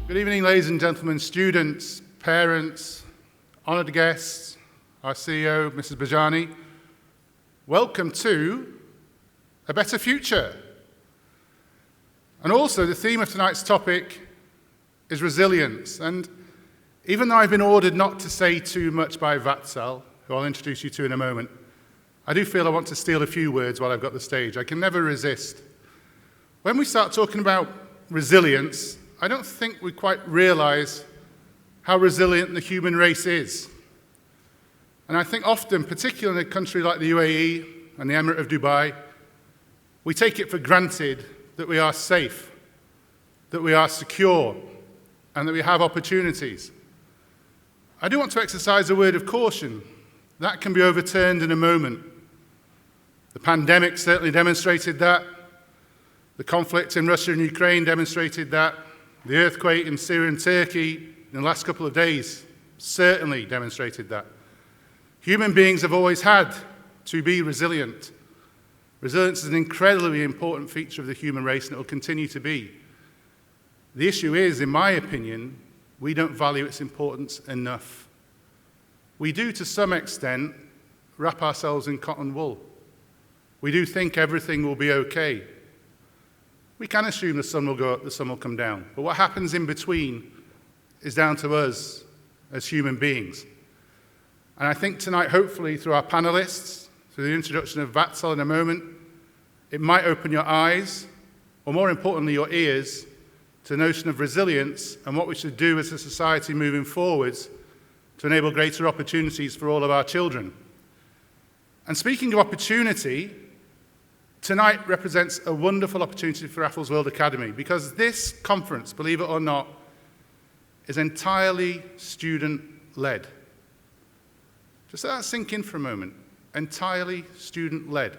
Good evening, ladies and gentlemen, students, parents, honoured guests, our CEO, Mrs. Bajani. Welcome to A Better Future. And also, the theme of tonight's topic is resilience. And even though I've been ordered not to say too much by Vatsal, who I'll introduce you to in a moment, I do feel I want to steal a few words while I've got the stage. I can never resist. When we start talking about resilience, I don't think we quite realise how resilient the human race is. And I think often, particularly in a country like the UAE and the Emirate of Dubai, we take it for granted that we are safe, that we are secure, and that we have opportunities. I do want to exercise a word of caution. That can be overturned in a moment. The pandemic certainly demonstrated that. The conflict in Russia and Ukraine demonstrated that. The earthquake in Syria and Turkey in the last couple of days certainly demonstrated that. Human beings have always had to be resilient. Resilience is an incredibly important feature of the human race, and it will continue to be. The issue is, in my opinion, we don't value its importance enough. We do, to some extent, wrap ourselves in cotton wool. We do think everything will be okay. We can assume the sun will go up, the sun will come down. But what happens in between is down to us as human beings. And I think tonight, hopefully, through our panelists, through the introduction of Vatsal in a moment, it might open your eyes, or more importantly, your ears, to the notion of resilience and what we should do as a society moving forwards to enable greater opportunities for all of our children. And speaking of opportunity, tonight represents a wonderful opportunity for Raffles World Academy, because this conference, believe it or not, is entirely student-led. Just let that sink in for a moment. Entirely student-led.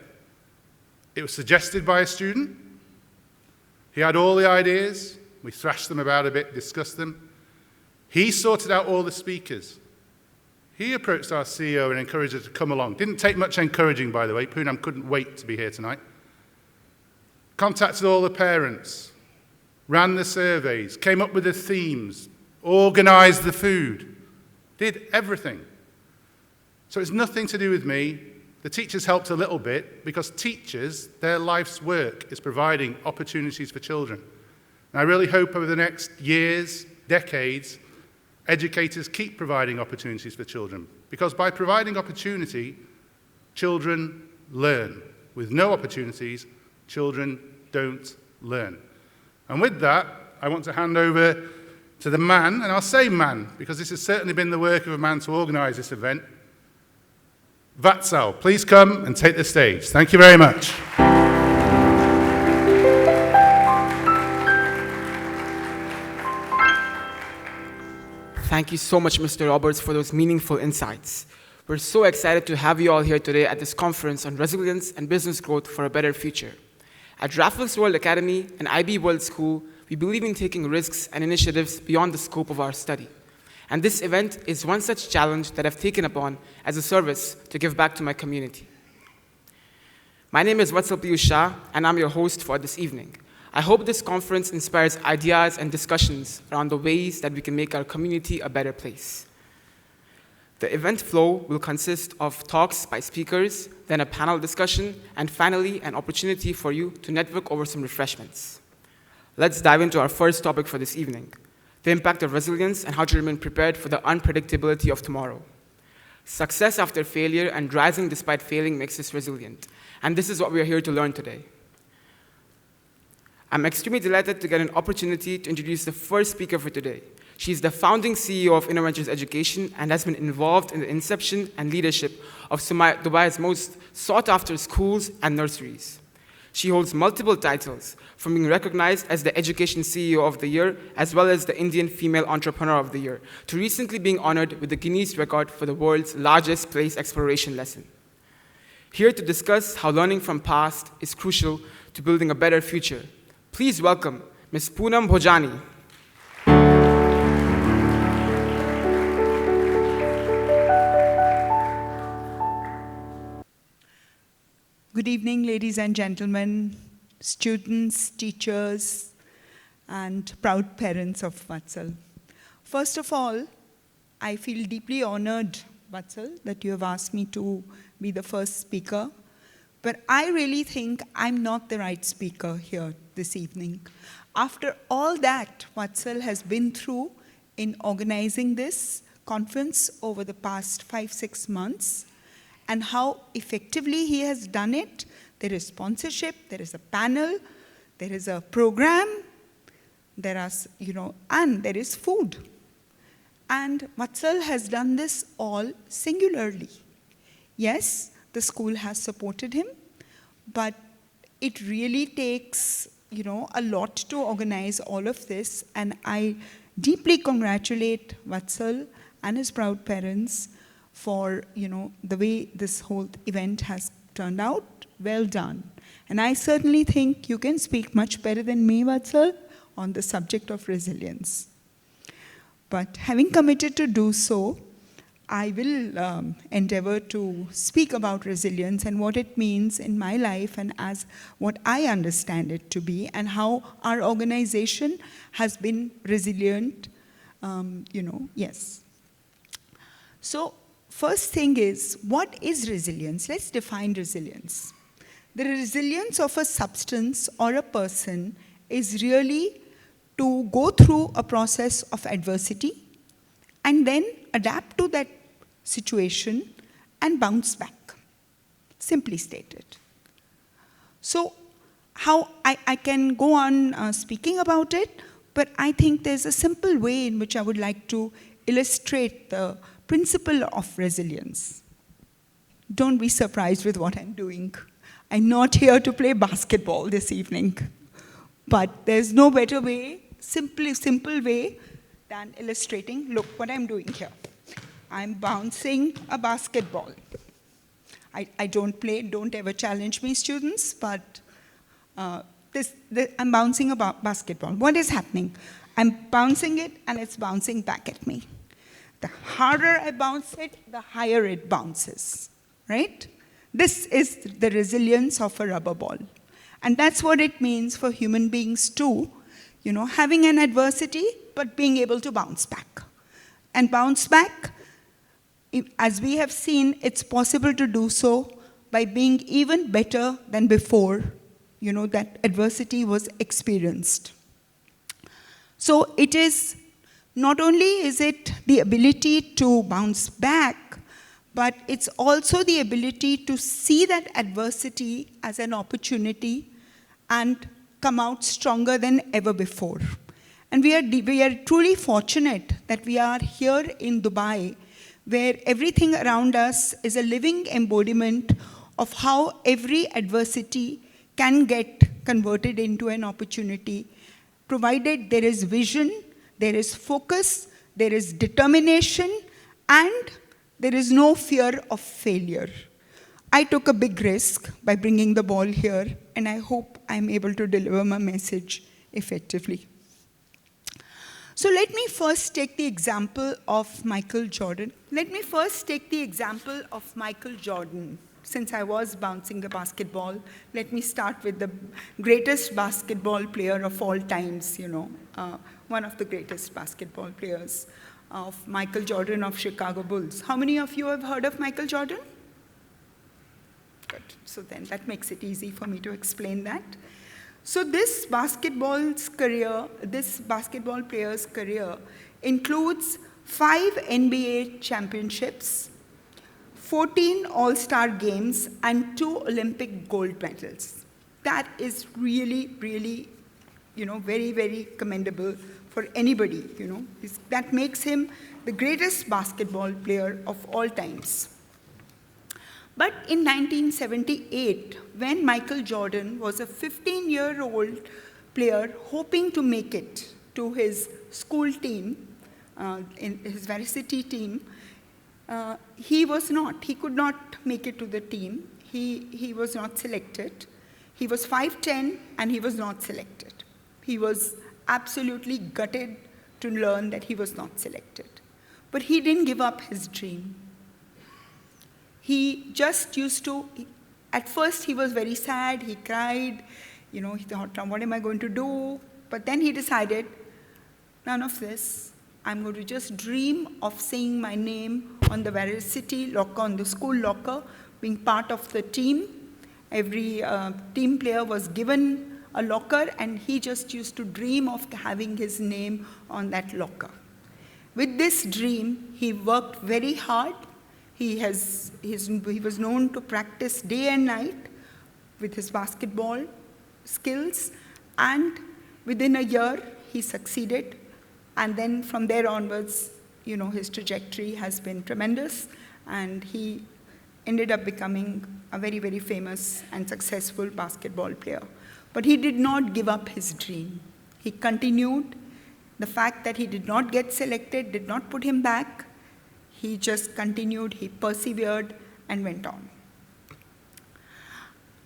It was suggested by a student. He had all the ideas. We thrashed them about a bit, discussed them. He sorted out all the speakers. He approached our CEO and encouraged her to come along. Didn't take much encouraging, by the way. Poonam couldn't wait to be here tonight. Contacted all the parents, ran the surveys, came up with the themes, organised the food, did everything. So it's nothing to do with me. The teachers helped a little bit, because teachers, their life's work is providing opportunities for children. And I really hope over the next years, decades, educators keep providing opportunities for children, because by providing opportunity, children learn. With no opportunities, children don't learn. And with that, I want to hand over to the man, and I'll say man, because this has certainly been the work of a man to organise this event. Vatsal, please come and take the stage. Thank you very much. Thank you so much, Mr. Roberts, for those meaningful insights. We're so excited to have you all here today at this conference on resilience and business growth for a better future. At Raffles World Academy and IB World School, we believe in taking risks and initiatives beyond the scope of our study. And this event is one such challenge that I've taken upon as a service to give back to my community. My name is Vatsal Piyush Shah, and I'm your host for this evening. I hope this conference inspires ideas and discussions around the ways that we can make our community a better place. The event flow will consist of talks by speakers, then a panel discussion, and finally an opportunity for you to network over some refreshments. Let's dive into our first topic for this evening: the impact of resilience and how to remain prepared for the unpredictability of tomorrow. Success after failure and rising despite failing makes us resilient, and this is what we are here to learn today. I'm extremely delighted to get an opportunity to introduce the first speaker for today. She's the founding CEO of InnoVentures Education and has been involved in the inception and leadership of Dubai's most sought-after schools and nurseries. She holds multiple titles, from being recognized as the Education CEO of the Year, as well as the Indian Female Entrepreneur of the Year, to recently being honored with the Guinness record for the world's largest place exploration lesson. Here to discuss how learning from past is crucial to building a better future, please welcome Ms. Poonam Bhojani. Good evening, ladies and gentlemen, students, teachers, and proud parents of Vatsal. First of all, I feel deeply honored, Vatsal, that you have asked me to be the first speaker. But I really think I'm not the right speaker here this evening. After all that Vatsal has been through in organizing this conference over the past 5-6 months, and how effectively he has done it, there is sponsorship, there is a panel, there is a program, there are, and there is food. And Vatsal has done this all singularly. Yes, the school has supported him, but it really takes, a lot to organize all of this, and I deeply congratulate Vatsal and his proud parents for, the way this whole event has turned out. Well done. And I certainly think you can speak much better than me, Vatsal, on the subject of resilience. But having committed to do so, I will endeavor to speak about resilience and what it means in my life and as what I understand it to be, and how our organization has been resilient, yes. So first thing is, what is resilience? Let's define resilience. The resilience of a substance or a person is really to go through a process of adversity and then adapt to that situation and bounce back, simply stated. So how I can go on speaking about it, but I think there's a simple way in which I would like to illustrate the principle of resilience. Don't be surprised with what I'm doing. I'm not here to play basketball this evening, but there's no better way, simple way than illustrating. Look what I'm doing here. I'm bouncing a basketball. I don't play, don't ever challenge me, students, but I'm bouncing a basketball. What is happening? I'm bouncing it and it's bouncing back at me. The harder I bounce it, the higher it bounces, right? This is the resilience of a rubber ball. And that's what it means for human beings too, having an adversity, but being able to bounce back. And bounce back, as we have seen, it's possible to do so by being even better than before, that adversity was experienced. So it is, not only is it the ability to bounce back, but it's also the ability to see that adversity as an opportunity and come out stronger than ever before. And we are truly fortunate that we are here in Dubai, where everything around us is a living embodiment of how every adversity can get converted into an opportunity, provided there is vision, there is focus, there is determination, and there is no fear of failure. I took a big risk by bringing the ball here, and I hope I'm able to deliver my message effectively. So let me first take the example of Michael Jordan. Since I was bouncing a basketball, let me start with the greatest basketball player of all times, one of the greatest basketball players, of Michael Jordan of Chicago Bulls. How many of you have heard of Michael Jordan? Good. So then that makes it easy for me to explain that. So this basketball player's career includes 5 NBA championships, 14 All-Star games, and 2 Olympic gold medals. That is really, really, very, very commendable for anybody, That makes him the greatest basketball player of all times. But in 1978, when Michael Jordan was a 15-year-old player hoping to make it to his school team, in his varsity team, he could not make it to the team. He was not selected. He was 5'10", and he was not selected. He was absolutely gutted to learn that he was not selected. But he didn't give up his dream. He just at first he was very sad, he cried, he thought, what am I going to do? but then he decided, none of this. I'm going to just dream of seeing my name on the Veracity locker, on the school locker, being part of the team. Every team player was given a locker, and he just used to dream of having his name on that locker. With this dream, he worked very hard. He was known to practice day and night with his basketball skills, and within a year, he succeeded. And then from there onwards, his trajectory has been tremendous, and he ended up becoming a very, very famous and successful basketball player. But he did not give up his dream. He continued. The fact that he did not get selected did not put him back. He just continued, he persevered, and went on.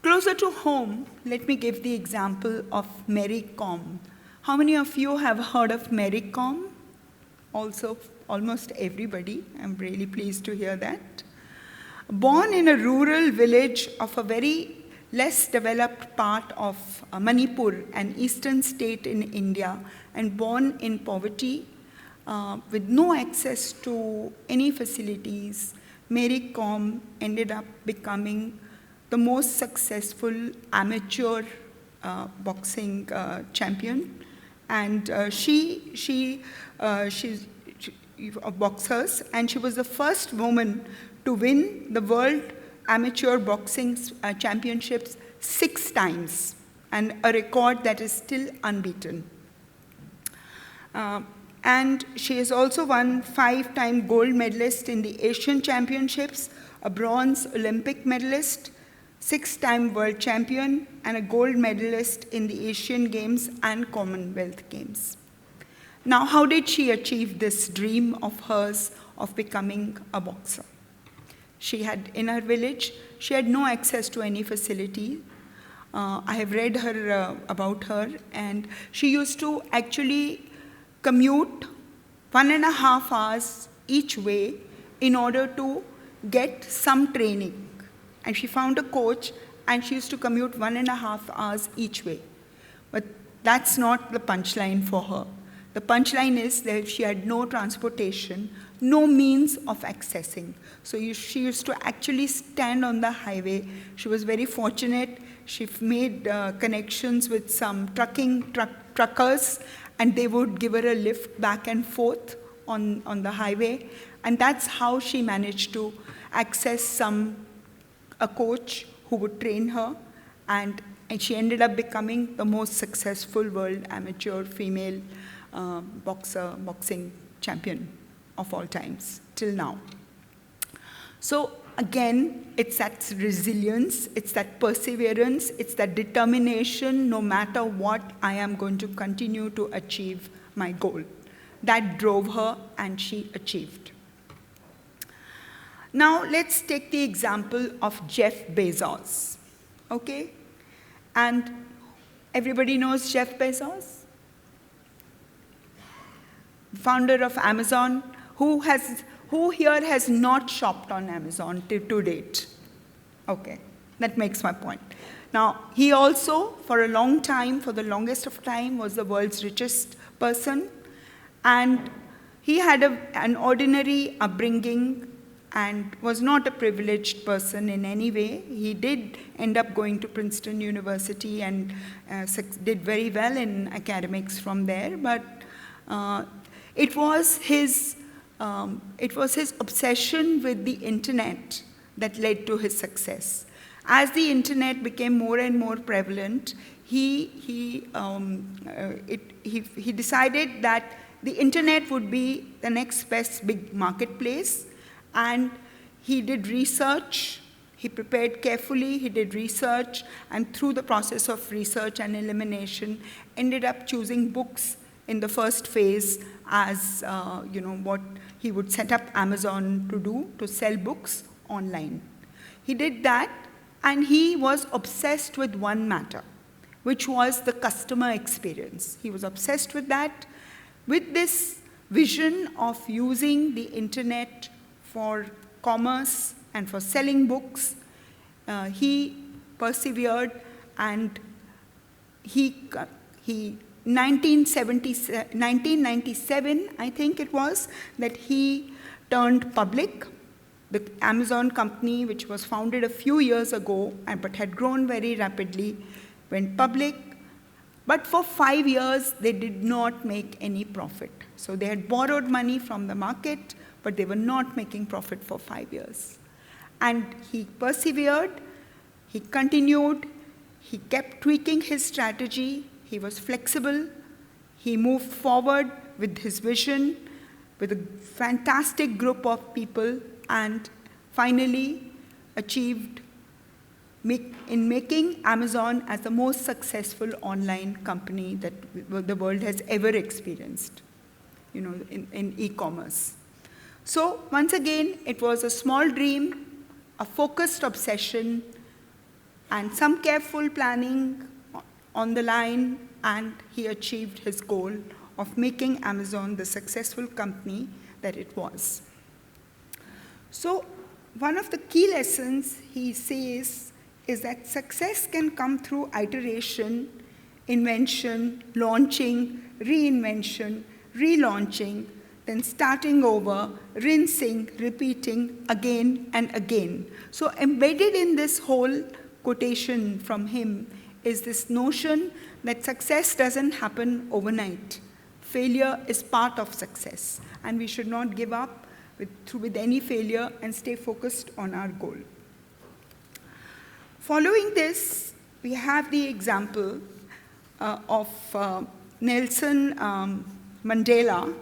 Closer to home, let me give the example of Mary Kom. How many of you have heard of Mary Kom? Also, almost everybody. I'm really pleased to hear that. Born in a rural village of a very less developed part of Manipur, an eastern state in India, and born in poverty, with no access to any facilities, Mary Kom ended up becoming the most successful amateur boxing champion. And she's of boxers, and she was the first woman to win the World Amateur Boxing Championships 6 times, and a record that is still unbeaten. And she has also won 5-time gold medalist in the Asian Championships, a bronze Olympic medalist, 6-time world champion, and a gold medalist in the Asian Games and Commonwealth Games. Now, how did she achieve this dream of hers of becoming a boxer? She had, in her village, she had no access to any facility. I have read about her, and she used to actually commute 1.5 hours each way in order to get some training. And she found a coach, and she used to commute 1.5 hours each way. But that's not the punchline for her. The punchline is that she had no transportation, no means of accessing. So she used to actually stand on the highway. She was very fortunate. She made connections with some truckers, and they would give her a lift back and forth on the highway. And that's how she managed to access a coach who would train her, and she ended up becoming the most successful world amateur female boxing champion of all times, till now. So again, it's that resilience, it's that perseverance, it's that determination, no matter what, I am going to continue to achieve my goal. That drove her, and she achieved. Now, let's take the example of Jeff Bezos, okay? And everybody knows Jeff Bezos? Founder of Amazon, who here has not shopped on Amazon to date? Okay, that makes my point. Now, he also, for a long time, for the longest of time, was the world's richest person, and he had an ordinary upbringing and was not a privileged person in any way. He did end up going to Princeton University and did very well in academics from there, but it was his obsession with the internet that led to his success. As the internet became more and more prevalent, he decided that the internet would be the next best big marketplace, and he did research. He prepared carefully, he did research, and through the process of research and elimination, ended up choosing books in the first phase as what he would set up Amazon to do, to sell books online. He did that, and he was obsessed with one matter, which was the customer experience. He was obsessed with that, with this vision of using the internet for commerce and for selling books. He persevered, and he 1997, I think it was, that he turned public. The Amazon company, which was founded a few years ago, but had grown very rapidly, went public. But for 5 years, they did not make any profit. So they had borrowed money from the market, but they were not making profit for 5 years. And he persevered, he continued, he kept tweaking his strategy, he was flexible, he moved forward with his vision, with a fantastic group of people, and finally achieved in making Amazon as the most successful online company that the world has ever experienced, in e-commerce. So once again, it was a small dream, a focused obsession, and some careful planning on the line, and he achieved his goal of making Amazon the successful company that it was. So one of the key lessons he says is that success can come through iteration, invention, launching, reinvention, relaunching, then starting over, rinsing, repeating again and again. So embedded in this whole quotation from him is this notion that success doesn't happen overnight. Failure is part of success, and we should not give up with any failure and stay focused on our goal. Following this, we have the example of Nelson Mandela.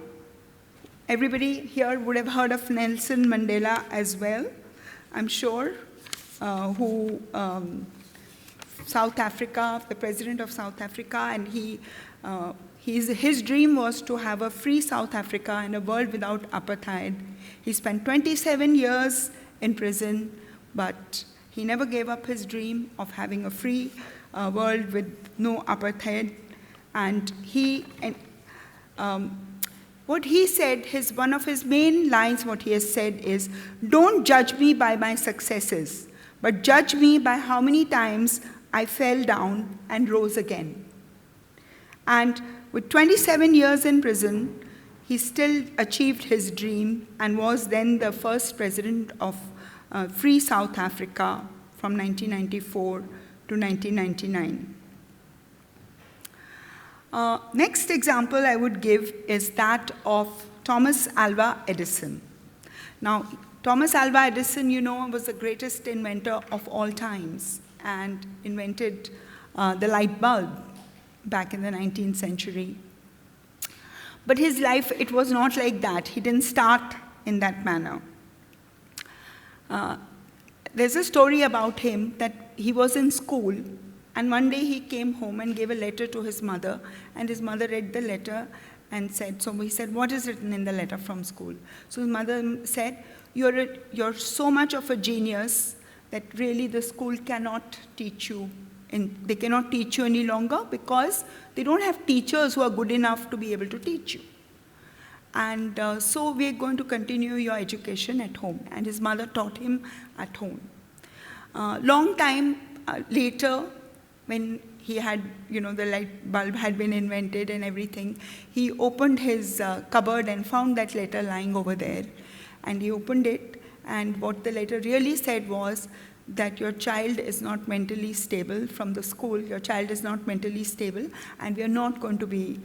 Everybody here would have heard of Nelson Mandela as well, I'm sure, who South Africa, the president of South Africa, and his dream was to have a free South Africa and a world without apartheid. He spent 27 years in prison, but he never gave up his dream of having a free world with no apartheid. And what he said, one of his main lines, what he has said is, "Don't judge me by my successes, but judge me by how many times I fell down and rose again." And with 27 years in prison, he still achieved his dream and was then the first president of Free South Africa from 1994 to 1999. Next example I would give is that of Thomas Alva Edison. Now, Thomas Alva Edison, was the greatest inventor of all times and invented the light bulb back in the 19th century. But his life, it was not like that. He didn't start in that manner. There's a story about him that he was in school, and one day he came home and gave a letter to his mother, and his mother read the letter and said, so he said, "What is written in the letter from school?" So his mother said, you're so much of a genius that really the school cannot teach you. They cannot teach you any longer because they don't have teachers who are good enough to be able to teach you. And so we're going to continue your education at home. And his mother taught him at home. Long time later, when he had, the light bulb had been invented and everything, he opened his cupboard and found that letter lying over there. And he opened it, and what the letter really said was that your child is not mentally stable from the school, your child is not mentally stable, and we are not going to be,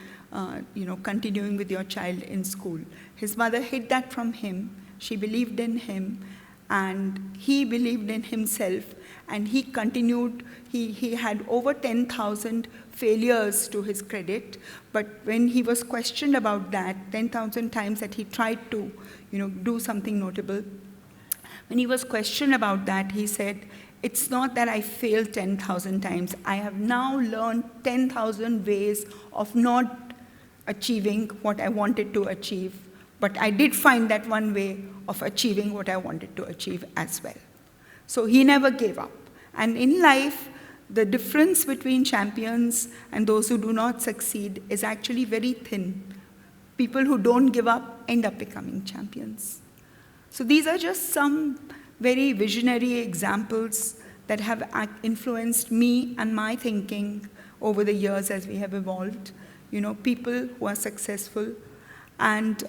continuing with your child in school. His mother hid that from him. She believed in him, and he believed in himself, and he continued. He had over 10,000 failures to his credit, but when he was questioned about that, 10,000 times that he tried to, do something notable, when he was questioned about that, he said, "It's not that I failed 10,000 times. I have now learned 10,000 ways of not achieving what I wanted to achieve, but I did find that one way of achieving what I wanted to achieve as well." So he never gave up. And in life, the difference between champions and those who do not succeed is actually very thin. People who don't give up end up becoming champions. So these are just some very visionary examples that have influenced me and my thinking over the years as we have evolved. people who are successful. And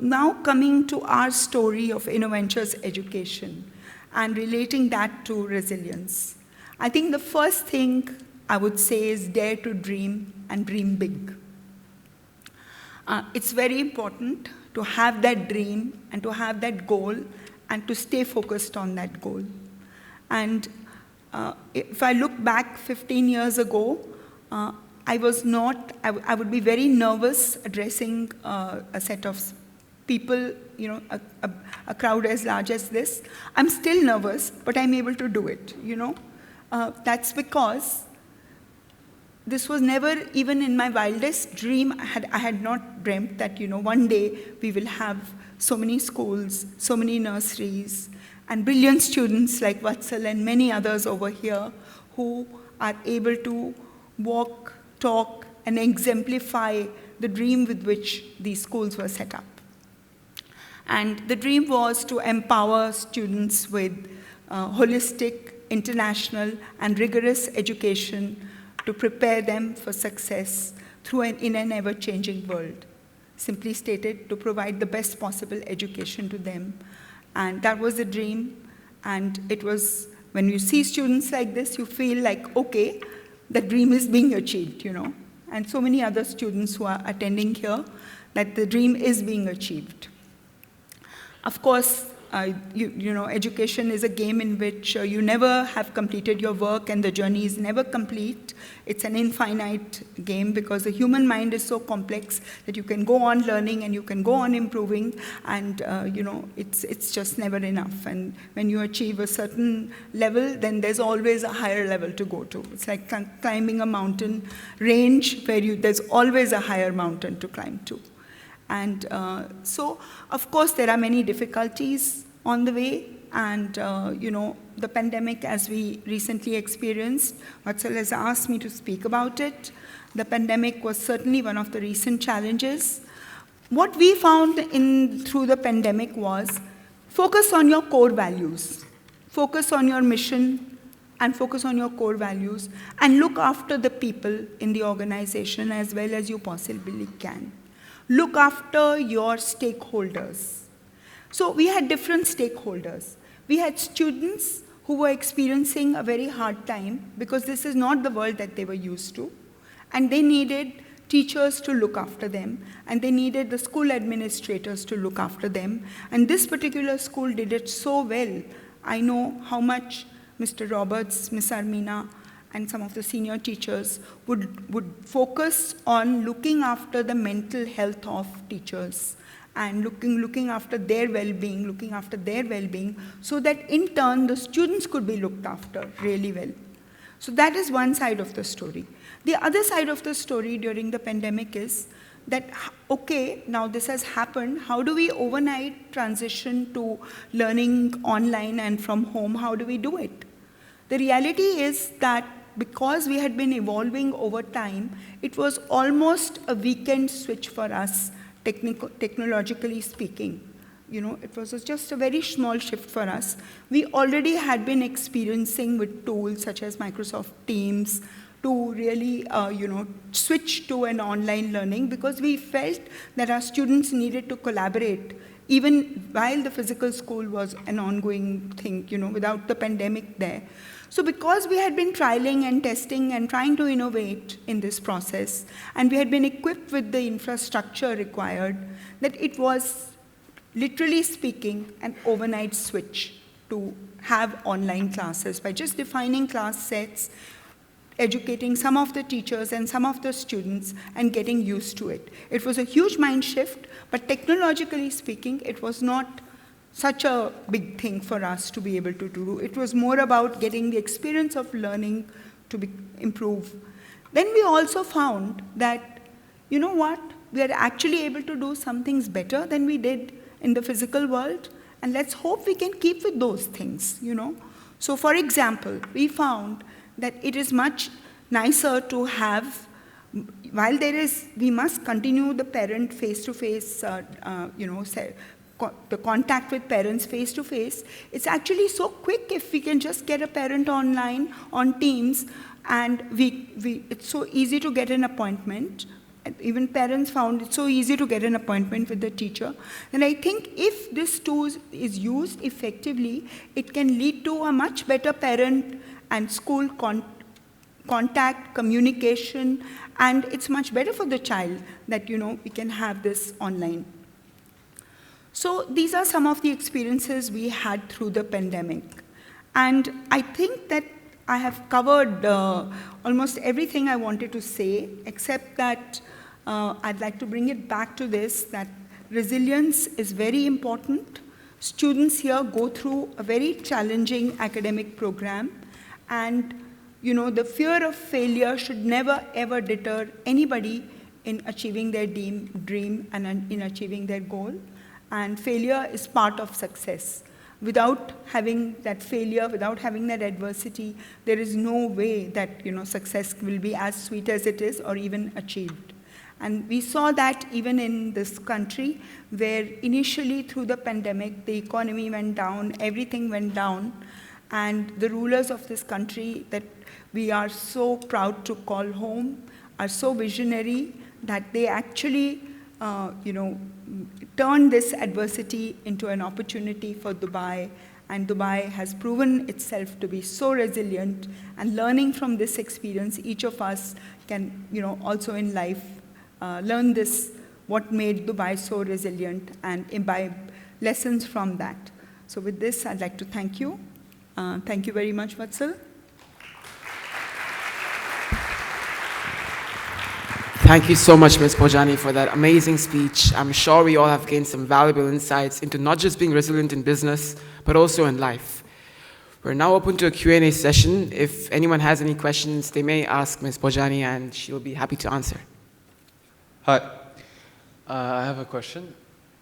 now coming to our story of InnoVentures education and relating that to resilience. I think the first thing I would say is dare to dream and dream big. It's very important to have that dream and to have that goal and to stay focused on that goal. And if I look back 15 years ago, I would be very nervous addressing a set of people, a crowd as large as this. I'm still nervous, but I'm able to do it, That's because this was never even in my wildest dream. I had not dreamt that, one day we will have so many schools, so many nurseries, and brilliant students like Vatsal and many others over here who are able to walk, talk, and exemplify the dream with which these schools were set up. And the dream was to empower students with holistic, international, and rigorous education to prepare them for success in an ever-changing world. Simply stated, to provide the best possible education to them. And that was the dream. And it was, when you see students like this, you feel like, okay, the dream is being achieved, And so many other students who are attending here, that the dream is being achieved. Of course, education is a game in which you never have completed your work and the journey is never complete. It's an infinite game because the human mind is so complex that you can go on learning and you can go on improving and, it's just never enough. And when you achieve a certain level, then there's always a higher level to go to. It's like climbing a mountain range where there's always a higher mountain to climb to. And so, of course, there are many difficulties on the way. And, the pandemic, as we recently experienced, Vatsal has asked me to speak about it. The pandemic was certainly one of the recent challenges. What we found through the pandemic was focus on your core values. Focus on your mission and focus on your core values and look after the people in the organization as well as you possibly can. Look after your stakeholders. So we had different stakeholders. We had students who were experiencing a very hard time because this is not the world that they were used to. And they needed teachers to look after them. And they needed the school administrators to look after them. And this particular school did it so well. I know how much Mr. Roberts, Ms. Armina, and some of the senior teachers would focus on looking after the mental health of teachers and looking after their well-being, so that in turn the students could be looked after really well. So that is one side of the story. The other side of the story during the pandemic is that, okay, now this has happened, how do we overnight transition to learning online and from home? How do we do it? The reality is that because we had been evolving over time, it was almost a weekend switch for us, technologically speaking. It was just a very small shift for us. We already had been experiencing with tools such as Microsoft Teams to really, switch to an online learning because we felt that our students needed to collaborate even while the physical school was an ongoing thing, without the pandemic there. So because we had been trialing and testing and trying to innovate in this process, and we had been equipped with the infrastructure required, that it was, literally speaking, an overnight switch to have online classes by just defining class sets, educating some of the teachers and some of the students, and getting used to it. It was a huge mind shift, but technologically speaking, it was not such a big thing for us to be able to do. It was more about getting the experience of learning to improve. Then we also found that, we are actually able to do some things better than we did in the physical world, and let's hope we can keep with those things, So for example, we found that it is much nicer to have, while we must continue the parent face-to-face, the contact with parents face-to-face, it's actually so quick if we can just get a parent online on Teams, and it's so easy to get an appointment even parents found it so easy to get an appointment with the teacher. And I think if this tool is used effectively, it can lead to a much better parent and school contact, communication, and it's much better for the child that, we can have this online. So these are some of the experiences we had through the pandemic. And I think that I have covered almost everything I wanted to say, except that I'd like to bring it back to this, that resilience is very important. Students here go through a very challenging academic program, and the fear of failure should never ever deter anybody in achieving their dream and in achieving their goal. And failure is part of success. Without having that failure, without having that adversity, there is no way that success will be as sweet as it is or even achieved. And we saw that even in this country, where initially through the pandemic, the economy went down, everything went down, and the rulers of this country that we are so proud to call home are so visionary that they actually turned this adversity into an opportunity for Dubai, and Dubai has proven itself to be so resilient. And learning from this experience, each of us can, also in life, learn this, what made Dubai so resilient, and imbibe lessons from that. So with this, I'd like to thank you. Thank you very much, Vatsal. Thank you so much, Ms. Bhojani, for that amazing speech. I'm sure we all have gained some valuable insights into not just being resilient in business, but also in life. We're now open to a Q&A session. If anyone has any questions, they may ask Ms. Bhojani, and she'll be happy to answer. Hi, I have a question.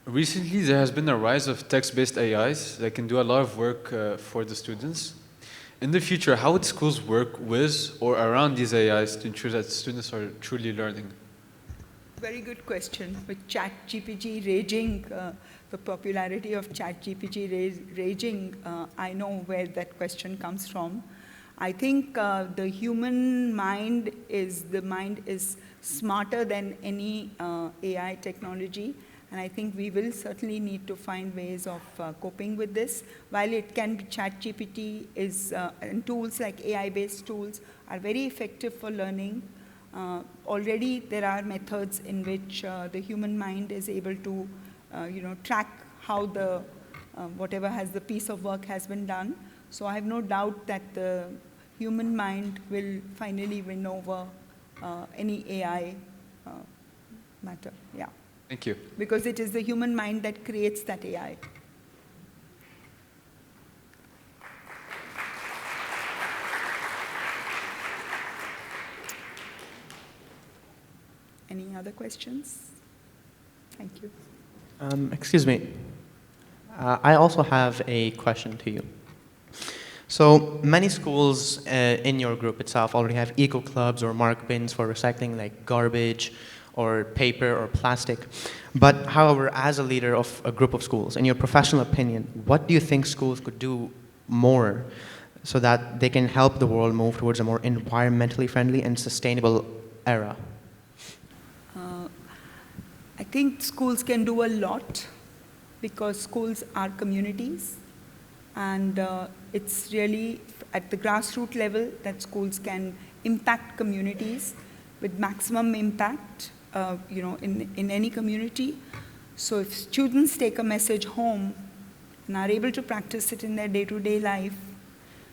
Recently, there has been a rise of text-based AIs that can do a lot of work for the students. In the future, how would schools work with or around these AIs to ensure that students are truly learning? Very good question. With ChatGPT raging, the popularity of ChatGPT raging, I know where that question comes from. I think the human mind is smarter than any AI technology. And I think we will certainly need to find ways of coping with this. While it can be ChatGPT and tools like AI-based tools are very effective for learning, already there are methods in which the human mind is able to, track how whatever has the piece of work has been done. So I have no doubt that the human mind will finally win over any AI matter. Yeah. Thank you. Because it is the human mind that creates that AI. Any other questions? Thank you. Excuse me. I also have a question to you. So many schools in your group itself already have eco clubs or mark bins for recycling, like garbage or paper or plastic. But however, as a leader of a group of schools, in your professional opinion, what do you think schools could do more so that they can help the world move towards a more environmentally friendly and sustainable era? I think schools can do a lot because schools are communities, and it's really at the grassroots level that schools can impact communities with maximum impact, in any community. So if students take a message home and are able to practice it in their day-to-day life,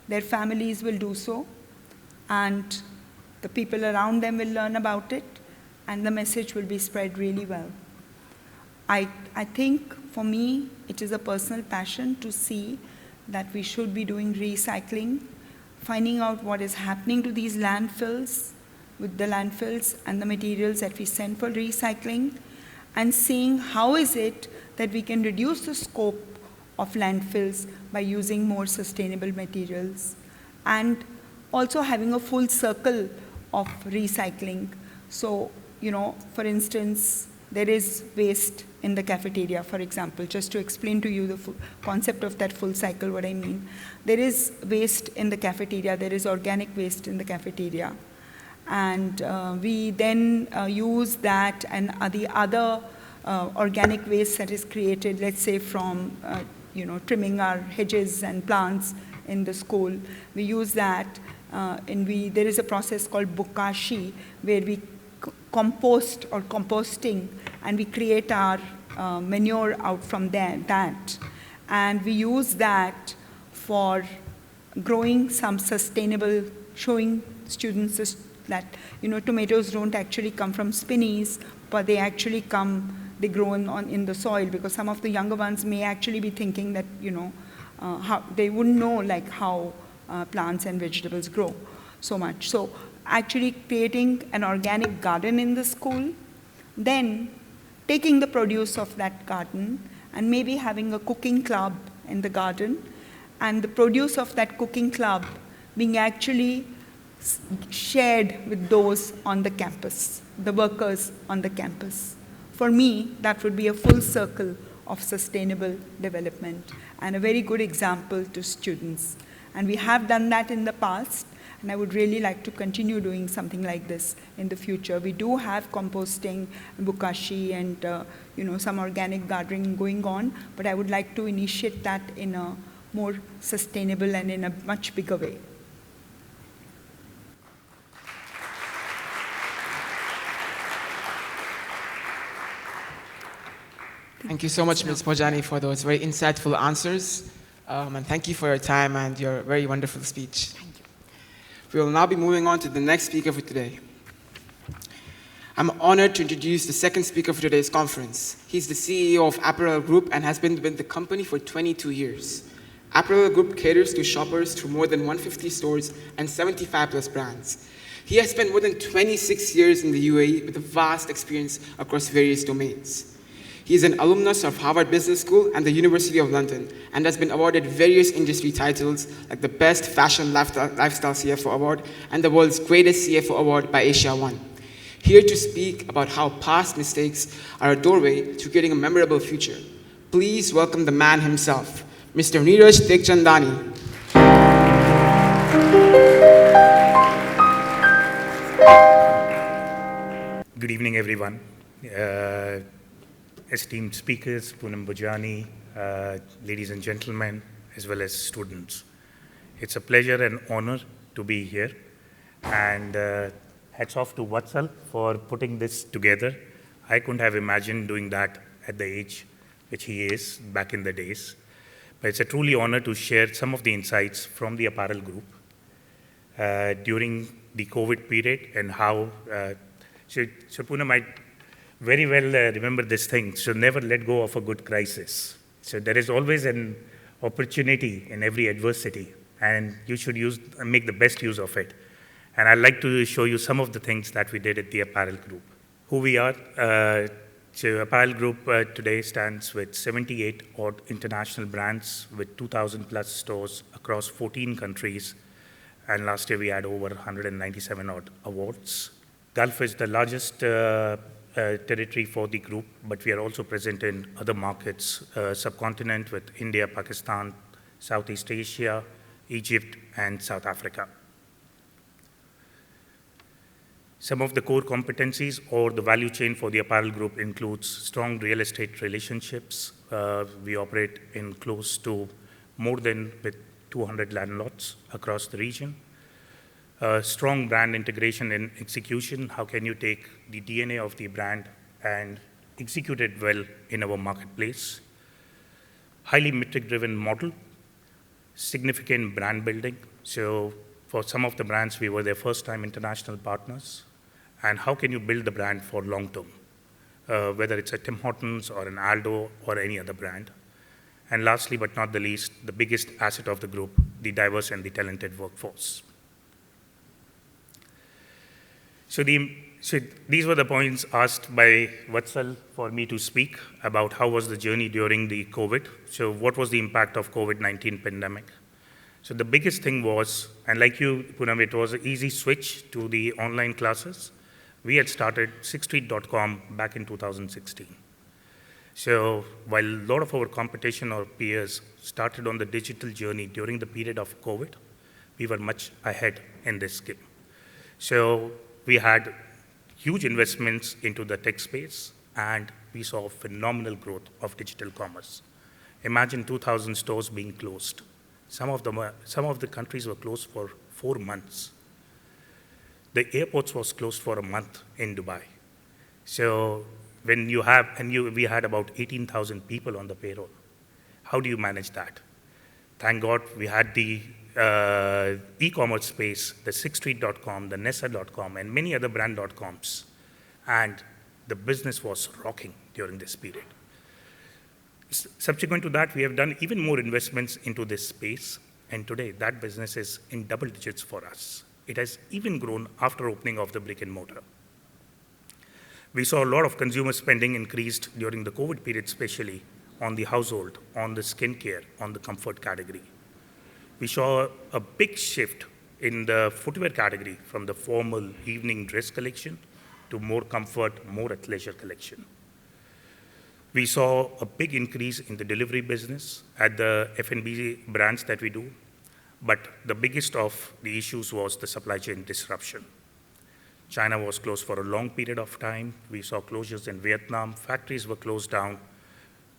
their families will do so, and the people around them will learn about it, and the message will be spread really well. I think for me, it is a personal passion to see that we should be doing recycling, finding out what is happening to these landfills, with the landfills and the materials that we send for recycling, and seeing how is it that we can reduce the scope of landfills by using more sustainable materials, and also having a full circle of recycling. So, for instance, there is waste in the cafeteria, for example, just to explain to you the concept of that full cycle, what I mean. There is waste in the cafeteria, there is organic waste in the cafeteria. And we then use that and the other organic waste that is created, let's say from trimming our hedges and plants in the school. We use that, there is a process called bokashi, where we compost or composting, and we create our manure out from that. And we use that for growing some sustainable, showing students that tomatoes don't actually come from spinneys, but they actually they grow in the soil, because some of the younger ones may actually be thinking that how they wouldn't know like how plants and vegetables grow so much. So actually creating an organic garden in the school, then taking the produce of that garden and maybe having a cooking club in the garden, and the produce of that cooking club being actually shared with those on the campus, the workers on the campus. For me, that would be a full circle of sustainable development and a very good example to students. And we have done that in the past, and I would really like to continue doing something like this in the future. We do have composting, bokashi, and some organic gardening going on, but I would like to initiate that in a more sustainable and in a much bigger way. Thank you so much, Ms. Mojani, for those very insightful answers. And thank you for your time and your very wonderful speech. Thank you. We will now be moving on to the next speaker for today. I'm honored to introduce the second speaker for today's conference. He's the CEO of Apparel Group and has been with the company for 22 years. Apparel Group caters to shoppers through more than 150 stores and 75 plus brands. He has spent more than 26 years in the UAE with a vast experience across various domains. He is an alumnus of Harvard Business School and the University of London and has been awarded various industry titles like the Best Fashion Lifestyle CFO Award and the World's Greatest CFO Award by Asia One. Here to speak about how past mistakes are a doorway to creating a memorable future. Please welcome the man himself, Mr. Neeraj Tekchandani. Good evening, everyone. Esteemed speakers, Poonam Bojani, ladies and gentlemen, as well as students. It's a pleasure and honor to be here. And hats off to Vatsal for putting this together. I couldn't have imagined doing that at the age which he is back in the days. But it's a truly honor to share some of the insights from the Apparel Group during the COVID period and how, so Poonam, I very well remember this thing, so never let go of a good crisis. So there is always an opportunity in every adversity, and you should make the best use of it. And I'd like to show you some of the things that we did at the Apparel Group. Who we are, so Apparel Group today stands with 78 odd international brands with 2,000 plus stores across 14 countries. And last year we had over 197 odd awards. Gulf is the largest territory for the group, but we are also present in other markets, subcontinent with India, Pakistan, Southeast Asia, Egypt, and South Africa. Some of the core competencies or the value chain for the Apparel Group includes strong real estate relationships. We operate in close to more than with 200 landlords across the region. Strong brand integration and execution. How can you take the DNA of the brand and execute it well in our marketplace? Highly metric-driven model, significant brand building. So for some of the brands, we were their first-time international partners. And how can you build the brand for long-term, whether it's a Tim Hortons or an Aldo or any other brand? And lastly, but not the least, the biggest asset of the group, the diverse and the talented workforce. So these were the points asked by Vatsal for me to speak about how was the journey during the COVID. So what was the impact of COVID-19 pandemic? So the biggest thing was, and like you, Poonam, it was an easy switch to the online classes. We had started sixstreet.com back in 2016. So while a lot of our competition or peers started on the digital journey during the period of COVID, we were much ahead in this game. So we had huge investments into the tech space, and we saw phenomenal growth of digital commerce. Imagine 2,000 stores being closed. Some of the countries were closed for 4 months. The airports was closed for a month in Dubai. So when you have, we had about 18,000 people on the payroll. How do you manage that? Thank God we had the e-commerce space, the sixthstreet.com, the Nessa.com, and many other brand.coms. And the business was rocking during this period. Subsequent to that, we have done even more investments into this space, and today that business is in double digits for us. It has even grown after opening of the brick and mortar. We saw a lot of consumer spending increased during the COVID period, especially on the household, on the skincare, on the comfort category. We saw a big shift in the footwear category from the formal evening dress collection to more comfort, more athleisure collection. We saw a big increase in the delivery business at the F&B brands that we do, but the biggest of the issues was the supply chain disruption. China was closed for a long period of time. We saw closures in Vietnam, factories were closed down,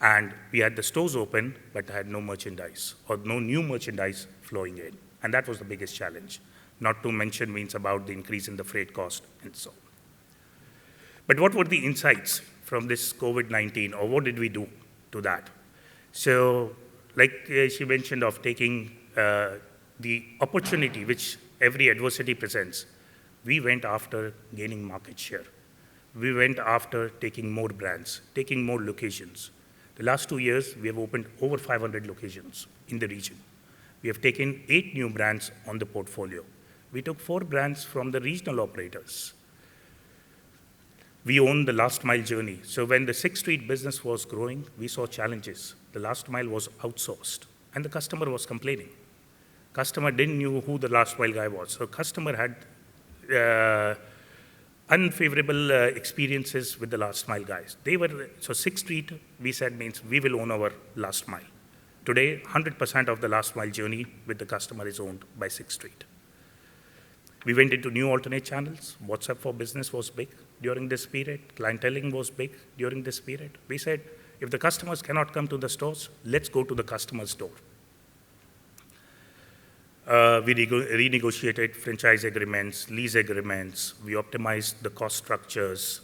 and we had the stores open, but had no merchandise or no new merchandise flowing in. And that was the biggest challenge. Not to mention means about the increase in the freight cost and so on. But what were the insights from this COVID-19, or what did we do to that? So, like she mentioned of taking the opportunity which every adversity presents, we went after gaining market share. We went after taking more brands, taking more locations. The last 2 years, we have opened over 500 locations in the region. We have taken 8 new brands on the portfolio. We took 4 brands from the regional operators. We own the last mile journey. So when the Sixth Street business was growing, we saw challenges. The last mile was outsourced, and the customer was complaining. Customer didn't know who the last mile guy was. So customer had unfavorable experiences with the last mile guys. So Sixth Street, we said, means we will own our last mile. Today, 100% of the last mile journey with the customer is owned by Sixth Street. We went into new alternate channels. WhatsApp for Business was big during this period. Clienteling was big during this period. We said, if the customers cannot come to the stores, let's go to the customer's door. We renegotiated franchise agreements, lease agreements. We optimized the cost structures.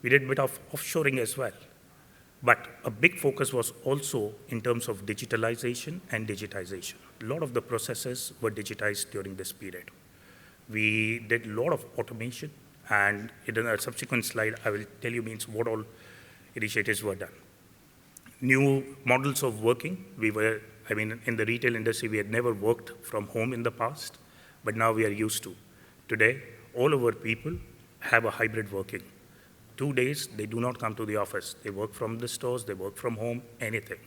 We did a bit of offshoring as well. But a big focus was also in terms of digitalization and digitization. A lot of the processes were digitized during this period. We did a lot of automation, and in a subsequent slide, I will tell you means what all initiatives were done. New models of working. In the retail industry, we had never worked from home in the past, but now we are used to. Today, all of our people have a hybrid working. 2 days, they do not come to the office. They work from the stores, they work from home, anything.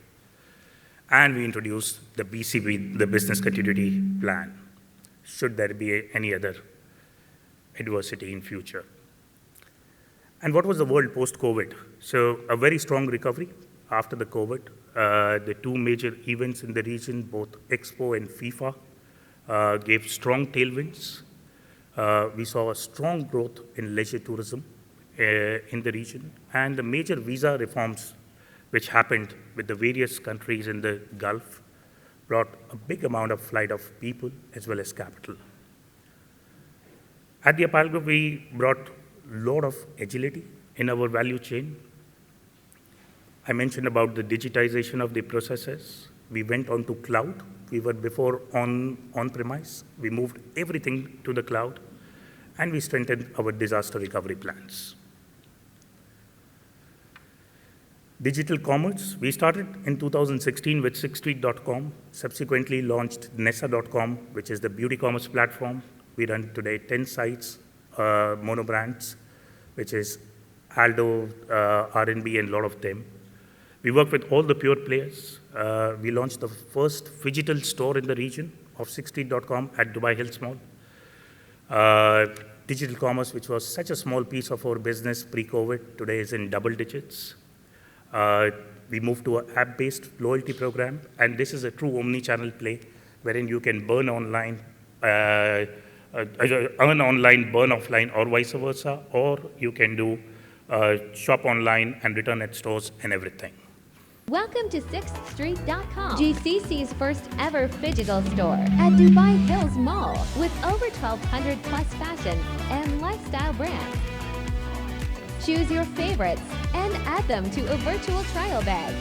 And we introduced the BCP, the Business Continuity Plan, should there be any other adversity in future. And what was the world post-COVID? So a very strong recovery after the COVID. The 2 major events in the region, both Expo and FIFA, gave strong tailwinds. We saw a strong growth in leisure tourism in the region, and the major visa reforms which happened with the various countries in the Gulf brought a big amount of flight of people as well as capital. At the Apparel Group, we brought a lot of agility in our value chain. I mentioned about the digitization of the processes. We went on to cloud. We were before on-premise. We moved everything to the cloud, and we strengthened our disaster recovery plans. Digital commerce, we started in 2016 with sixthstreet.com, subsequently launched Nessa.com, which is the beauty commerce platform. We run today 10 sites, monobrands, which is Aldo, R&B, and a lot of them. We work with all the pure players. We launched the first phygital store in the region of sixthstreet.com at Dubai Hills Mall. Digital commerce, which was such a small piece of our business pre-COVID, today is in double digits. We moved to an app-based loyalty program, and this is a true omni-channel play, wherein you can burn online, earn online, burn offline, or vice versa, or you can do shop online and return at stores and everything. Welcome to 6thstreet.com, GCC's first ever phygital store at Dubai Hills Mall with over 1,200 plus fashion and lifestyle brands. Choose your favorites and add them to a virtual trial bag.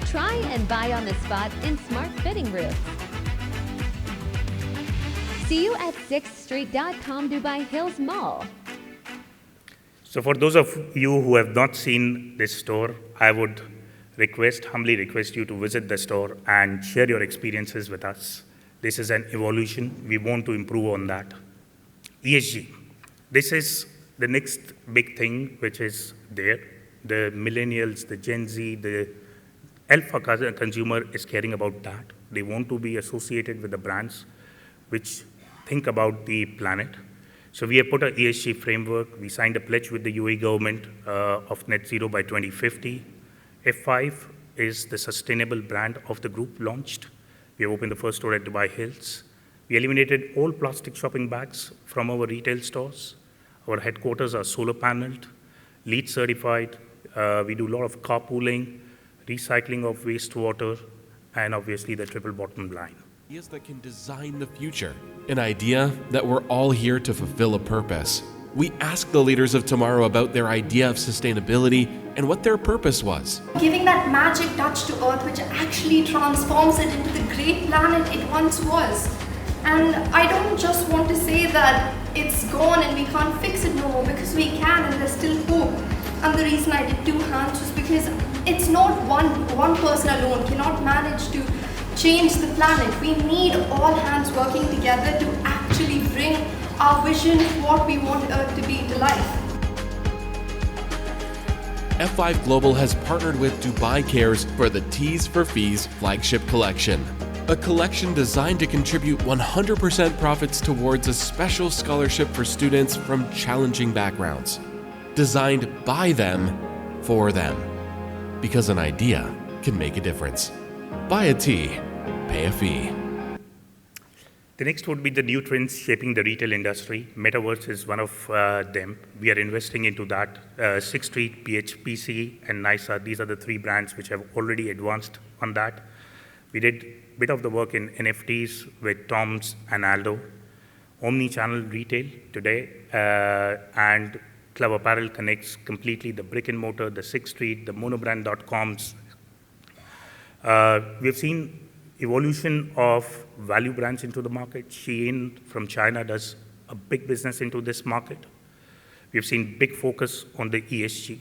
Try and buy on the spot in smart fitting rooms. See you at 6thstreet.com Dubai Hills Mall. So for those of you who have not seen this store, I would humbly request you to visit the store and share your experiences with us. This is an evolution. We want to improve on that. ESG. This is the next big thing which is there. The millennials, the Gen Z, the alpha consumer is caring about that. They want to be associated with the brands which think about the planet. So we have put an ESG framework. We signed a pledge with the UAE government of net zero by 2050. F5 is the sustainable brand of the group launched. We have opened the first store at Dubai Hills. We eliminated all plastic shopping bags from our retail stores. Our headquarters are solar paneled, LEED certified. We do a lot of carpooling, recycling of wastewater, and obviously the triple bottom line. Ideas that can design the future. An idea that we're all here to fulfill a purpose. We asked the leaders of tomorrow about their idea of sustainability and what their purpose was. Giving that magic touch to Earth which actually transforms it into the great planet it once was. And I don't just want to say that it's gone and we can't fix it no more, because we can and there's still hope. And the reason I did 2 hands was because it's not one person alone cannot manage to change the planet. We need all hands working together to actually bring our vision of what we want Earth to be to life. F5 Global has partnered with Dubai Cares for the Tees for Fees flagship collection. A collection designed to contribute 100% profits towards a special scholarship for students from challenging backgrounds. Designed by them, for them. Because an idea can make a difference. Buy a tee, pay a fee. The next would be the new trends shaping the retail industry. Metaverse is one of them. We are investing into that. 6th Street, PHPC, and NISA, these are the 3 brands which have already advanced on that. We did a bit of the work in NFTs with Tom's and Aldo. Omni-channel retail today, and Club Apparel connects completely the brick and mortar, the 6th Street, the monobrand.coms. We've seen evolution of value brands into the market. Shein from China does a big business into this market. We've seen big focus on the ESG.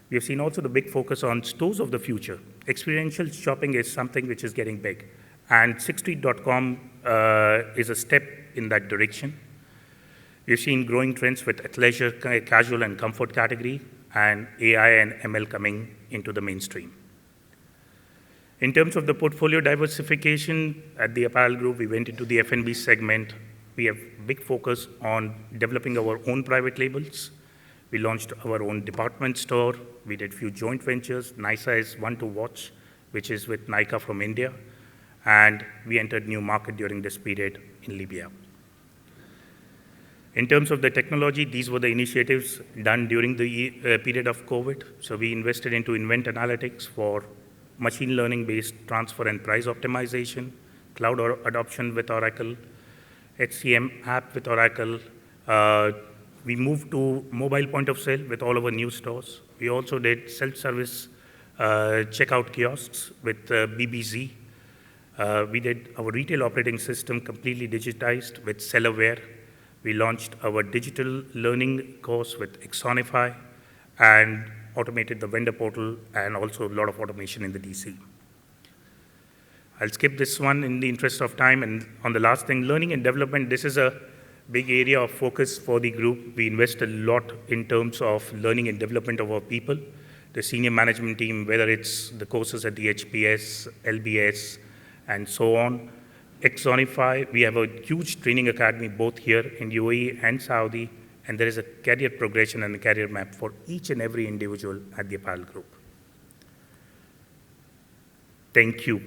We've seen also the big focus on stores of the future. Experiential shopping is something which is getting big. And 6thstreet.com is a step in that direction. We've seen growing trends with athleisure, casual, and comfort category, and AI and ML coming into the mainstream. In terms of the portfolio diversification, at the apparel group, we went into the F&B segment. We have big focus on developing our own private labels. We launched our own department store. We did few joint ventures. NISA is one to watch, which is with Nykaa from India. And we entered new market during this period in Libya. In terms of the technology, these were the initiatives done during the period of COVID. So we invested into Invent Analytics for machine learning-based transfer and price optimization, cloud adoption with Oracle, HCM app with Oracle. We moved to mobile point of sale with all our new stores. We also did self-service checkout kiosks with BBZ. We did our retail operating system completely digitized with Sellerware. We launched our digital learning course with Exonify and automated the vendor portal and also a lot of automation in the DC. I'll skip this one in the interest of time. And on the last thing, learning and development, this is a big area of focus for the group. We invest a lot in terms of learning and development of our people, the senior management team, whether it's the courses at the HPS, LBS, and so on. Exonify, we have a huge training academy both here in UAE and Saudi, and there is a career progression and a career map for each and every individual at the apparel group. Thank you.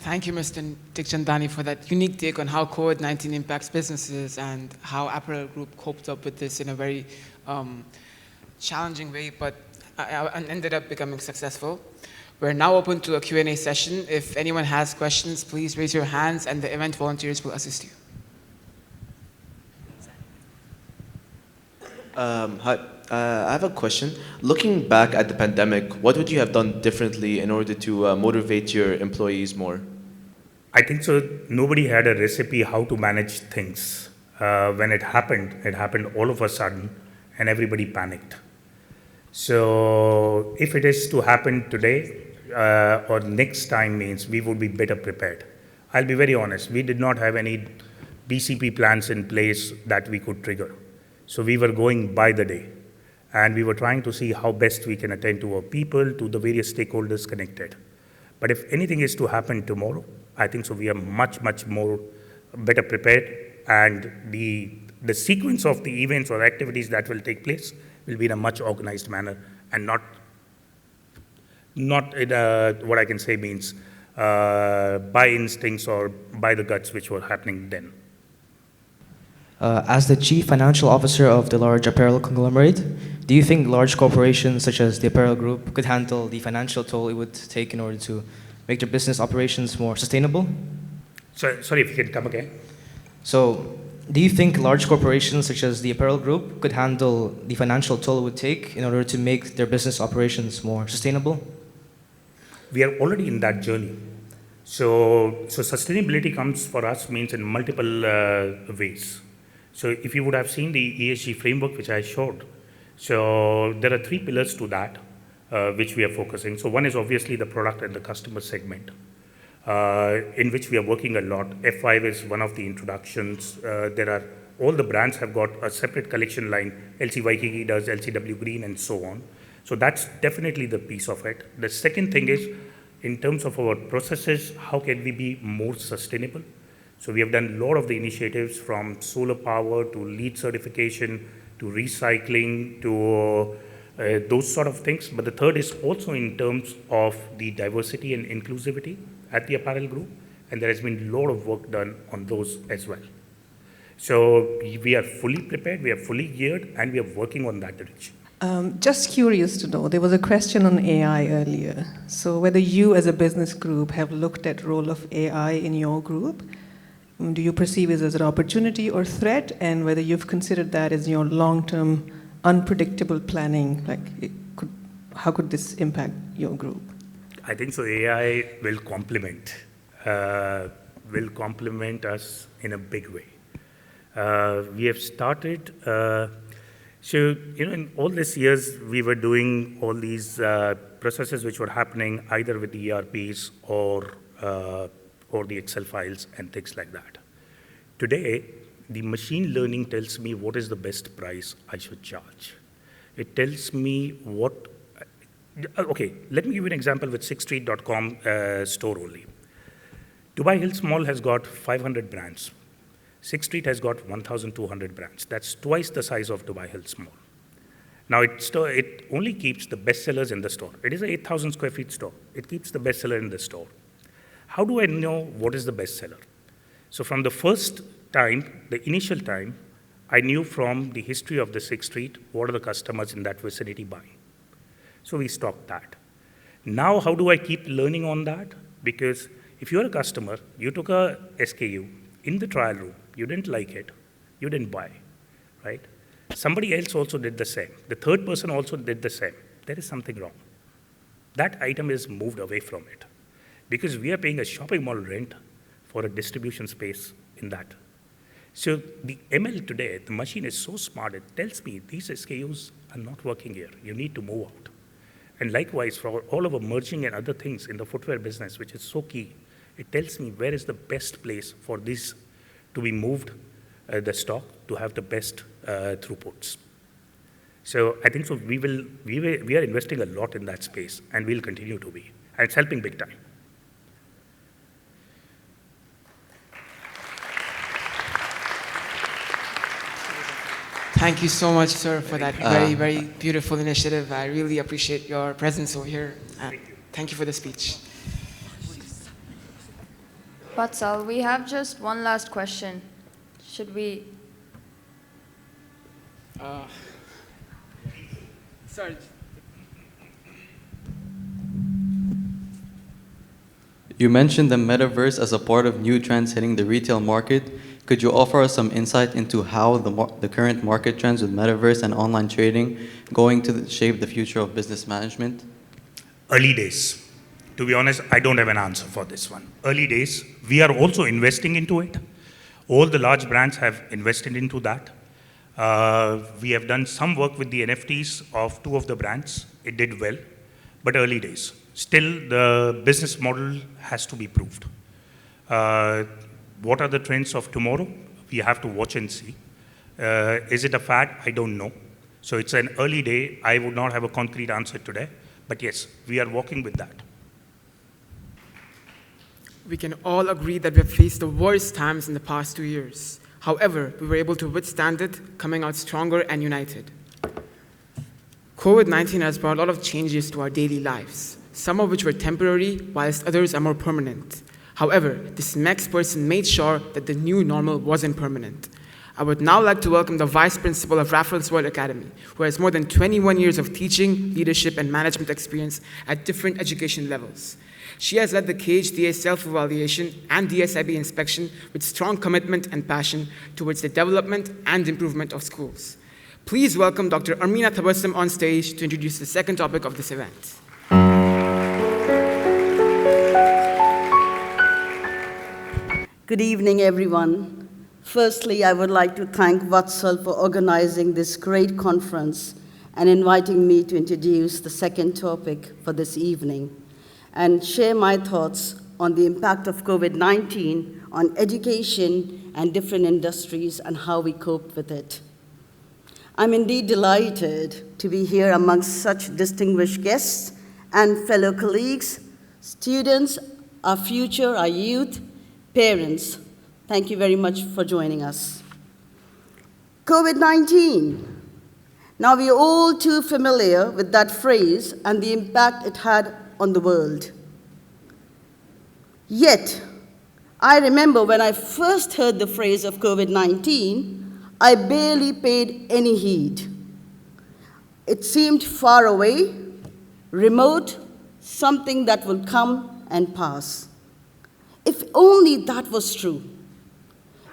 Thank you, Mr. Tikchandani, for that unique take on how COVID-19 impacts businesses and how Apparel Group coped up with this in a very challenging way, but ended up becoming successful. We're now open to a Q&A session. If anyone has questions, please raise your hands and the event volunteers will assist you. Hi, I have a question. Looking back at the pandemic, what would you have done differently in order to motivate your employees more? I think so. Nobody had a recipe how to manage things. When it happened all of a sudden, and everybody panicked. So if it is to happen today or next time means we would be better prepared. I'll be very honest, we did not have any BCP plans in place that we could trigger. So we were going by the day and we were trying to see how best we can attend to our people, to the various stakeholders connected. But if anything is to happen tomorrow, I think so we are much, much more better prepared, and the sequence of the events or activities that will take place will be in a much organized manner and not in what I can say means by instincts or by the guts which were happening then. As the chief financial officer of the large apparel conglomerate, do you think large corporations such as the Apparel Group could handle the financial toll it would take in order to make their business operations more sustainable? Sorry, if you can come again. So, do you think large corporations such as the Apparel Group could handle the financial toll it would take in order to make their business operations more sustainable? We are already in that journey. So sustainability comes for us means in multiple ways. So if you would have seen the ESG framework which I showed, so there are 3 pillars to that which we are focusing. So one is obviously the product and the customer segment, in which we are working a lot. F5 is one of the introductions. All the brands have got a separate collection line. LC Waikiki does, LCW Green, and so on. So that's definitely the piece of it. The second thing is, in terms of our processes, how can we be more sustainable? So we have done a lot of the initiatives from solar power to LEED certification to recycling to those sort of things. But the third is also in terms of the diversity and inclusivity at the Apparel Group, and there has been a lot of work done on those as well. So we are fully prepared, we are fully geared, and we are working on that direction. Just curious to know, there was a question on AI earlier. So whether you as a business group have looked at role of AI in your group, do you perceive it as an opportunity or threat, and whether you've considered that as your long-term unpredictable planning, how could this impact your group? I think so AI will complement us in a big way. We have started, in all these years, we were doing all these processes which were happening either with the ERPs or the Excel files and things like that. Today, the machine learning tells me what is the best price I should charge. It tells me what, okay, let me give you an example with sixthstreet.com store only. Dubai Hills Mall has got 500 brands. Sixth Street has got 1,200 brands. That's twice the size of Dubai Hills Mall. Now, it only keeps the bestsellers in the store. It is an 8,000 square feet store. It keeps the bestseller in the store. How do I know what is the bestseller? So from the first time, the initial time, I knew from the history of the Sixth Street, what are the customers in that vicinity buying? So we stocked that. Now, how do I keep learning on that? Because if you're a customer, you took a SKU in the trial room, you didn't like it, you didn't buy, right? Somebody else also did the same. The third person also did the same. There is something wrong. That item is moved away from it because we are paying a shopping mall rent for a distribution space in that. So the ML today, the machine is so smart, it tells me these SKUs are not working here. You need to move out. And likewise, for all of our merging and other things in the footwear business, which is so key, it tells me where is the best place for this to be moved, the stock, to have the best throughputs. So I think so we are investing a lot in that space, and we'll continue to be. And it's helping big time. Thank you so much, sir, for that very, very beautiful initiative. I really appreciate your presence over here. Thank you for the speech. Vatsal, we have just one last question. Should we? Sorry. You mentioned the metaverse as a part of new trends hitting the retail market. Could you offer us some insight into how the current market trends with metaverse and online trading going to shape the future of business management? Early days. To be honest, I don't have an answer for this one. Early days. We are also investing into it. All the large brands have invested into that. We have done some work with the NFTs of 2 of the brands. It did well, but early days. Still, the business model has to be proved. What are the trends of tomorrow? We have to watch and see. Is it a fad? I don't know. So it's an early day. I would not have a concrete answer today. But yes, we are working with that. We can all agree that we have faced the worst times in the past 2 years. However, we were able to withstand it, coming out stronger and united. COVID-19 has brought a lot of changes to our daily lives, some of which were temporary, whilst others are more permanent. However, this next person made sure that the new normal wasn't permanent. I would now like to welcome the Vice Principal of Raffles World Academy, who has more than 21 years of teaching, leadership, and management experience at different education levels. She has led the KHDA self-evaluation and DSIB inspection with strong commitment and passion towards the development and improvement of schools. Please welcome Dr. Armina Tabassum on stage to introduce the second topic of this event. Good evening, everyone. Firstly, I would like to thank Vatsal for organizing this great conference and inviting me to introduce the second topic for this evening and share my thoughts on the impact of COVID-19 on education and different industries and how we coped with it. I'm indeed delighted to be here amongst such distinguished guests and fellow colleagues, students, our future, our youth, parents. Thank you very much for joining us. COVID-19. Now we're all too familiar with that phrase and the impact it had on the world. Yet, I remember when I first heard the phrase of COVID-19, I barely paid any heed. It seemed far away, remote, something that would come and pass. If only that was true.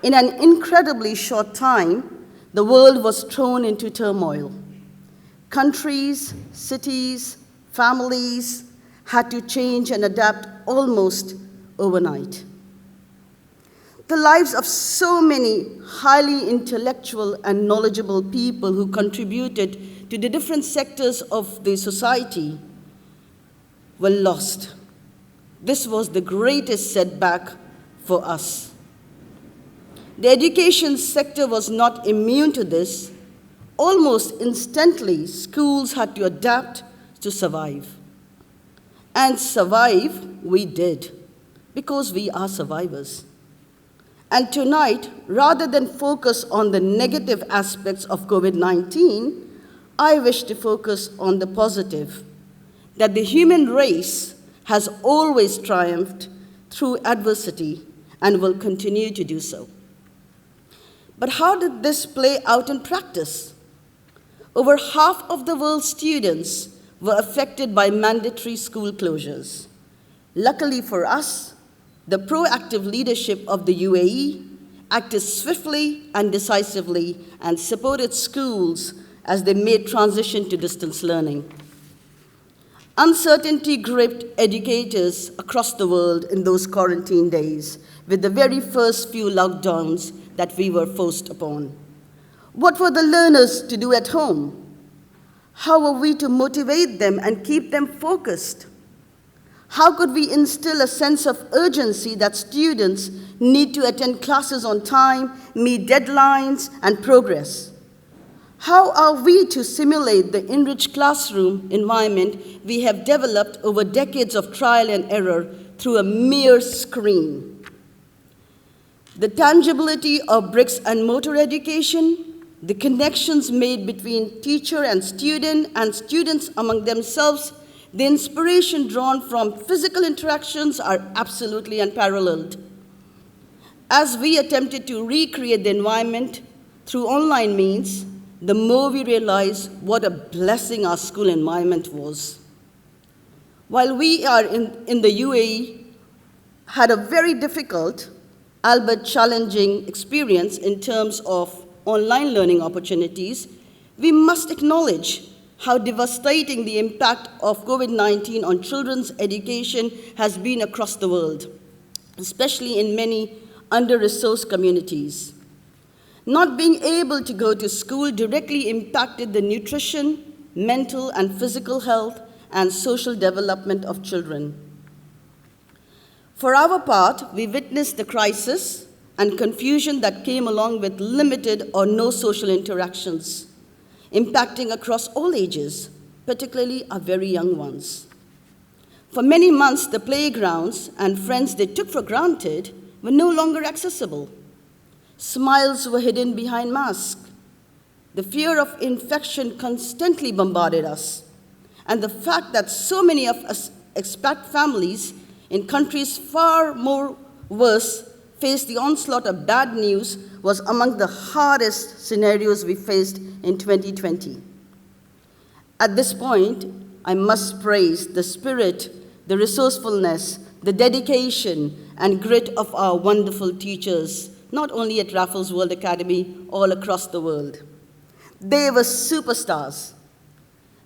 In an incredibly short time, the world was thrown into turmoil. Countries, cities, families had to change and adapt almost overnight. The lives of so many highly intellectual and knowledgeable people who contributed to the different sectors of the society were lost. This was the greatest setback for us. The education sector was not immune to this. Almost instantly, schools had to adapt to survive. And survive we did, because we are survivors. And tonight, rather than focus on the negative aspects of COVID-19, I wish to focus on the positive, that the human race has always triumphed through adversity and will continue to do so. But how did this play out in practice? Over half of the world's students were affected by mandatory school closures. Luckily for us, the proactive leadership of the UAE acted swiftly and decisively and supported schools as they made transition to distance learning. Uncertainty gripped educators across the world in those quarantine days with the very first few lockdowns that we were forced upon. What were the learners to do at home? How were we to motivate them and keep them focused? How could we instill a sense of urgency that students need to attend classes on time, meet deadlines, and progress? How are we to simulate the enriched classroom environment we have developed over decades of trial and error through a mere screen? The tangibility of bricks and mortar education, the connections made between teacher and students among themselves, the inspiration drawn from physical interactions are absolutely unparalleled. As we attempted to recreate the environment through online means, the more we realized what a blessing our school environment was. While we are in the UAE, had a very difficult, albeit challenging experience in terms of online learning opportunities, we must acknowledge how devastating the impact of COVID-19 on children's education has been across the world, especially in many under-resourced communities. Not being able to go to school directly impacted the nutrition, mental and physical health, and social development of children. For our part, we witnessed the crisis and confusion that came along with limited or no social interactions, impacting across all ages, particularly our very young ones. For many months, the playgrounds and friends they took for granted were no longer accessible. Smiles were hidden behind masks. The fear of infection constantly bombarded us. And the fact that so many of us expat families in countries far more worse faced the onslaught of bad news was among the hardest scenarios we faced in 2020. At this point, I must praise the spirit, the resourcefulness, the dedication, and grit of our wonderful teachers, not only at Raffles World Academy, all across the world. They were superstars.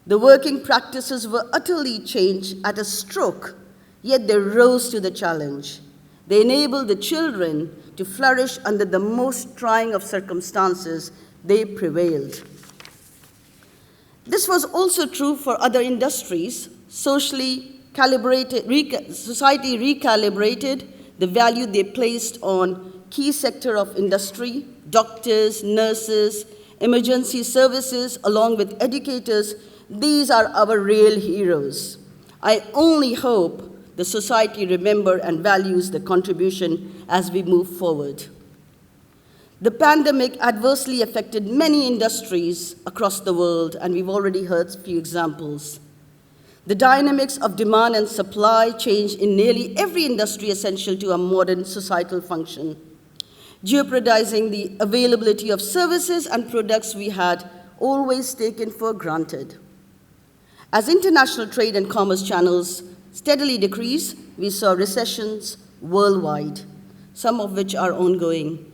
The working practices were utterly changed at a stroke, yet they rose to the challenge. They enabled the children to flourish under the most trying of circumstances. They prevailed. This was also true for other industries. Society recalibrated the value they placed on key sector of industry, doctors, nurses, emergency services, along with educators. These are our real heroes. I only hope the society remembers and values the contribution as we move forward. The pandemic adversely affected many industries across the world, and we've already heard a few examples. The dynamics of demand and supply changed in nearly every industry essential to a modern societal function, jeopardizing the availability of services and products we had always taken for granted. As international trade and commerce channels steadily decrease, we saw recessions worldwide, some of which are ongoing.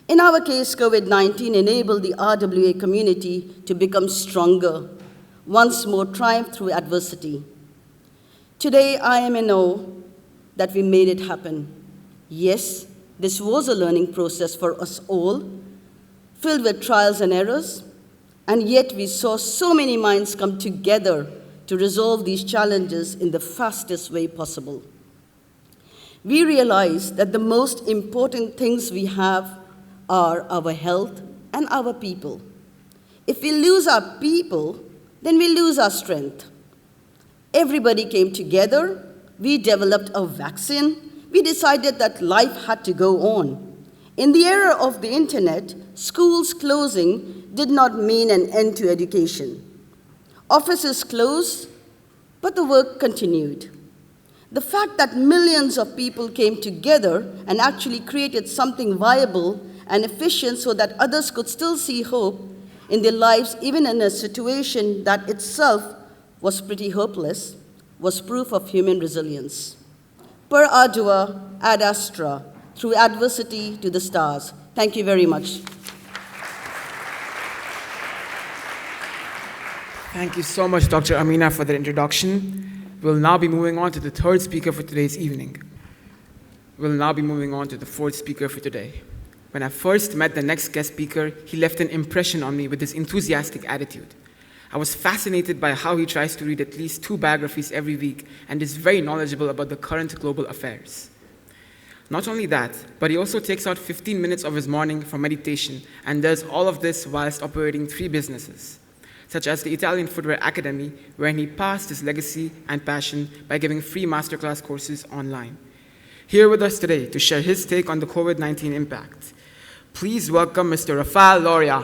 In our case, COVID-19 enabled the RWA community to become stronger, once more triumph through adversity. Today, I am in awe that we made it happen. Yes, this was a learning process for us all, filled with trials and errors, and yet we saw so many minds come together to resolve these challenges in the fastest way possible. We realized that the most important things we have are our health and our people. If we lose our people, then we lose our strength. Everybody came together, we developed a vaccine, we decided that life had to go on. In the era of the internet, schools closing did not mean an end to education. Offices closed, but the work continued. The fact that millions of people came together and actually created something viable and efficient so that others could still see hope in their lives, even in a situation that itself was pretty hopeless, was proof of human resilience. Per ardua ad astra, through adversity to the stars. Thank you very much. Thank you so much, Dr. Amina, for that introduction. We'll now be moving on to the third speaker for today's evening. We'll now be moving on to the fourth speaker for today. When I first met the next guest speaker, he left an impression on me with his enthusiastic attitude. I was fascinated by how he tries to read at least 2 biographies every week and is very knowledgeable about the current global affairs. Not only that, but he also takes out 15 minutes of his morning for meditation and does all of this whilst operating 3 businesses, such as the Italian Footwear Academy, wherein he passed his legacy and passion by giving free masterclass courses online. Here with us today to share his take on the COVID-19 impact, please welcome Mr. Rafael Loria.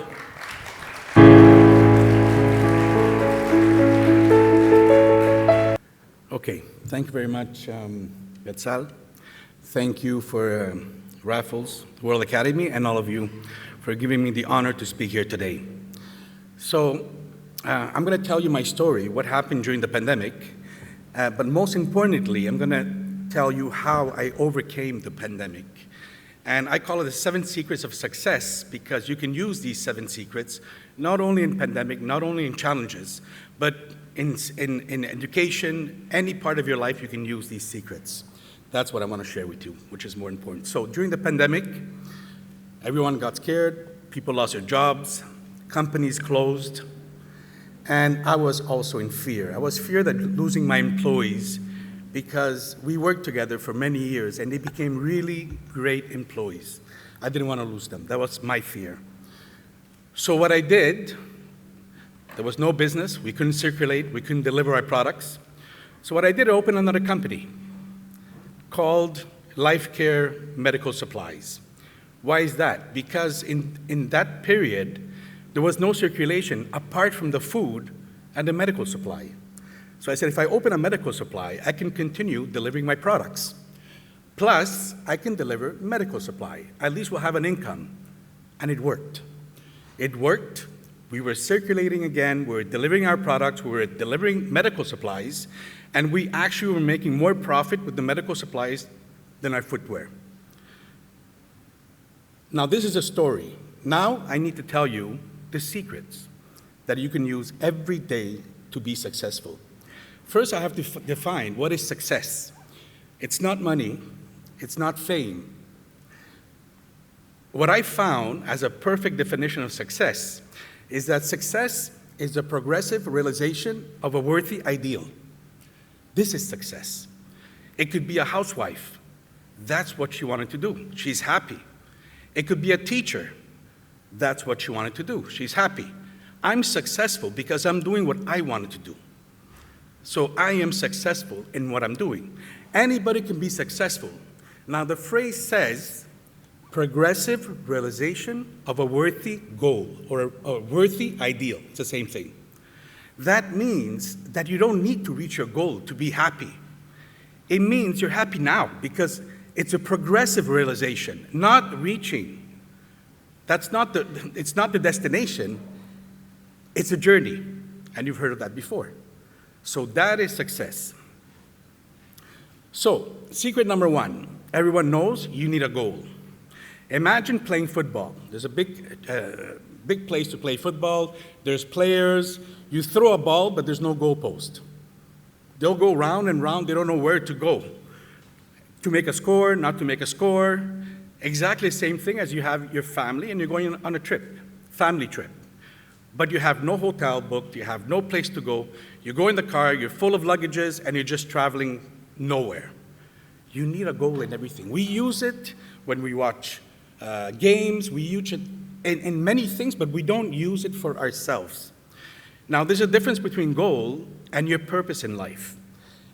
Okay, thank you very much, Betzal. Thank you for Raffles, World Academy, and all of you for giving me the honor to speak here today. So I'm going to tell you my story, what happened during the pandemic, but most importantly, I'm going to tell you how I overcame the pandemic. And I call it the 7 secrets of success because you can use these 7 secrets not only in pandemic, not only in challenges, but in education, any part of your life, you can use these secrets. That's what I want to share with you, which is more important. So during the pandemic, everyone got scared, people lost their jobs, companies closed, and I was also in fear. I was fear that losing my employees because we worked together for many years and they became really great employees. I didn't want to lose them. That was my fear. So what I did, there was no business, we couldn't circulate, we couldn't deliver our products. So what I did, I opened another company called Life Care Medical Supplies. Why is that? Because in that period, there was no circulation apart from the food and the medical supply. So I said, if I open a medical supply, I can continue delivering my products. Plus, I can deliver medical supply. At least we'll have an income. And it worked. It worked. We were circulating again, we were delivering our products, we were delivering medical supplies, and we actually were making more profit with the medical supplies than our footwear. Now this is a story. Now I need to tell you the secrets that you can use every day to be successful. First, I have to define what is success. It's not money, it's not fame. What I found as a perfect definition of success is that success is the progressive realization of a worthy ideal. This is success. It could be a housewife. That's what she wanted to do. She's happy. It could be a teacher. That's what she wanted to do. She's happy. I'm successful because I'm doing what I wanted to do. So I am successful in what I'm doing. Anybody can be successful. Now the phrase says, progressive realization of a worthy goal or a worthy ideal. It's the same thing. That means that you don't need to reach your goal to be happy. It means you're happy now because it's a progressive realization, not reaching. It's not the destination, it's a journey. And you've heard of that before. So that is success. So, secret number 1, everyone knows you need a goal. Imagine playing football. There's a big place to play football. There's players. You throw a ball, but there's no goalpost. They'll go round and round. They don't know where to go. To make a score, not to make a score. Exactly the same thing as you have your family and you're going on a trip, family trip. But you have no hotel booked. You have no place to go. You go in the car. You're full of luggages, and you're just traveling nowhere. You need a goal in everything. We use it when we watch games, we use it in many things, but we don't use it for ourselves. Now, there's a difference between goal and your purpose in life.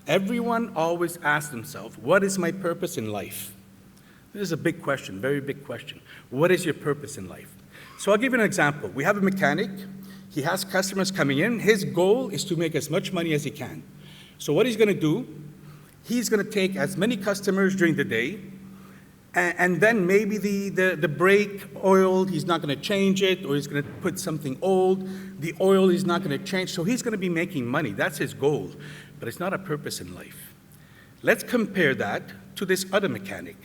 Everyone always asks themselves, what is my purpose in life? This is a big question, very big question. What is your purpose in life? So I'll give you an example. We have a mechanic. He has customers coming in. His goal is to make as much money as he can. So what he's going to do, he's going to take as many customers during the day, and then maybe the brake oil, he's not going to change it, or he's going to put something old. The oil is not going to change, so he's going to be making money. That's his goal, but it's not a purpose in life. Let's compare that to this other mechanic.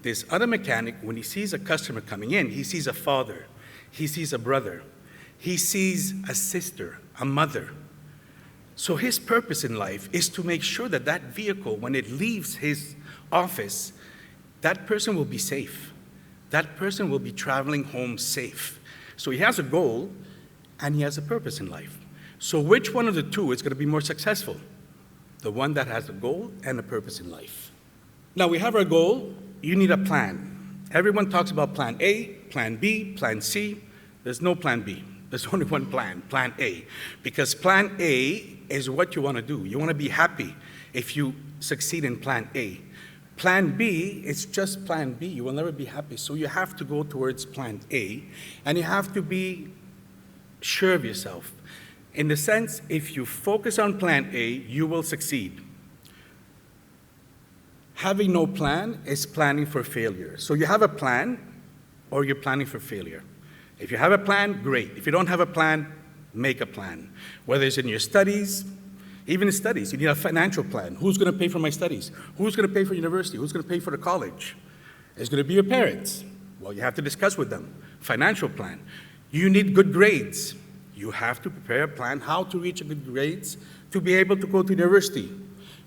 This other mechanic, when he sees a customer coming in, he sees a father, he sees a brother, he sees a sister, a mother. So his purpose in life is to make sure that that vehicle, when it leaves his office, that person will be safe. That person will be traveling home safe. So he has a goal and he has a purpose in life. So which one of the two is going to be more successful? The one that has a goal and a purpose in life. Now we have our goal. You need a plan. Everyone talks about plan A, plan B, plan C. There's no plan B. There's only one plan, plan A. Because plan A is what you want to do. You want to be happy if you succeed in plan A. Plan B is just plan B. You will never be happy. So you have to go towards plan A, and you have to be sure of yourself. In the sense, if you focus on plan A, you will succeed. Having no plan is planning for failure. So you have a plan, or you're planning for failure. If you have a plan, great. If you don't have a plan, make a plan. Whether it's in your studies, even in studies, you need a financial plan. Who's going to pay for my studies? Who's going to pay for university? Who's going to pay for the college? It's going to be your parents. Well, you have to discuss with them. Financial plan. You need good grades. You have to prepare a plan how to reach good grades to be able to go to university.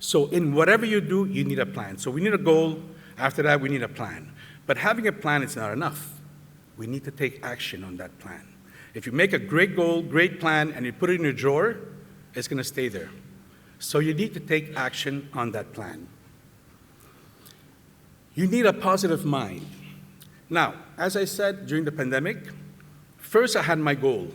So in whatever you do, you need a plan. So we need a goal. After that, we need a plan. But having a plan is not enough. We need to take action on that plan. If you make a great goal, great plan, and you put it in your drawer, it's going to stay there. So you need to take action on that plan. You need a positive mind. Now, as I said during the pandemic, first I had my goal.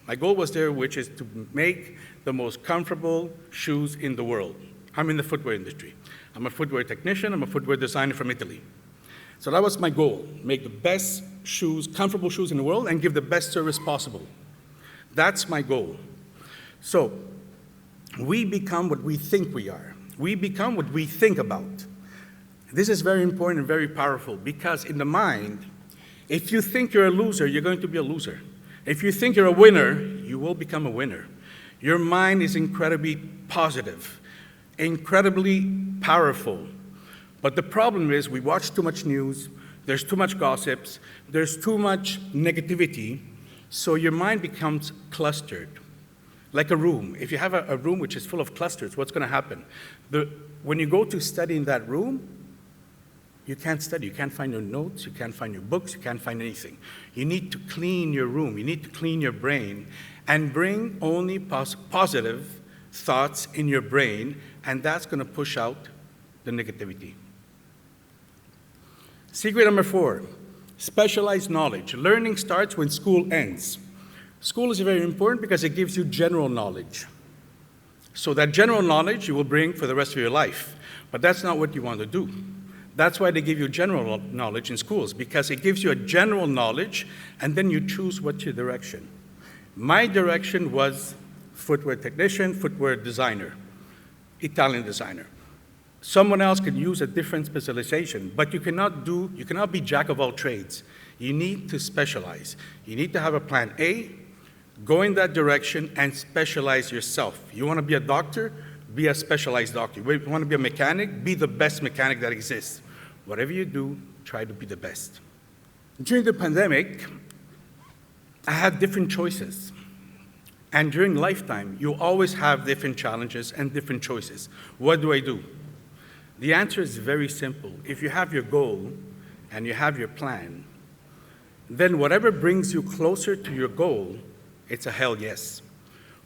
My goal was there, which is to make the most comfortable shoes in the world. I'm in the footwear industry. I'm a footwear technician. I'm a footwear designer from Italy. So that was my goal, make the best shoes, comfortable shoes in the world, and give the best service possible. That's my goal. So we become what we think we are. We become what we think about. This is very important and very powerful, because in the mind, if you think you're a loser, you're going to be a loser. If you think you're a winner, you will become a winner. Your mind is incredibly positive, incredibly powerful. But the problem is we watch too much news, there's too much gossips, there's too much negativity, so your mind becomes clustered. Like a room. If you have a room which is full of clusters, what's going to happen? When you go to study in that room, you can't study. You can't find your notes, you can't find your books, you can't find anything. You need to clean your room, you need to clean your brain, and bring only positive thoughts in your brain, and that's going to push out the negativity. Secret number 4, specialized knowledge. Learning starts when school ends. School is very important because it gives you general knowledge. So that general knowledge you will bring for the rest of your life. But that's not what you want to do. That's why they give you general knowledge in schools, because it gives you a general knowledge, and then you choose what's your direction. My direction was footwear technician, footwear designer, Italian designer. Someone else could use a different specialization, but you cannot be jack of all trades. You need to specialize. You need to have a plan A, go in that direction, and specialize yourself. You want to be a doctor? Be a specialized doctor. You want to be a mechanic? Be the best mechanic that exists. Whatever you do, try to be the best. During the pandemic, I had different choices. And during lifetime, you always have different challenges and different choices. What do I do? The answer is very simple. If you have your goal and you have your plan, then whatever brings you closer to your goal, it's a hell yes.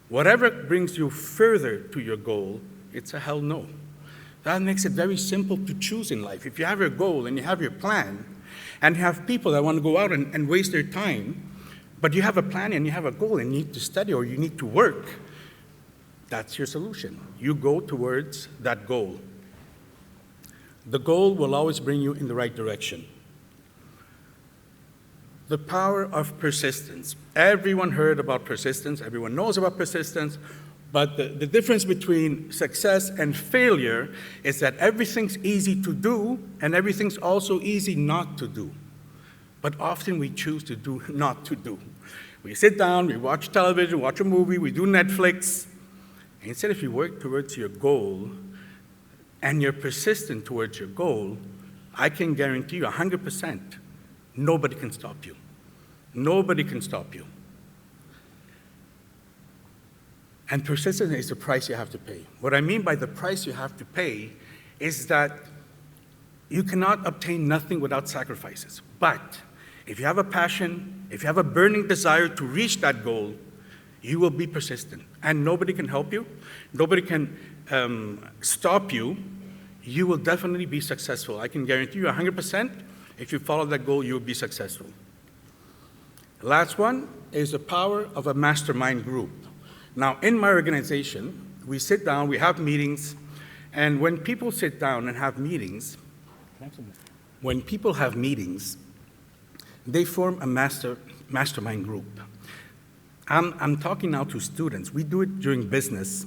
Whatever brings you further to your goal, it's a hell no. That makes it very simple to choose in life. If you have your goal and you have your plan, and you have people that want to go out and waste their time, but you have a plan and you have a goal and you need to study or you need to work, that's your solution. You go towards that goal. The goal will always bring you in the right direction. The power of persistence. Everyone heard about persistence, everyone knows about persistence, but the difference between success and failure is that everything's easy to do and everything's also easy not to do. But often we choose to do not to do. We sit down, we watch television, watch a movie, we do Netflix. And instead, if you work towards your goal and you're persistent towards your goal, I can guarantee you 100%, nobody can stop you. Nobody can stop you. And persistence is the price you have to pay. What I mean by the price you have to pay is that you cannot obtain nothing without sacrifices. But if you have a passion, if you have a burning desire to reach that goal, you will be persistent. And nobody can help you. Nobody can stop you. You will definitely be successful. I can guarantee you 100%, if you follow that goal, you will be successful. The last one is the power of a mastermind group. Now, in my organization, we sit down, we have meetings, and when people sit down and have meetings, they form a mastermind group. I'm talking now to students. We do it during business,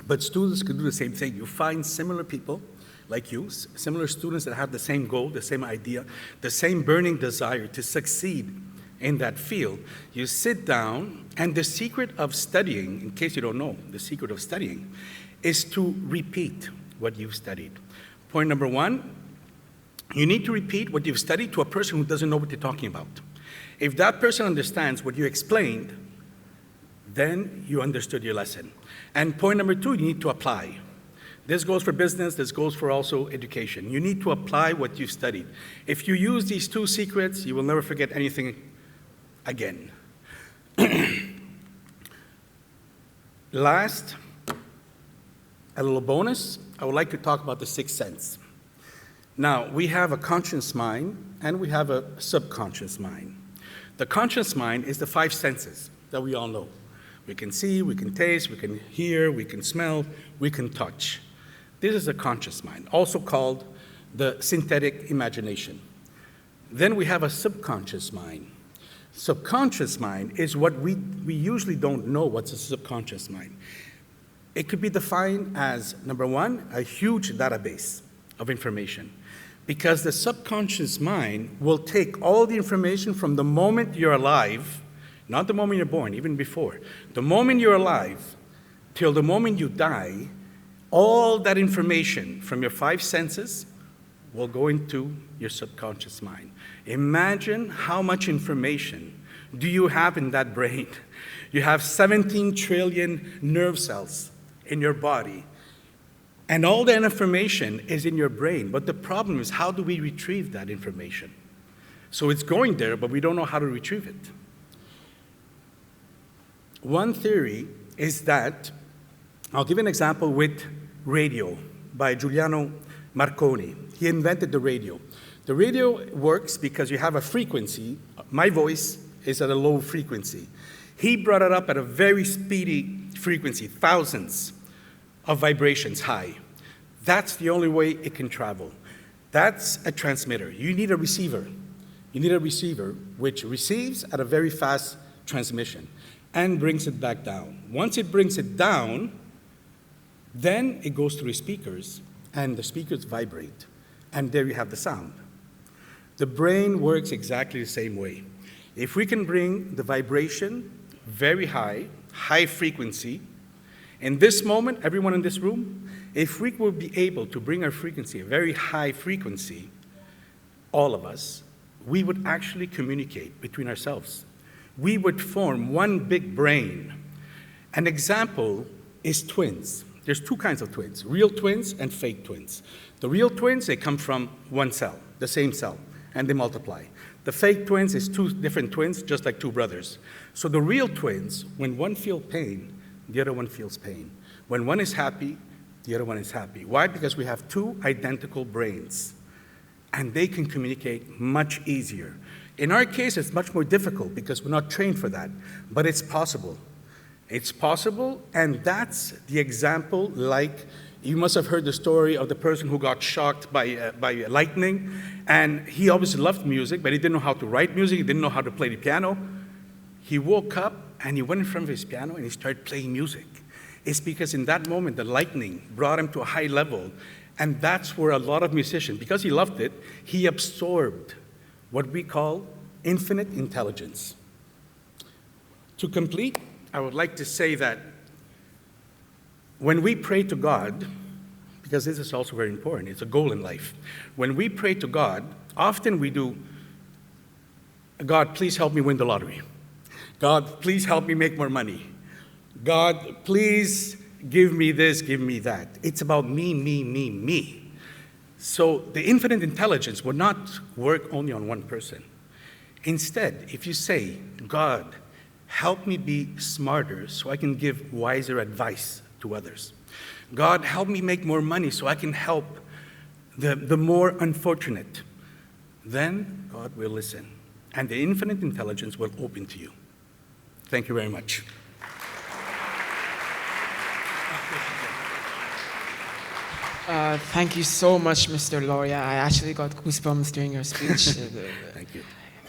but students can do the same thing. You find similar people like you, similar students that have the same goal, the same idea, the same burning desire to succeed in that field. You sit down, and the secret of studying, in case you don't know, the secret of studying is to repeat what you've studied. Point number one, you need to repeat what you've studied to a person who doesn't know what you're talking about. If that person understands what you explained, then you understood your lesson. And point number two, you need to apply. This goes for business, this goes for also education. You need to apply what you've studied. If you use these two secrets, you will never forget anything again. Last, a little bonus, I would like to talk about the sixth sense. Now, we have a conscious mind and we have a subconscious mind. The conscious mind is the five senses that we all know. We can see, we can taste, we can hear, we can smell, we can touch. This is a conscious mind, also called the synthetic imagination. Then we have a subconscious mind. Subconscious mind is what we usually don't know what's a subconscious mind. It could be defined as, number one, a huge database of information, because the subconscious mind will take all the information from the moment you're alive, not the moment you're born, even before, the moment you're alive till the moment you die. All that information from your five senses will go into your subconscious mind. Imagine how much information do you have in that brain. You have 17 trillion nerve cells in your body, and all that information is in your brain. But the problem is, how do we retrieve that information? So it's going there, but we don't know how to retrieve it. One theory is that, I'll give an example with radio by Giuliano Marconi. He invented the radio. The radio works because you have a frequency. My voice is at a low frequency. He brought it up at a very speedy frequency, thousands of vibrations high. That's the only way it can travel. That's a transmitter. You need a receiver. You need a receiver which receives at a very fast transmission and brings it back down. Once it brings it down, then it goes through speakers, and the speakers vibrate, and there you have the sound. The brain works exactly the same way. If we can bring the vibration very high, high frequency, in this moment, everyone in this room, if we would be able to bring our frequency, a very high frequency, all of us, we would actually communicate between ourselves. We would form one big brain. An example is twins. There's two kinds of twins, real twins and fake twins. The real twins, they come from one cell, the same cell, and they multiply. The fake twins is two different twins, just like two brothers. So the real twins, when one feels pain, the other one feels pain. When one is happy, the other one is happy. Why? Because we have two identical brains, and they can communicate much easier. In our case, it's much more difficult because we're not trained for that, but it's possible. It's possible, and that's the example. Like, you must have heard the story of the person who got shocked by lightning, and he obviously loved music, but he didn't know how to write music, he didn't know how to play the piano. He woke up, and he went in front of his piano, and he started playing music. It's because in that moment, the lightning brought him to a high level, and that's where a lot of musicians, because he loved it, he absorbed what we call infinite intelligence. To complete, I would like to say that when we pray to God, because this is also very important, it's a goal in life. When we pray to God, often we do, God, please help me win the lottery. God, please help me make more money. God, please give me this, give me that. It's about me, me, me, me. So the infinite intelligence will not work only on one person. Instead, if you say, God, help me be smarter so I can give wiser advice to others. God, help me make more money so I can help the more unfortunate. Then God will listen, and the infinite intelligence will open to you. Thank you very much. Thank you so much, Mr. Loria. I actually got goosebumps during your speech. Thank you.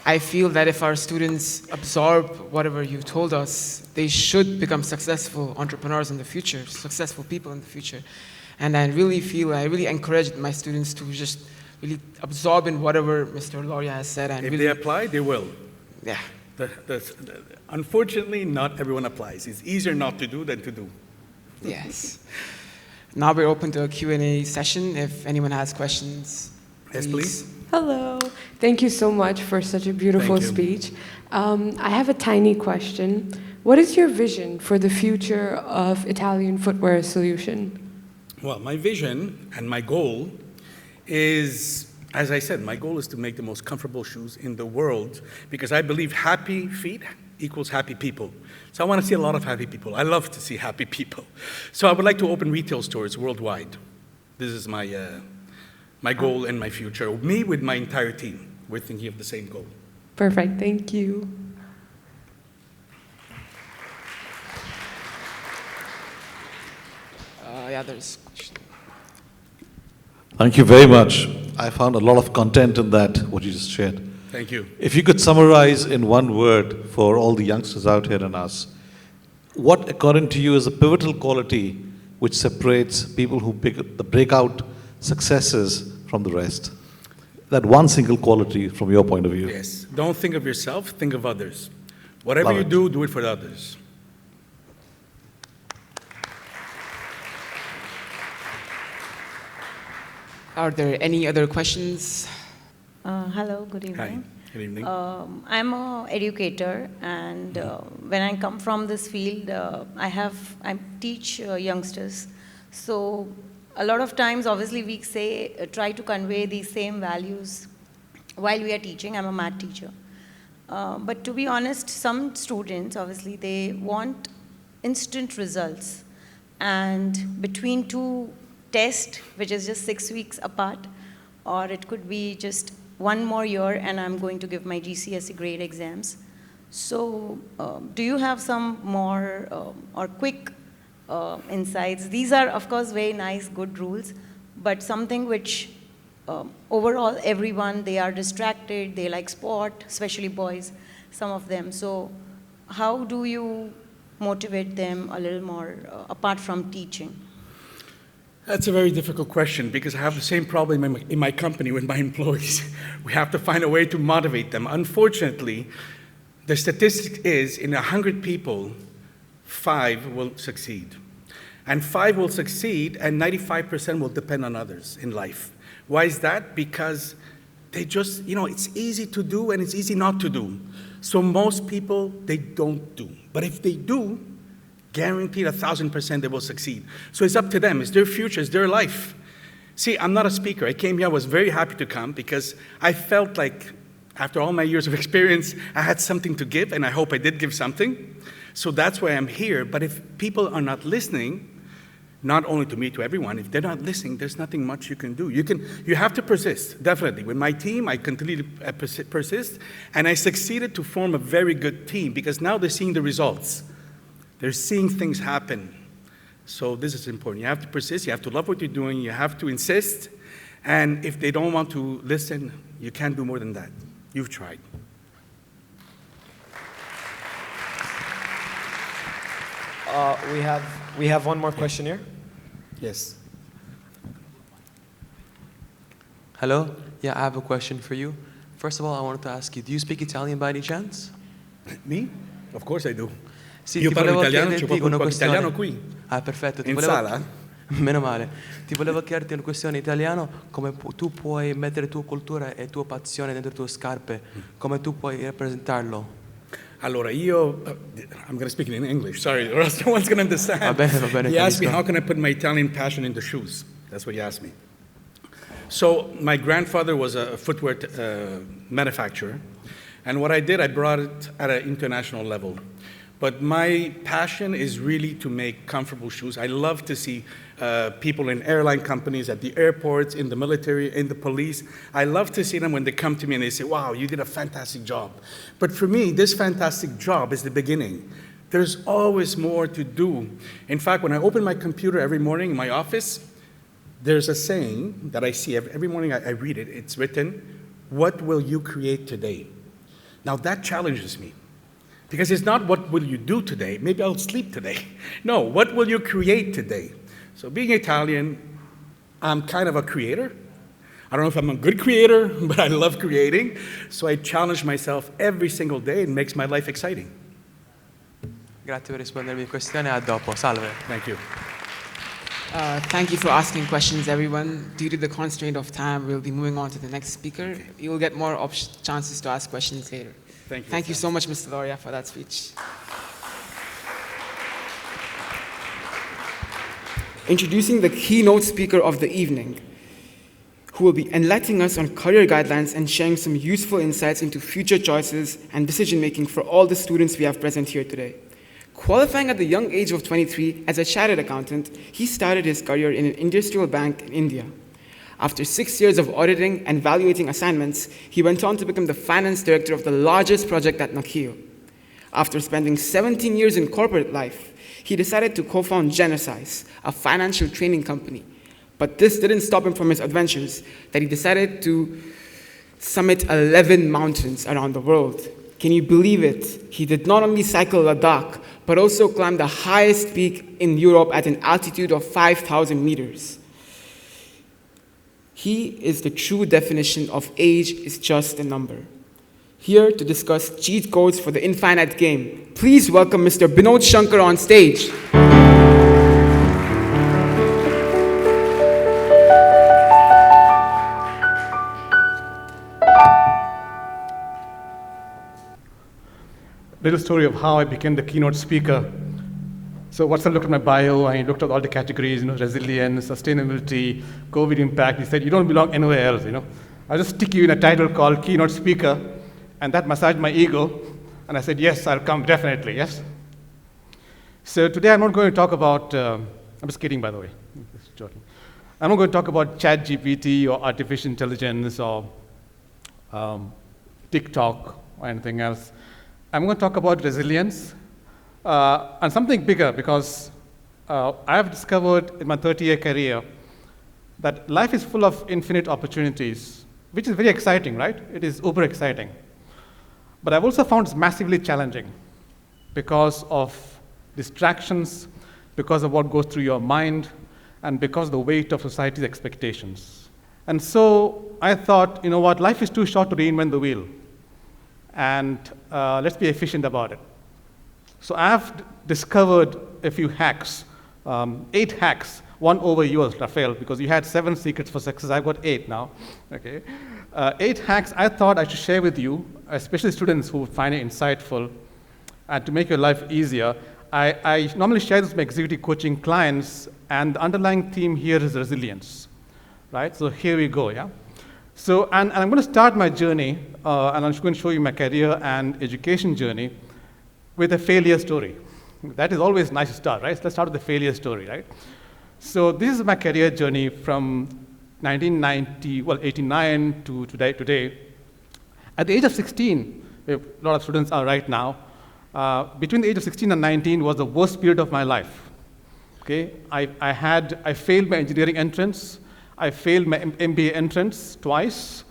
I feel that if our students absorb whatever you told us, they should become successful entrepreneurs in the future, successful people in the future. And I really encourage my students to just really absorb in whatever Mr. Loria has said. And If really, they apply, they will. yeah. Unfortunately, not everyone applies. It's easier not to do than to do. Yes. Now we're open to a Q&A session. If anyone has questions, Yes, please. Hello. Thank you so much for such a beautiful Thank you. speech. I have a tiny question. What is your vision for the future of Italian footwear solution? Well, my vision and my goal is, as I said, my goal is to make the most comfortable shoes in the world because I believe happy feet equals happy people. So I want to see a lot of happy people. I love to see happy people. So I would like to open retail stores worldwide. This is my goal and my future. Me with my entire team, we're thinking of the same goal. Perfect. Thank you. Yeah, there's a question. Thank you very much. I found a lot of content in that, what you just shared. Thank you. If you could summarize in one word for all the youngsters out here and us, what, according to you, is a pivotal quality which separates people who pick the breakout successes from the rest? That one single quality from your point of view. Yes. Don't think of yourself, think of others. Whatever Love you it. do it for others. Are there any other questions? Hello, good evening. Hi, good evening. I'm an educator, and when I come from this field, I teach youngsters. So a lot of times, obviously, we say try to convey these same values while we are teaching. I'm a math teacher, but to be honest, some students obviously they want instant results, and between two tests, which is just 6 weeks apart, or it could be just one more year and I'm going to give my GCSE grade exams. So do you have some more or quick insights? These are, of course, very nice, good rules, but something which overall everyone, they are distracted, they like sport, especially boys, some of them. So how do you motivate them a little more apart from teaching? That's a very difficult question because I have the same problem in my company with my employees. We have to find a way to motivate them. Unfortunately, the statistic is in 100 people, 5 will succeed. And 5 will succeed and 95% will depend on others in life. Why is that? Because they just, it's easy to do and it's easy not to do. So most people, they don't do. But if they do, guaranteed 1,000% they will succeed. So it's up to them. It's their future. It's their life. See, I'm not a speaker. I came here. I was very happy to come because I felt like after all my years of experience, I had something to give, and I hope I did give something. So that's why I'm here. But if people are not listening, not only to me, to everyone, if they're not listening, there's nothing much you can do. You have to persist, definitely. With my team, I continue to persist, and I succeeded to form a very good team because now they're seeing the results. They're seeing things happen. So this is important. You have to persist. You have to love what you're doing. You have to insist. And if they don't want to listen, you can't do more than that. You've tried. We have one more question here. Yes. Hello. Yeah, I have a question for you. First of all, I wanted to ask you, do you speak Italian by any chance? Me? Of course I do. Sì, Io ti parlo volevo italiano, c'è chiederti qualcuno una che parla italiano questione. qui? Ah, perfetto. In sala? Meno male. Ti volevo chiederti una questione in italiano, come tu puoi mettere tua cultura e tua passione dentro le tue scarpe, come tu puoi rappresentarlo? Allora, I'm going to speak in English, sorry, or else no one's going to understand. Va bene, He asked me, capisco. how can I put my Italian passion into shoes? That's what he asked me. So my grandfather was a footwear manufacturer, and what I did, I brought it at an international level. But my passion is really to make comfortable shoes. I love to see people in airline companies, at the airports, in the military, in the police. I love to see them when they come to me and they say, wow, you did a fantastic job. But for me, this fantastic job is the beginning. There's always more to do. In fact, when I open my computer every morning in my office, there's a saying that I see every morning. I read it. It's written, what will you create today? Now that challenges me. Because it's not what will you do today, maybe I'll sleep today. No, what will you create today? So being Italian, I'm kind of a creator. I don't know if I'm a good creator, but I love creating. So I challenge myself every single day. It makes my life exciting. Grazie per rispondermi a questione, a dopo, salve. Thank you. Thank you for asking questions, everyone. Due to the constraint of time, we'll be moving on to the next speaker. You'll get more chances to ask questions later. Thank you so much, Mr. Loria, for that speech. Introducing the keynote speaker of the evening, who will be enlightening us on career guidelines and sharing some useful insights into future choices and decision-making for all the students we have present here today. Qualifying at the young age of 23 as a chartered accountant, he started his career in an industrial bank in India. After 6 years of auditing and evaluating assignments, he went on to become the finance director of the largest project at Nakheel. After spending 17 years in corporate life, he decided to co-found Genesis, a financial training company. But this didn't stop him from his adventures, that he decided to summit 11 mountains around the world. Can you believe it? He did not only cycle Ladakh, but also climb the highest peak in Europe at an altitude of 5,000 meters. He is the true definition of age is just a number. Here to discuss cheat codes for the infinite game, please welcome Mr. Binod Shankar on stage. Little story of how I became the keynote speaker. So Watson looked at my bio and he looked at all the categories, resilience, sustainability, COVID impact. He said, you don't belong anywhere else, I'll just stick you in a title called keynote speaker. And that massaged my ego. And I said, yes, I'll come, definitely, yes. So today I'm not going to talk about, I'm just kidding, by the way, just joking. I'm not going to talk about ChatGPT or artificial intelligence or TikTok or anything else. I'm going to talk about resilience and something bigger, because I have discovered in my 30-year career that life is full of infinite opportunities, which is very exciting, right? It is uber exciting. But I've also found it's massively challenging because of distractions, because of what goes through your mind, and because of the weight of society's expectations. And so I thought, you know what, life is too short to reinvent the wheel. And let's be efficient about it. So I've discovered a few hacks, 8 hacks, one over yours, Rafael, because you had 7 secrets for success. I've got 8 now, okay? 8 hacks I thought I should share with you, especially students who find it insightful, and to make your life easier. I normally share this with my executive coaching clients, and the underlying theme here is resilience, right? So here we go, yeah? So, and I'm going to start my journey, and I'm going to show you my career and education journey with a failure story. That is always nice to start, right? So let's start with the failure story, right? So this is my career journey from 89 to today. At the age of 16, where a lot of students are right now, between the age of 16 and 19 was the worst period of my life. Okay, I failed my engineering entrance. I failed my MBA entrance twice.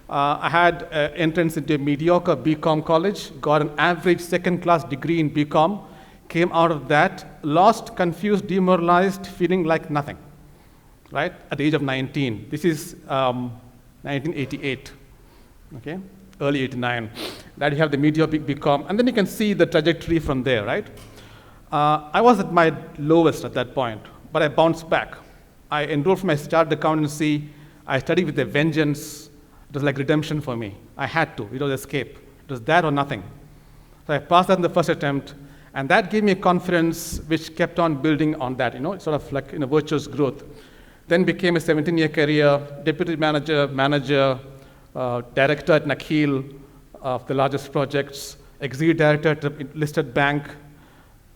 I had entrance into a mediocre BCom college, got an average second-class degree in BCom, came out of that, lost, confused, demoralized, feeling like nothing, right, at the age of 19. This is 1988, okay, early 89. That you have the mediocre BCom, and then you can see the trajectory from there, right? I was at my lowest at that point, but I bounced back. I enrolled for my chartered accountancy. I studied with a vengeance. It was like redemption for me. I had to. It was escape. It was that or nothing. So I passed that in the first attempt, and that gave me a confidence which kept on building on that, it's sort of like virtuous growth. Then became a 17-year career, deputy manager, director at Nakheel of the largest projects, executive director at a listed bank.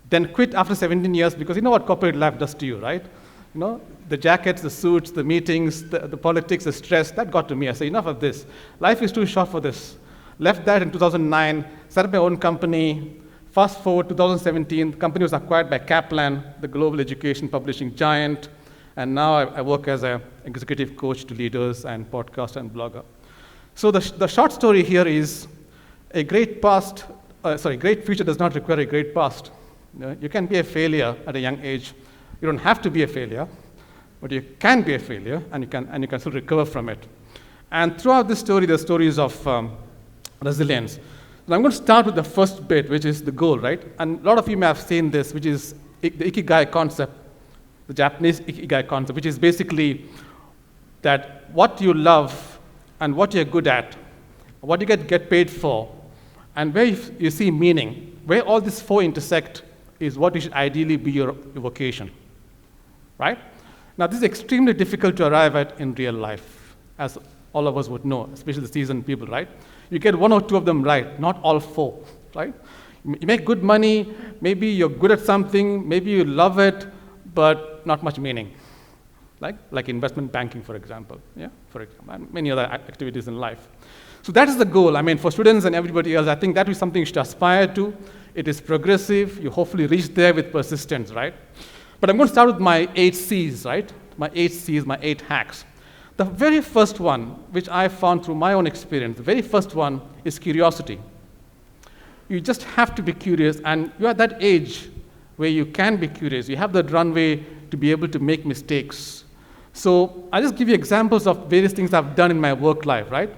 Then quit after 17 years because you know what corporate life does to you, right? The jackets, the suits, the meetings, the politics, the stress, that got to me. I said, enough of this. Life is too short for this. Left that in 2009, set up my own company. Fast forward 2017, the company was acquired by Kaplan, the global education publishing giant. And now I work as an executive coach to leaders and podcaster and blogger. So the short story here is a great future does not require a great past. You can be a failure at a young age. You don't have to be a failure, but you can be a failure, and you can still recover from it. And throughout this story, there are stories of resilience. So I'm going to start with the first bit, which is the goal, right? And a lot of you may have seen this, which is the Ikigai concept, the Japanese Ikigai concept, which is basically that what you love and what you're good at, what you get paid for, and where you see meaning, where all these four intersect is what should ideally be your vocation, right? Now, this is extremely difficult to arrive at in real life, as all of us would know, especially the seasoned people, right? You get one or two of them right, not all four, right? You make good money, maybe you're good at something, maybe you love it, but not much meaning, like investment banking, for example, for example, and many other activities in life. So that is the goal. I mean, for students and everybody else, I think that is something you should aspire to. It is progressive. You hopefully reach there with persistence, right? But I'm going to start with my 8 C's, right? My 8 C's, my 8 hacks. The very first one, which I found through my own experience, the very first one is curiosity. You just have to be curious, and you're at that age where you can be curious. You have that runway to be able to make mistakes. So I'll just give you examples of various things I've done in my work life, right?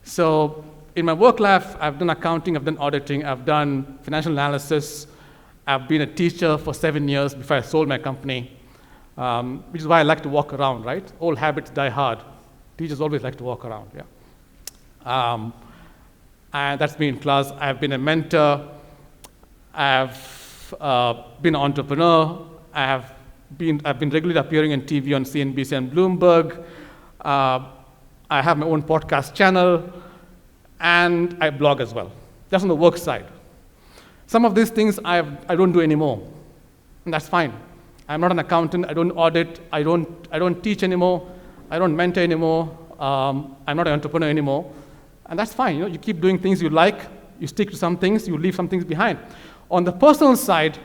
So in my work life, I've done accounting, I've done auditing, I've done financial analysis. I've been a teacher for 7 years before I sold my company, which is why I like to walk around, right? Old habits die hard. Teachers always like to walk around, and that's me in class. I've been a mentor. I've been an entrepreneur. I've been regularly appearing on TV on CNBC and Bloomberg. I have my own podcast channel, and I blog as well. That's on the work side. Some of these things I don't do anymore, and that's fine. I'm not an accountant. I don't audit. I don't teach anymore. I don't mentor anymore. I'm not an entrepreneur anymore, and that's fine. You keep doing things you like. You stick to some things. You leave some things behind. On the personal side,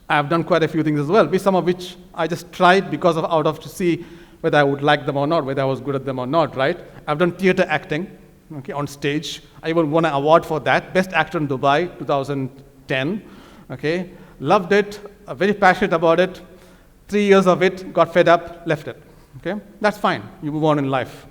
I've done quite a few things as well, some of which I just tried out of to see whether I would like them or not, whether I was good at them or not, right? I've done theater acting, on stage. I even won an award for that, Best Actor in Dubai, 2010, Loved it, very passionate about it. 3 years of it, got fed up, left it, That's fine. You move on in life,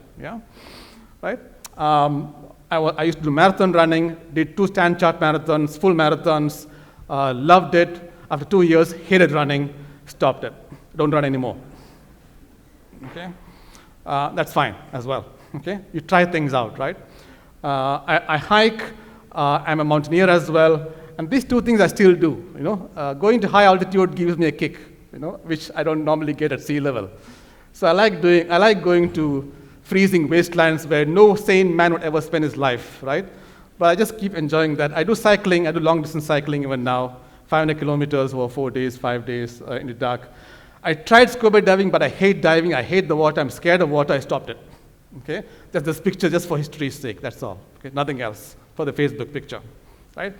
right? I used to do marathon running, did 2 stand chart marathons, full marathons, loved it. After 2 years, hated running, stopped it. Don't run anymore. That's fine as well. You try things out, right? I hike. I'm a mountaineer as well, and these 2 things I still do. Going to high altitude gives me a kick, which I don't normally get at sea level. So I like going to freezing wastelands where no sane man would ever spend his life, right? But I just keep enjoying that. I do cycling. I do long distance cycling even now. 500 kilometers over 4 days, 5 days in the dark. I tried scuba diving, but I hate diving. I hate the water. I'm scared of water. I stopped it. That's this picture just for history's sake. That's all. Nothing else for the Facebook picture, right?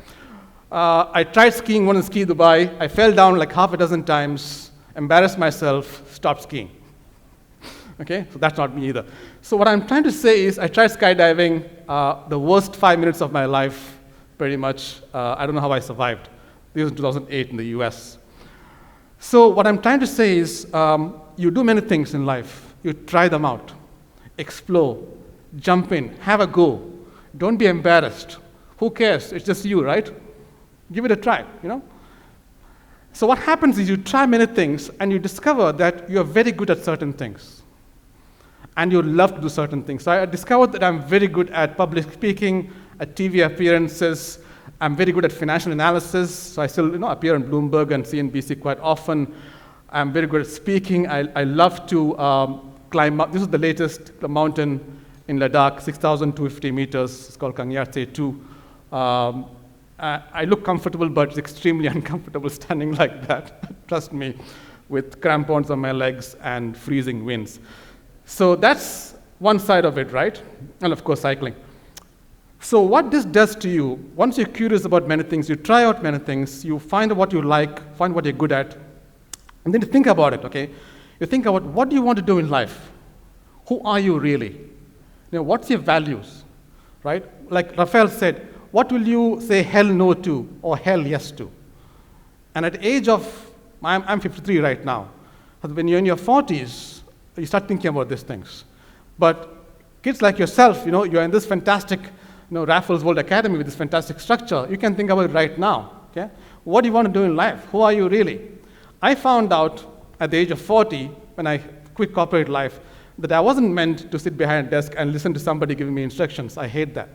I tried skiing once in Ski Dubai. I fell down like half a dozen times, embarrassed myself, stopped skiing. So that's not me either. So what I'm trying to say is I tried skydiving, the worst 5 minutes of my life, pretty much. I don't know how I survived. This was in 2008 in the US. So what I'm trying to say is you do many things in life. You try them out. Explore. Jump in. Have a go. Don't be embarrassed. Who cares? It's just you, right? Give it a try, So what happens is you try many things and you discover that you're very good at certain things. And you love to do certain things. So I discovered that I'm very good at public speaking, at TV appearances. I'm very good at financial analysis, so I still appear on Bloomberg and CNBC quite often. I'm very good at speaking. I love to climb up. This is the latest mountain in Ladakh, 6,250 meters. It's called Kangyatse 2. I look comfortable, but it's extremely uncomfortable standing like that, trust me, with crampons on my legs and freezing winds. So that's one side of it, right? And of course, cycling. So what this does to you, once you're curious about many things, you try out many things, you find what you like, find what you're good at, and then you think about it, You think about what do you want to do in life? Who are you really? What's your values, right? Like Raphael said, what will you say hell no to or hell yes to? And at the age of I'm 53 right now. But when you're in your 40s, you start thinking about these things. But kids like yourself, you're in this fantastic, Raffles World Academy with this fantastic structure. You can think about it right now. Okay? What do you want to do in life? Who are you really? I found out at the age of 40, when I quit corporate life, that I wasn't meant to sit behind a desk and listen to somebody giving me instructions. I hate that.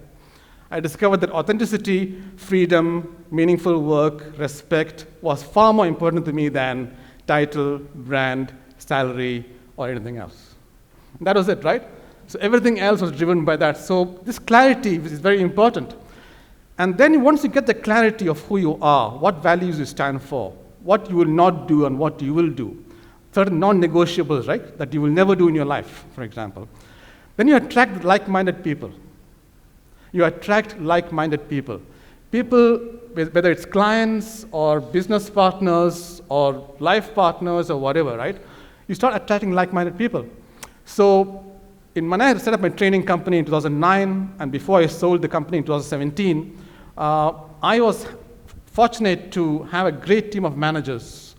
I discovered that authenticity, freedom, meaningful work, respect was far more important to me than title, brand, salary, or anything else. That was it, right? So everything else was driven by that. So this clarity is very important. And then once you get the clarity of who you are, what values you stand for, what you will not do and what you will do, certain non-negotiables, right, that you will never do in your life, for example, then you attract like-minded people. You attract like-minded people. People, whether it's clients or business partners or life partners or whatever, right, you start attracting like-minded people. So when I set up my training company in 2009, and before I sold the company in 2017, I was fortunate to have a great team of managers,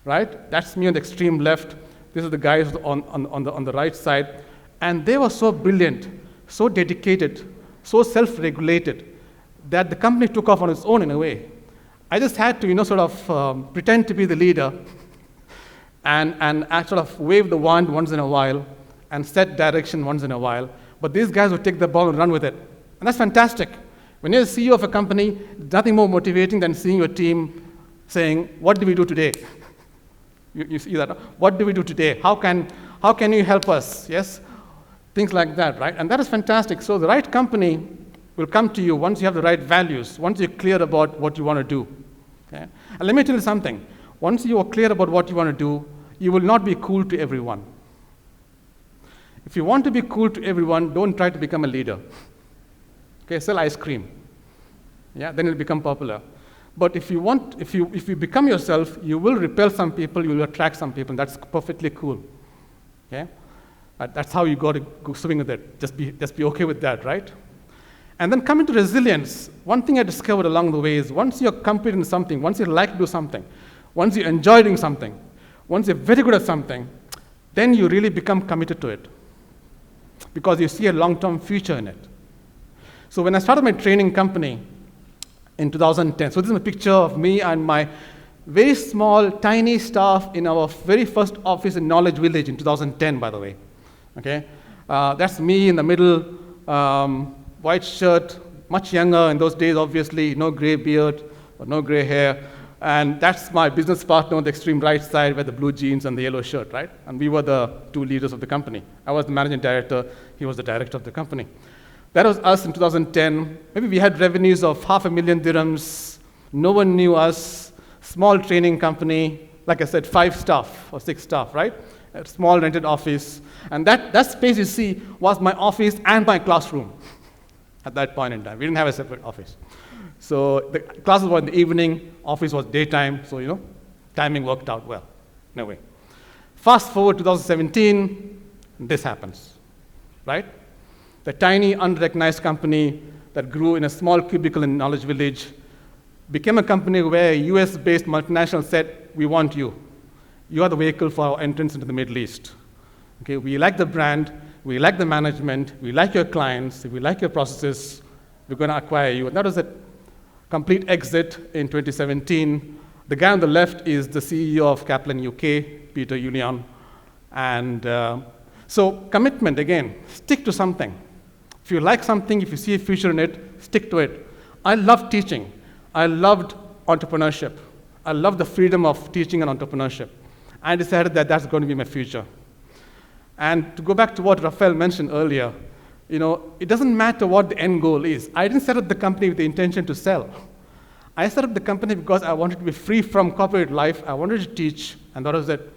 right? That's me on the extreme left. These are the guys on the right side. And they were so brilliant, so dedicated, so self-regulated, that the company took off on its own in a way. I just had to, sort of pretend to be the leader and sort of wave the wand once in a while and set direction once in a while. But these guys would take the ball and run with it. And that's fantastic. When you're the CEO of a company, there's nothing more motivating than seeing your team saying, what do we do today? You see that? What do we do today? How can you help us? Yes? Things like that, right? And that is fantastic. So the right company will come to you once you have the right values, once you're clear about what you want to do. Okay? And let me tell you something. Once you are clear about what you want to do, you will not be cool to everyone. If you want to be cool to everyone, don't try to become a leader. Okay, sell ice cream. Yeah, then it'll become popular. But if you become yourself, you will repel some people, you will attract some people, and that's perfectly cool. Okay? That's how you got to go swing with it. Just be okay with that, right? And then coming to resilience, one thing I discovered along the way is once you're competent in something, once you like to do something, once you enjoy doing something, once you're very good at something, then you really become committed to it because you see a long-term future in it. So when I started my training company in 2010, so this is a picture of me and my very small, tiny staff in our very first office in Knowledge Village in 2010, by the way. Okay, that's me in the middle, white shirt, much younger in those days, obviously, no gray beard or no gray hair. And that's my business partner on the extreme right side with the blue jeans and the yellow shirt, right? And we were the two leaders of the company. I was the managing director, he was the director of the company. That was us in 2010. Maybe we had revenues of $500,000 dirhams. No one knew us. Small training company, like I said, 5 staff or 6 staff, right? A small rented office. And that space you see was my office and my classroom at that point in time. We didn't have a separate office. So the classes were in the evening, office was daytime, so timing worked out well, in a way. Fast forward 2017, this happens, right? The tiny, unrecognized company that grew in a small cubicle in Knowledge Village became a company where a US-based multinational said, we want you. You are the vehicle for our entrance into the Middle East. Okay, we like the brand, we like the management, we like your clients, we like your processes, we're going to acquire you. And that was a complete exit in 2017. The guy on the left is the CEO of Kaplan UK, Peter Julian. And so commitment, again, stick to something. If you like something, if you see a future in it, stick to it. I loved teaching. I loved entrepreneurship. I loved the freedom of teaching and entrepreneurship. I decided that that's going to be my future. And to go back to what Rafael mentioned earlier, it doesn't matter what the end goal is. I didn't set up the company with the intention to sell. I set up the company because I wanted to be free from corporate life. I wanted to teach, and that was it.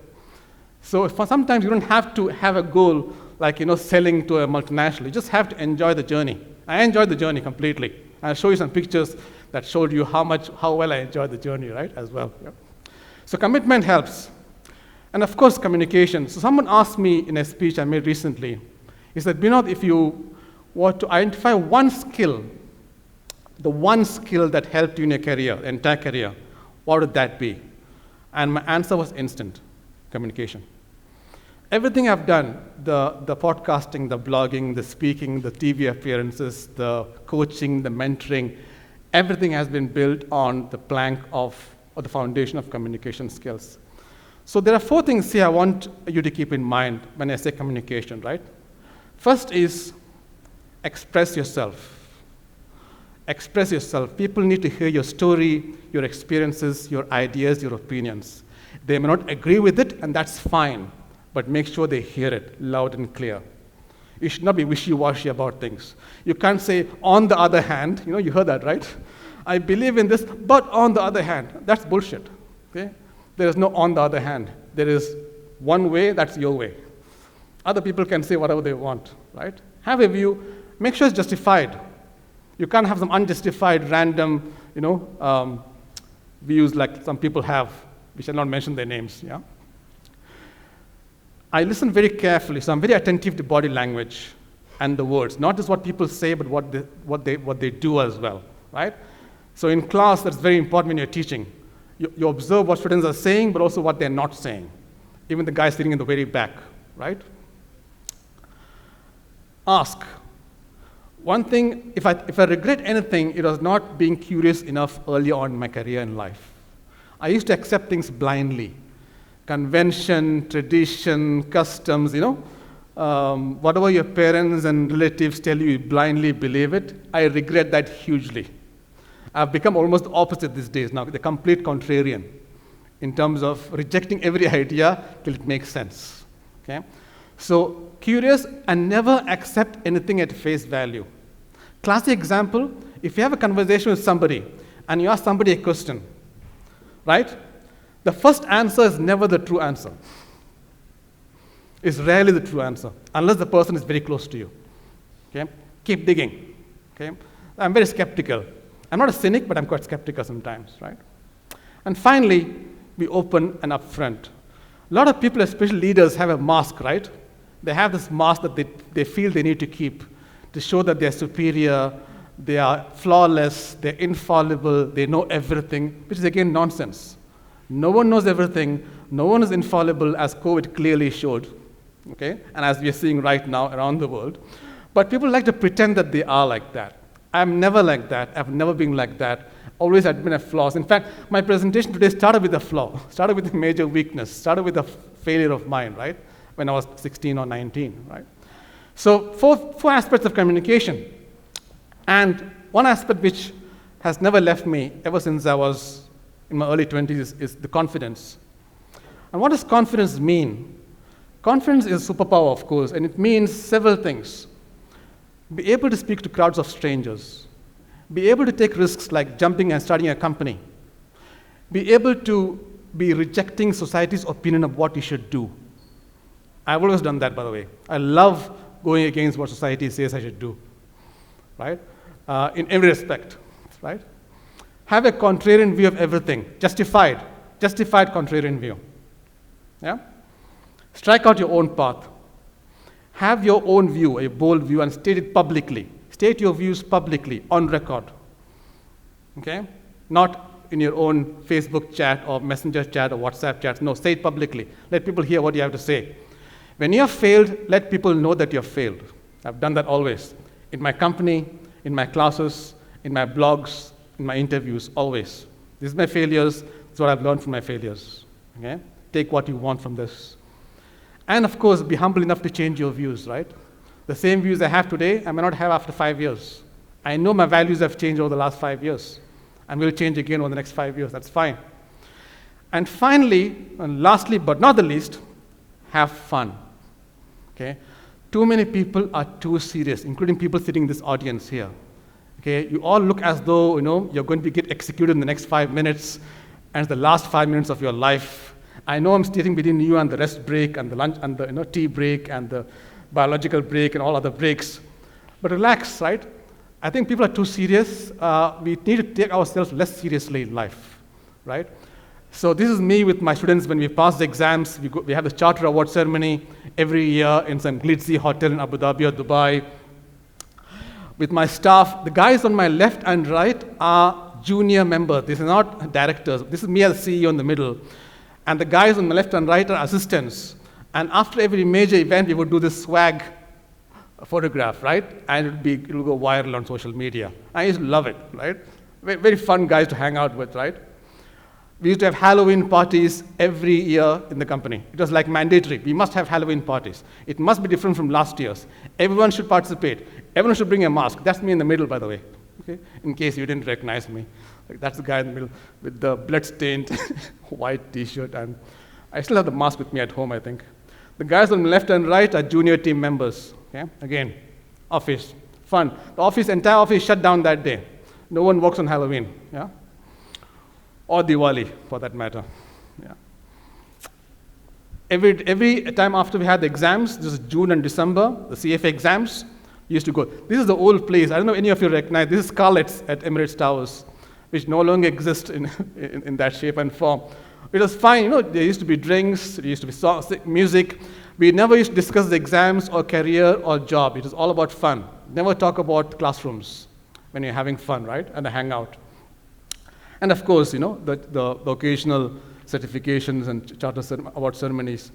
So sometimes you don't have to have a goal like selling to a multinational. You just have to enjoy the journey. I enjoyed the journey completely. I'll show you some pictures that showed you how well I enjoyed the journey, right, as well. Yeah. So commitment helps. And of course, communication. So someone asked me in a speech I made recently, he said, Binod, if you were to identify one skill, the one skill that helped you in your career, entire career, what would that be? And my answer was instant communication. Everything I've done, the podcasting, the blogging, the speaking, the TV appearances, the coaching, the mentoring, everything has been built on the plank of, or the foundation of communication skills. So there are 4 things here I want you to keep in mind when I say communication, right? First is express yourself. Express yourself. People need to hear your story, your experiences, your ideas, your opinions. They may not agree with it, and that's fine, but make sure they hear it loud and clear. You should not be wishy-washy about things. You can't say, on the other hand, you heard that, right? I believe in this, but on the other hand. That's bullshit, okay? There is no on the other hand. There is one way, that's your way. Other people can say whatever they want, right? Have a view, make sure it's justified. You can't have some unjustified, random, views like some people have, which I'll not mention their names, yeah? I listen very carefully, so I'm very attentive to body language and the words, not just what people say, but what they do as well, right? So in class, that's very important when you're teaching. You observe what students are saying, but also what they're not saying. Even the guy sitting in the very back, right? Ask. One thing, if I regret anything, it was not being curious enough early on in my career in life. I used to accept things blindly. Convention, tradition, customs, whatever your parents and relatives tell you, you blindly believe it. I regret that hugely. I've become almost the opposite these days now, the complete contrarian in terms of rejecting every idea till it makes sense, okay? So curious and never accept anything at face value. Classic example, if you have a conversation with somebody and you ask somebody a question, right? The first answer is never the true answer. It's rarely the true answer, unless the person is very close to you. Okay? Keep digging. Okay? I'm very skeptical. I'm not a cynic, but I'm quite skeptical sometimes, right? And finally, be open and upfront. A lot of people, especially leaders, have a mask, right? They have this mask that they feel they need to keep to show that they're superior, they are flawless, they're infallible, they know everything, which is again nonsense. No one knows everything. No one is infallible, as COVID clearly showed, okay? And as we are seeing right now around the world. But people like to pretend that they are like that. I'm never like that. I've never been like that. Always admit flaws. In fact, my presentation today started with a flaw, started with a major weakness, started with a failure of mine, right? When I was 16 or 19, right? So four aspects of communication. And one aspect which has never left me ever since I was in my early 20s is the confidence. And what does confidence mean? Confidence is a superpower, of course, and it means several things. Be able to speak to crowds of strangers. Be able to take risks like jumping and starting a company. Be able to be rejecting society's opinion of what you should do. I've always done that, by the way. I love going against what society says I should do, right? In every respect, right? Have a contrarian view of everything, justified contrarian view, yeah? Strike out your own path. Have your own view, a bold view, and state it publicly. State your views publicly, on record, okay? Not in your own Facebook chat or Messenger chat or WhatsApp chats. No, say it publicly. Let people hear what you have to say. When you have failed, let people know that you have failed. I've done that always. In my company, in my classes, in my blogs, in my interviews, always. These are my failures. This is what I've learned from my failures. Okay? Take what you want from this. And of course, be humble enough to change your views, right? The same views I have today, I may not have after 5 years. I know my values have changed over the last 5 years and will change again over the next 5 years. That's fine. And finally, and lastly but not the least, have fun. Okay? Too many people are too serious, including people sitting in this audience here. Okay? You all look as though you're going to get executed in the next 5 minutes, and it's the last 5 minutes of your life. I know I'm steering between you and the rest break and the lunch and the tea break and the biological break and all other breaks. But relax, right? I think people are too serious. We need to take ourselves less seriously in life, right? So this is me with my students when we pass the exams. We have the Charter Award ceremony every year in some glitzy hotel in Abu Dhabi or Dubai. With my staff, the guys on my left and right are junior members. These are not directors. This is me as CEO in the middle. And the guys on the left and right are assistants. And after every major event, we would do this swag photograph, right? And it'll go viral on social media. I used to love it, right? Very, very fun guys to hang out with, right? We used to have Halloween parties every year in the company. It was like mandatory. We must have Halloween parties. It must be different from last year's. Everyone should participate. Everyone should bring a mask. That's me in the middle, by the way, okay? In case you didn't recognize me. Like, that's the guy in the middle with the blood-stained white T-shirt. And I still have the mask with me at home, I think. The guys on the left and right are junior team members. Okay? Again, office, fun. The entire office shut down that day. No one works on Halloween, yeah? Or Diwali, for that matter. Yeah. Every time after we had the exams, this is June and December, the CFA exams, we used to go. This is the old place. I don't know if any of you recognize. This is Scarlett's at Emirates Towers, which no longer exists in that shape and form. It was fine. There used to be drinks, there used to be songs, music. We never used to discuss the exams or career or job. It was all about fun. Never talk about classrooms when you're having fun, right? And the hangout. And of course, the occasional certifications and charter award ceremonies.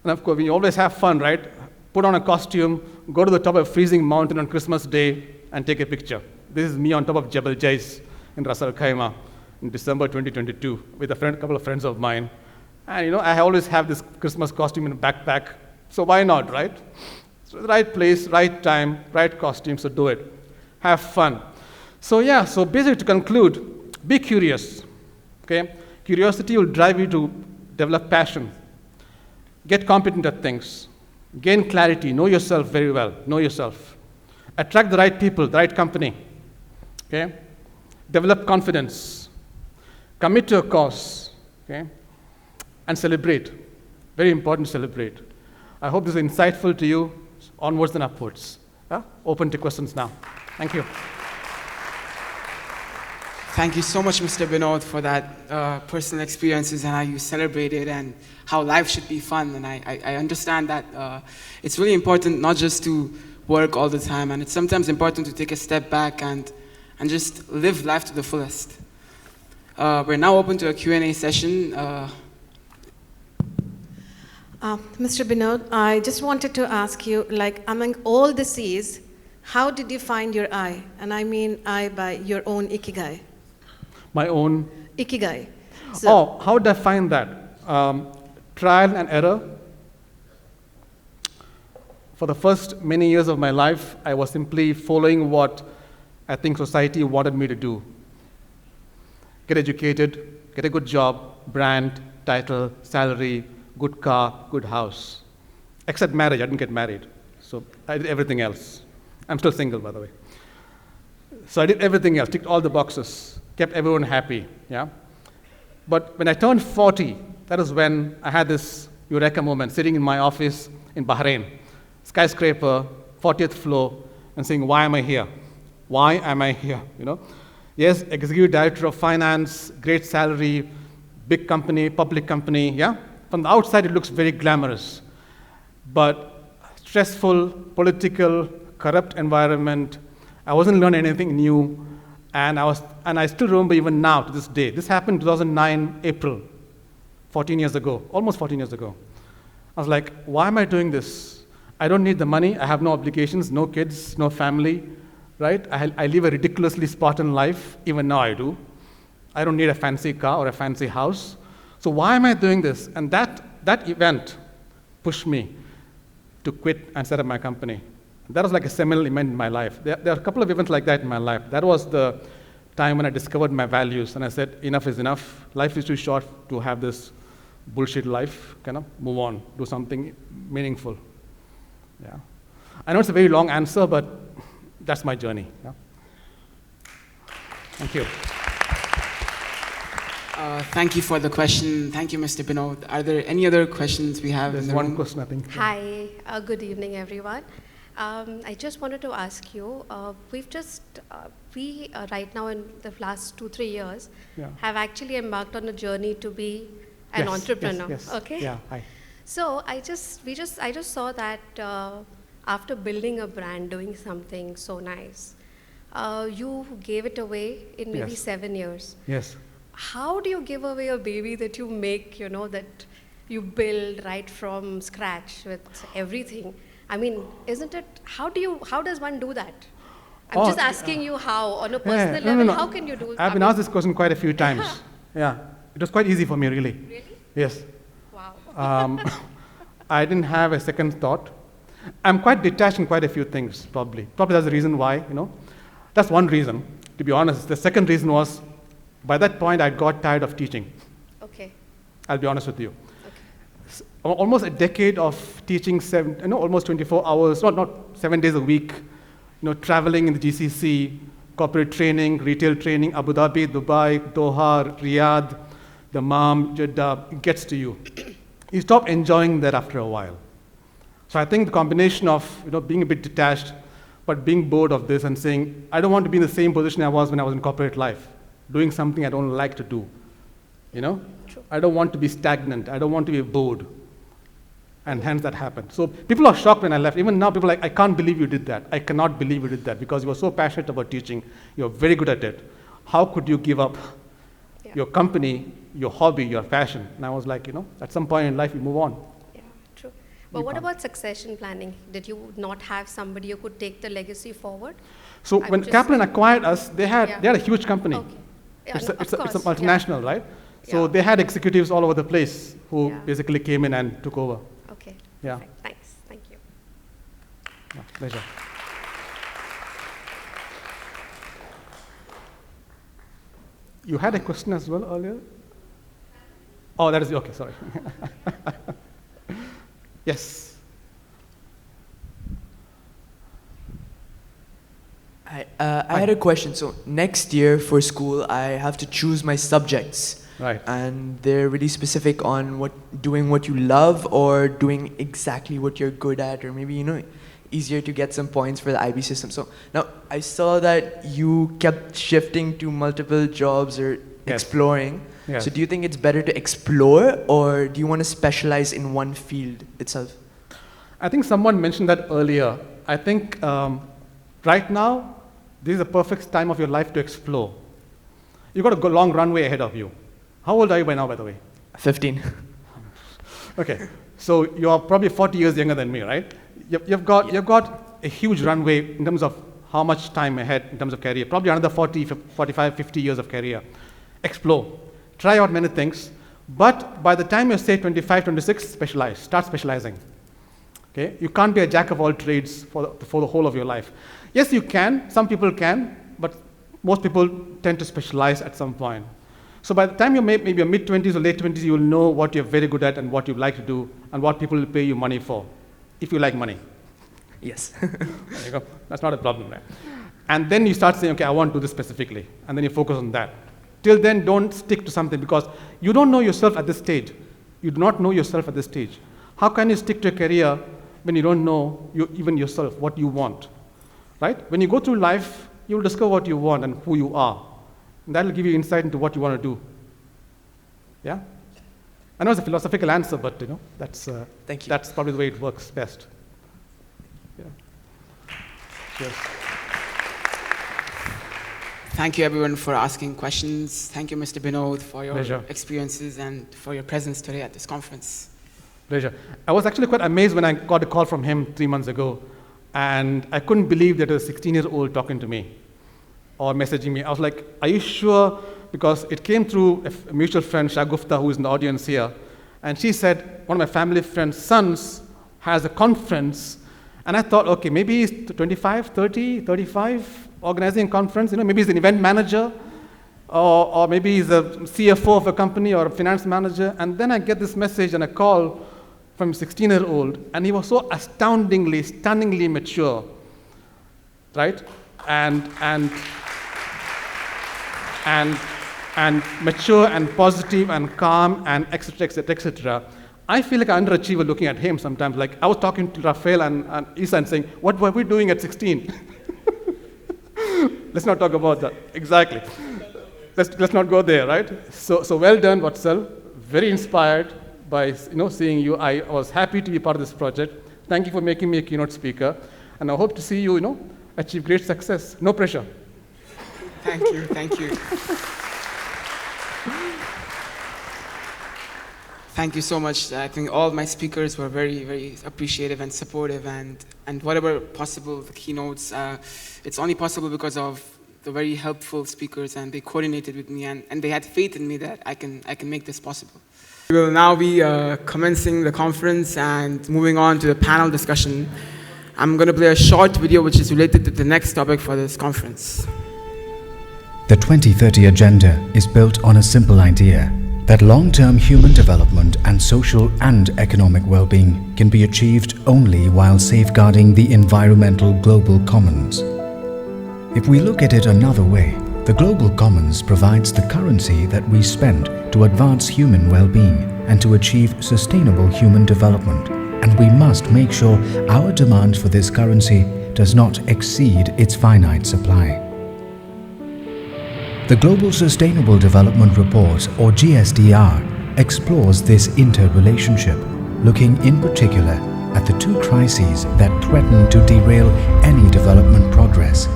And of course, we always have fun, right? Put on a costume, go to the top of a freezing mountain on Christmas Day, and take a picture. This is me on top of Jebel Jais in Ras Al Khaimah in December 2022 with a couple of friends of mine. And I always have this Christmas costume in a backpack, so why not, right? So the right place, right time, right costume, so do it. Have fun. So basically to conclude, be curious, okay? Curiosity will drive you to develop passion. Get competent at things. Gain clarity, know yourself very well, know yourself. Attract the right people, the right company, okay? Develop confidence. Commit to a cause, okay? And celebrate. Very important to celebrate. I hope this is insightful to you, onwards and upwards. Open to questions now. Thank you. Thank you so much, Mr. Binod, for that personal experiences and how you celebrated and how life should be fun. And I understand that it's really important not just to work all the time, and it's sometimes important to take a step back and just live life to the fullest. We're now open to a Q&A session. Mr. Binod, I just wanted to ask you, like, among all the C's, how did you find your I? And I mean I by your own ikigai. My own? Ikigai. How did I find that? Trial and error. For the first many years of my life, I was simply following what I think society wanted me to do. Get educated, get a good job, brand, title, salary, good car, good house. Except marriage, I didn't get married. So I did everything else. I'm still single, by the way. So I did everything else, ticked all the boxes, kept everyone happy, yeah? But when I turned 40, that is when I had this eureka moment, sitting in my office in Bahrain, skyscraper, 40th floor, and saying, why am I here? Why am I here, Yes, executive director of finance, great salary, big company, public company, yeah? From the outside, it looks very glamorous. But stressful, political, corrupt environment. I wasn't learning anything new, and I still remember even now to this day. This happened in 2009, April, 14 years ago, almost 14 years ago. I was like, why am I doing this? I don't need the money. I have no obligations, no kids, no family, right? I live a ridiculously Spartan life. Even now I do. I don't need a fancy car or a fancy house. So why am I doing this? And that event pushed me to quit and set up my company. That was like a seminal event in my life. There are a couple of events like that in my life. That was the time when I discovered my values, and I said, enough is enough. Life is too short to have this bullshit life. Move on, do something meaningful. Yeah. I know it's a very long answer, but that's my journey. Yeah. Thank you. Thank you for the question. Thank you, Mr. Binod. Are there any other questions we have? There's one question, I think. Hi, good evening, everyone. I just wanted to ask you, we right now in the last 2-3 years have actually embarked on a journey to be an entrepreneur. Yes. Okay. Yeah. Hi. So I just saw that after building a brand, doing something so nice, you gave it away in maybe 7 years. Yes. how do you give away a baby that you make, that you build right from scratch with everything? I mean, isn't it, how does one do that? I'm just asking you how, on a personal level, how can you do? I've been asked this question quite a few times. Yeah, it was quite easy for me, really. Really? Yes. Wow. I didn't have a second thought. I'm quite detached in quite a few things, probably. Probably that's the reason why, That's one reason, to be honest. The second reason was, by that point, I got tired of teaching. Okay. I'll be honest with you. Almost a decade of teaching, almost 24 hours, not 7 days a week, traveling in the GCC, corporate training, retail training, Abu Dhabi, Dubai, Doha, Riyadh, Dammam, Jeddah, it gets to you. You stop enjoying that after a while. So I think the combination of being a bit detached, but being bored of this and saying, I don't want to be in the same position I was when I was in corporate life, doing something I don't like to do. I don't want to be stagnant. I don't want to be bored. And hence that happened. So people are shocked when I left. Even now, people are like, I can't believe you did that. I cannot believe you did that because you were so passionate about teaching. You're very good at it. How could you give up your company, your hobby, your passion? And I was like, at some point in life, you move on. Yeah, true. But what about succession planning? Did you not have somebody who could take the legacy forward? So when Kaplan acquired us, they had a huge company. Okay. Yeah, It's of course. a multinational, right? So they had executives all over the place who basically came in and took over. Okay. Yeah. Perfect. Thanks. Thank you. Yeah, pleasure. You had a question as well earlier? Oh, that is okay. Sorry. Yes. Hi, I had a question. So next year for school, I have to choose my subjects. Right. And they're really specific on doing what you love or doing exactly what you're good at, or maybe, easier to get some points for the IB system. So now I saw that you kept shifting to multiple jobs or exploring. Yes. So do you think it's better to explore, or do you want to specialize in one field itself? I think someone mentioned that earlier. I think right now, this is the perfect time of your life to explore. You've got a long runway ahead of you. How old are you by now, by the way? 15. Okay, so you're probably 40 years younger than me, right? You've got a huge runway in terms of how much time ahead in terms of career. Probably another 40, 45, 50 years of career. Explore. Try out many things. But by the time you're, say, 25, 26, specialize. Start specializing. Okay? You can't be a jack of all trades for the whole of your life. Yes, you can. Some people can. But most people tend to specialize at some point. So by the time you're maybe your mid-20s or late 20s, you will know what you're very good at and what you like to do and what people will pay you money for, if you like money. Yes. There you go. That's not a problem, right? And then you start saying, okay, I want to do this specifically. And then you focus on that. Till then, don't stick to something because you don't know yourself at this stage. You do not know yourself at this stage. How can you stick to a career when you don't know even yourself, what you want? Right? When you go through life, you will discover what you want and who you are. And that will give you insight into what you want to do. Yeah? I know it's a philosophical answer, but that's Thank you. That's probably the way it works best. Yeah. Cheers. Thank you, everyone, for asking questions. Thank you, Mr. Binod, for your Pleasure. experiences and for your presence today at this conference. Pleasure. I was actually quite amazed when I got a call from him 3 months ago, and I couldn't believe that a 16-year-old talking to me or messaging me. I was like, are you sure? Because it came through a mutual friend, Shagufta, who is in the audience here, and she said, one of my family friends' sons has a conference, and I thought, okay, maybe he's 25, 30, 35, organizing a conference, maybe he's an event manager, or maybe he's a CFO of a company or a finance manager, and then I get this message and a call from a 16-year-old, and he was so astoundingly, stunningly mature, right? And mature and positive and calm and et cetera, et cetera, et cetera. I feel like an underachiever looking at him sometimes. Like I was talking to Rafael and Isa and saying, what were we doing at 16? Let's not talk about that. Exactly. Let's not go there, right? So well done, Vatsal. Very inspired by seeing you. I was happy to be part of this project. Thank you for making me a keynote speaker. And I hope to see you, achieve great success. No pressure. Thank you. Thank you so much. I think all my speakers were very, very appreciative and supportive, and whatever possible, the keynotes, it's only possible because of the very helpful speakers, and they coordinated with me, and they had faith in me that I can make this possible. We will now be commencing the conference and moving on to the panel discussion. I'm going to play a short video which is related to the next topic for this conference. The 2030 Agenda is built on a simple idea that long-term human development and social and economic well-being can be achieved only while safeguarding the environmental global commons. If we look at it another way, the global commons provides the currency that we spend to advance human well-being and to achieve sustainable human development, and we must make sure our demand for this currency does not exceed its finite supply. The Global Sustainable Development Report, or GSDR, explores this interrelationship, looking in particular at the two crises that threaten to derail any development progress: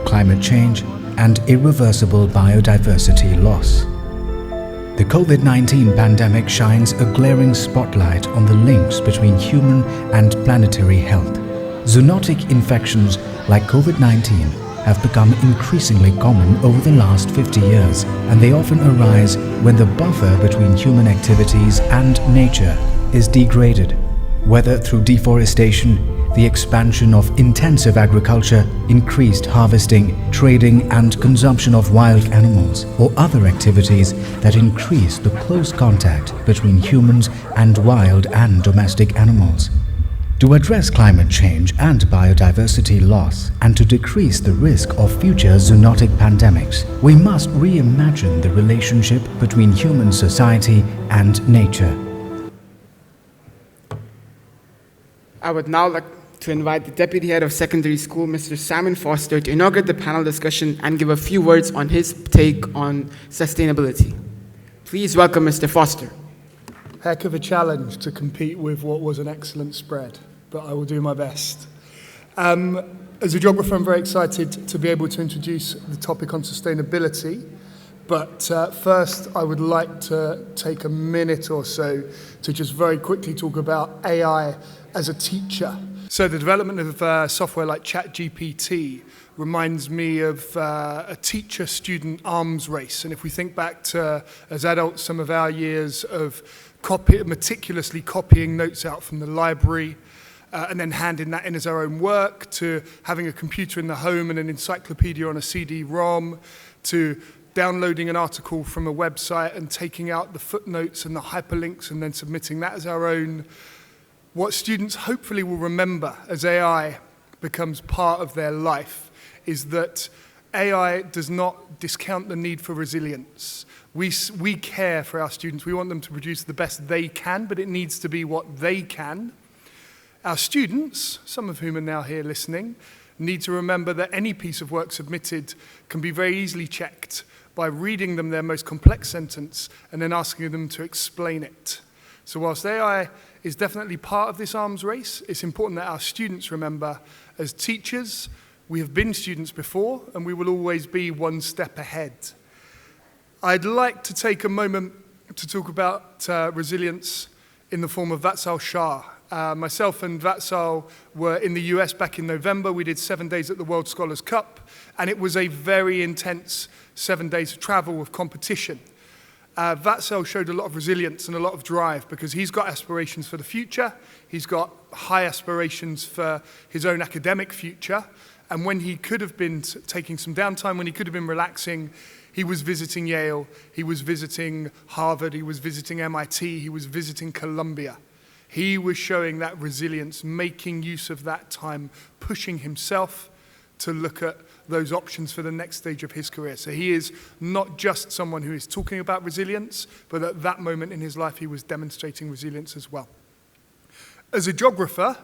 climate change and irreversible biodiversity loss. The COVID-19 pandemic shines a glaring spotlight on the links between human and planetary health. Zoonotic infections like COVID-19 have become increasingly common over the last 50 years, and they often arise when the buffer between human activities and nature is degraded, whether through deforestation, the expansion of intensive agriculture, increased harvesting, trading and consumption of wild animals, or other activities that increase the close contact between humans and wild and domestic animals. To address climate change and biodiversity loss, and to decrease the risk of future zoonotic pandemics, we must reimagine the relationship between human society and nature. I would now like to invite the Deputy Head of Secondary School, Mr. Simon Foster, to inaugurate the panel discussion and give a few words on his take on sustainability. Please welcome Mr. Foster. Heck of a challenge to compete with what was an excellent spread, but I will do my best. As a geographer, I'm very excited to be able to introduce the topic on sustainability, but first I would like to take a minute or so to just very quickly talk about AI as a teacher. So the development of software like ChatGPT reminds me of a teacher-student arms race. And if we think back to, as adults, some of our years of meticulously copying notes out from the library and then handing that in as our own work, to having a computer in the home and an encyclopedia on a CD-ROM, to downloading an article from a website and taking out the footnotes and the hyperlinks and then submitting that as our own. What students hopefully will remember as AI becomes part of their life is that AI does not discount the need for resilience. We care for our students. We want them to produce the best they can, but it needs to be what they can. Our students, some of whom are now here listening, need to remember that any piece of work submitted can be very easily checked by reading them their most complex sentence and then asking them to explain it. So whilst AI is definitely part of this arms race, it's important that our students remember, as teachers, we have been students before and we will always be one step ahead. I'd like to take a moment to talk about resilience in the form of Vatsal Shah. Myself and Vatsal were in the US back in November. We did 7 days at the World Scholars Cup, and it was a very intense 7 days of travel of competition. Vatsal showed a lot of resilience and a lot of drive because he's got aspirations for the future. He's got high aspirations for his own academic future. And when he could have been taking some downtime, when he could have been relaxing, he was visiting Yale, he was visiting Harvard, he was visiting MIT, he was visiting Columbia. He was showing that resilience, making use of that time, pushing himself to look at those options for the next stage of his career. So he is not just someone who is talking about resilience, but at that moment in his life, he was demonstrating resilience as well. As a geographer,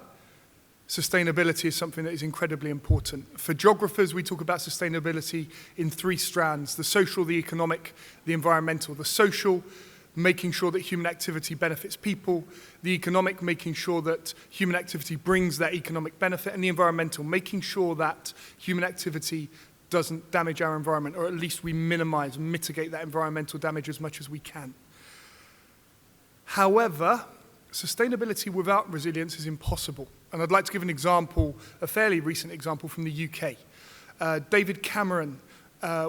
sustainability is something that is incredibly important. For geographers, we talk about sustainability in three strands: the social, the economic, the environmental. The social, making sure that human activity benefits people; the economic, making sure that human activity brings that economic benefit; and the environmental, making sure that human activity doesn't damage our environment, or at least we minimize and mitigate that environmental damage as much as we can. However, sustainability without resilience is impossible. And I'd like to give an example, a fairly recent example from the UK. David Cameron,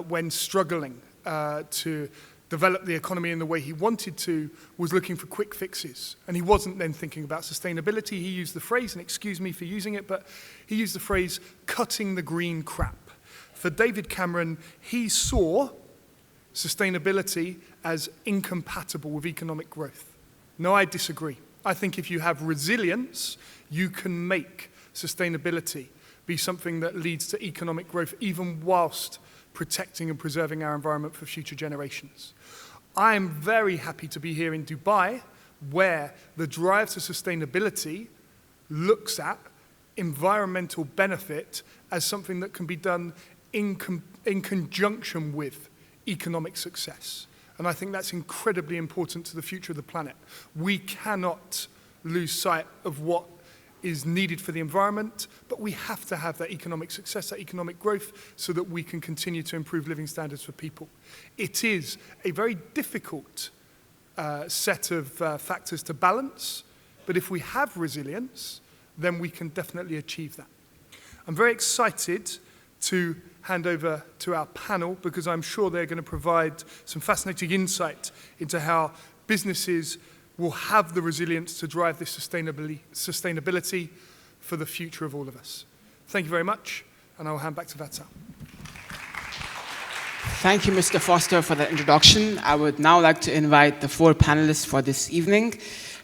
when struggling to develop the economy in the way he wanted to, was looking for quick fixes. And he wasn't then thinking about sustainability. He used the phrase, and excuse me for using it, but he used the phrase, cutting the green crap. For David Cameron, he saw sustainability as incompatible with economic growth. No, I disagree. I think if you have resilience, you can make sustainability be something that leads to economic growth, even whilst protecting and preserving our environment for future generations. I am very happy to be here in Dubai, where the drive to sustainability looks at environmental benefit as something that can be done in conjunction with economic success. And I think that's incredibly important to the future of the planet. We cannot lose sight of what is needed for the environment, but we have to have that economic success, that economic growth, so that we can continue to improve living standards for people. It is a very difficult set of factors to balance, but if we have resilience, then we can definitely achieve that. I'm very excited to hand over to our panel, because I'm sure they're going to provide some fascinating insight into how businesses will have the resilience to drive this sustainability for the future of all of us. Thank you very much, and I'll hand back to Vatsal. Thank you, Mr. Foster, for that introduction. I would now like to invite the 4 panelists for this evening.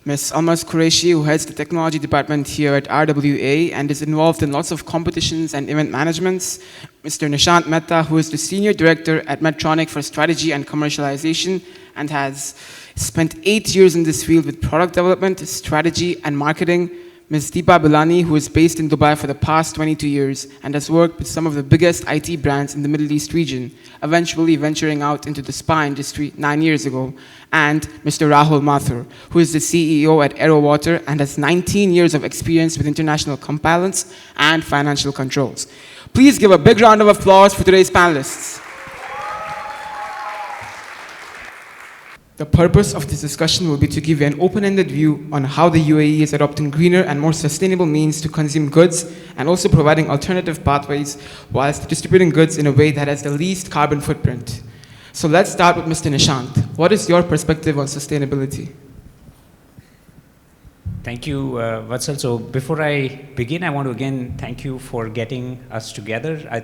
Ms. Almaz Qureshi, who heads the technology department here at RWA and is involved in lots of competitions and event managements. Mr. Nishant Mehta, who is the senior director at Medtronic for strategy and commercialization and has spent 8 years in this field with product development, strategy, and marketing. Ms. Deepa Bilani, who is based in Dubai for the past 22 years and has worked with some of the biggest IT brands in the Middle East region, eventually venturing out into the spa industry 9 years ago. And Mr. Rahul Mathur, who is the CEO at Aero Water and has 19 years of experience with international compliance and financial controls. Please give a big round of applause for today's panelists. The purpose of this discussion will be to give you an open-ended view on how the UAE is adopting greener and more sustainable means to consume goods, and also providing alternative pathways whilst distributing goods in a way that has the least carbon footprint. So let's start with Mr. Nishant. What is your perspective on sustainability? Thank you, Vatsal. So before I begin, I want to again thank you for getting us together. I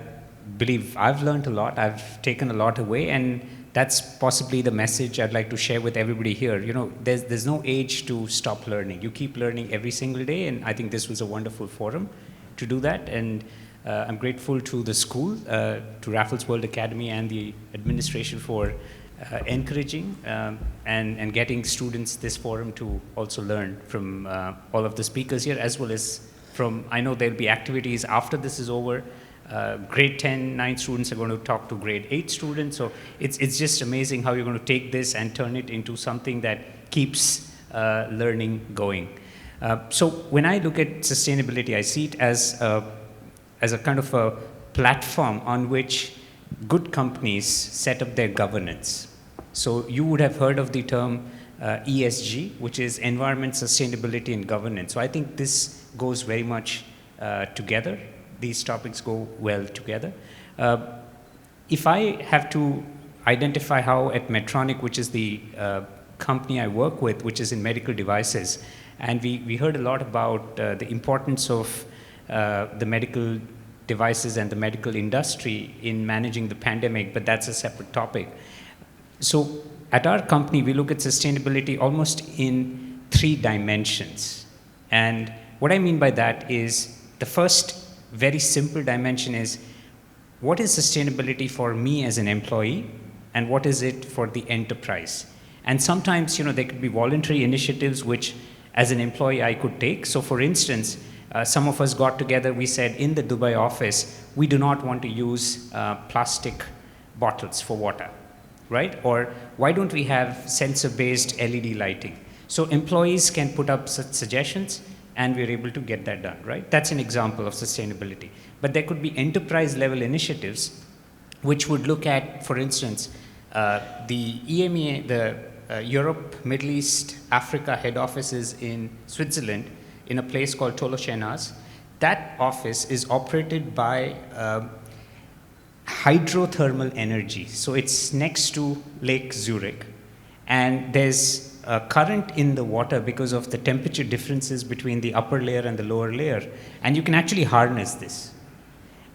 believe I've learned a lot. I've taken a lot away, and that's possibly the message I'd like to share with everybody here. You know, there's no age to stop learning. You keep learning every single day, and I think this was a wonderful forum to do that. And I'm grateful to the school, to Raffles World Academy and the administration for encouraging and getting students this forum to also learn from all of the speakers here, as well as from, I know there'll be activities after this is over. Grade 10, 9 students are going to talk to grade 8 students. So it's just amazing how you're going to take this and turn it into something that keeps learning going. So when I look at sustainability, I see it as a kind of a platform on which good companies set up their governance. So you would have heard of the term ESG, which is environment, sustainability, and governance. So I think this goes very much together. These topics go well together. If I have to identify how at Medtronic, which is the company I work with, which is in medical devices, and we heard a lot about the importance of the medical devices and the medical industry in managing the pandemic, but that's a separate topic. So at our company, we look at sustainability almost in 3 dimensions. And what I mean by that is the first very simple dimension is, what is sustainability for me as an employee, and what is it for the enterprise? And sometimes, you know, there could be voluntary initiatives which as an employee I could take. So for instance, some of us got together, we said in the Dubai office, we do not want to use plastic bottles for water, right? Or why don't we have sensor-based LED lighting? So employees can put up such suggestions, and we're able to get that done, right? That's an example of sustainability. But there could be enterprise-level initiatives which would look at, for instance, the EMEA, the Europe, Middle East, Africa head office is in Switzerland, in a place called Tolochenaz. That office is operated by hydrothermal energy. So it's next to Lake Zurich. And there's a current in the water because of the temperature differences between the upper layer and the lower layer. And you can actually harness this.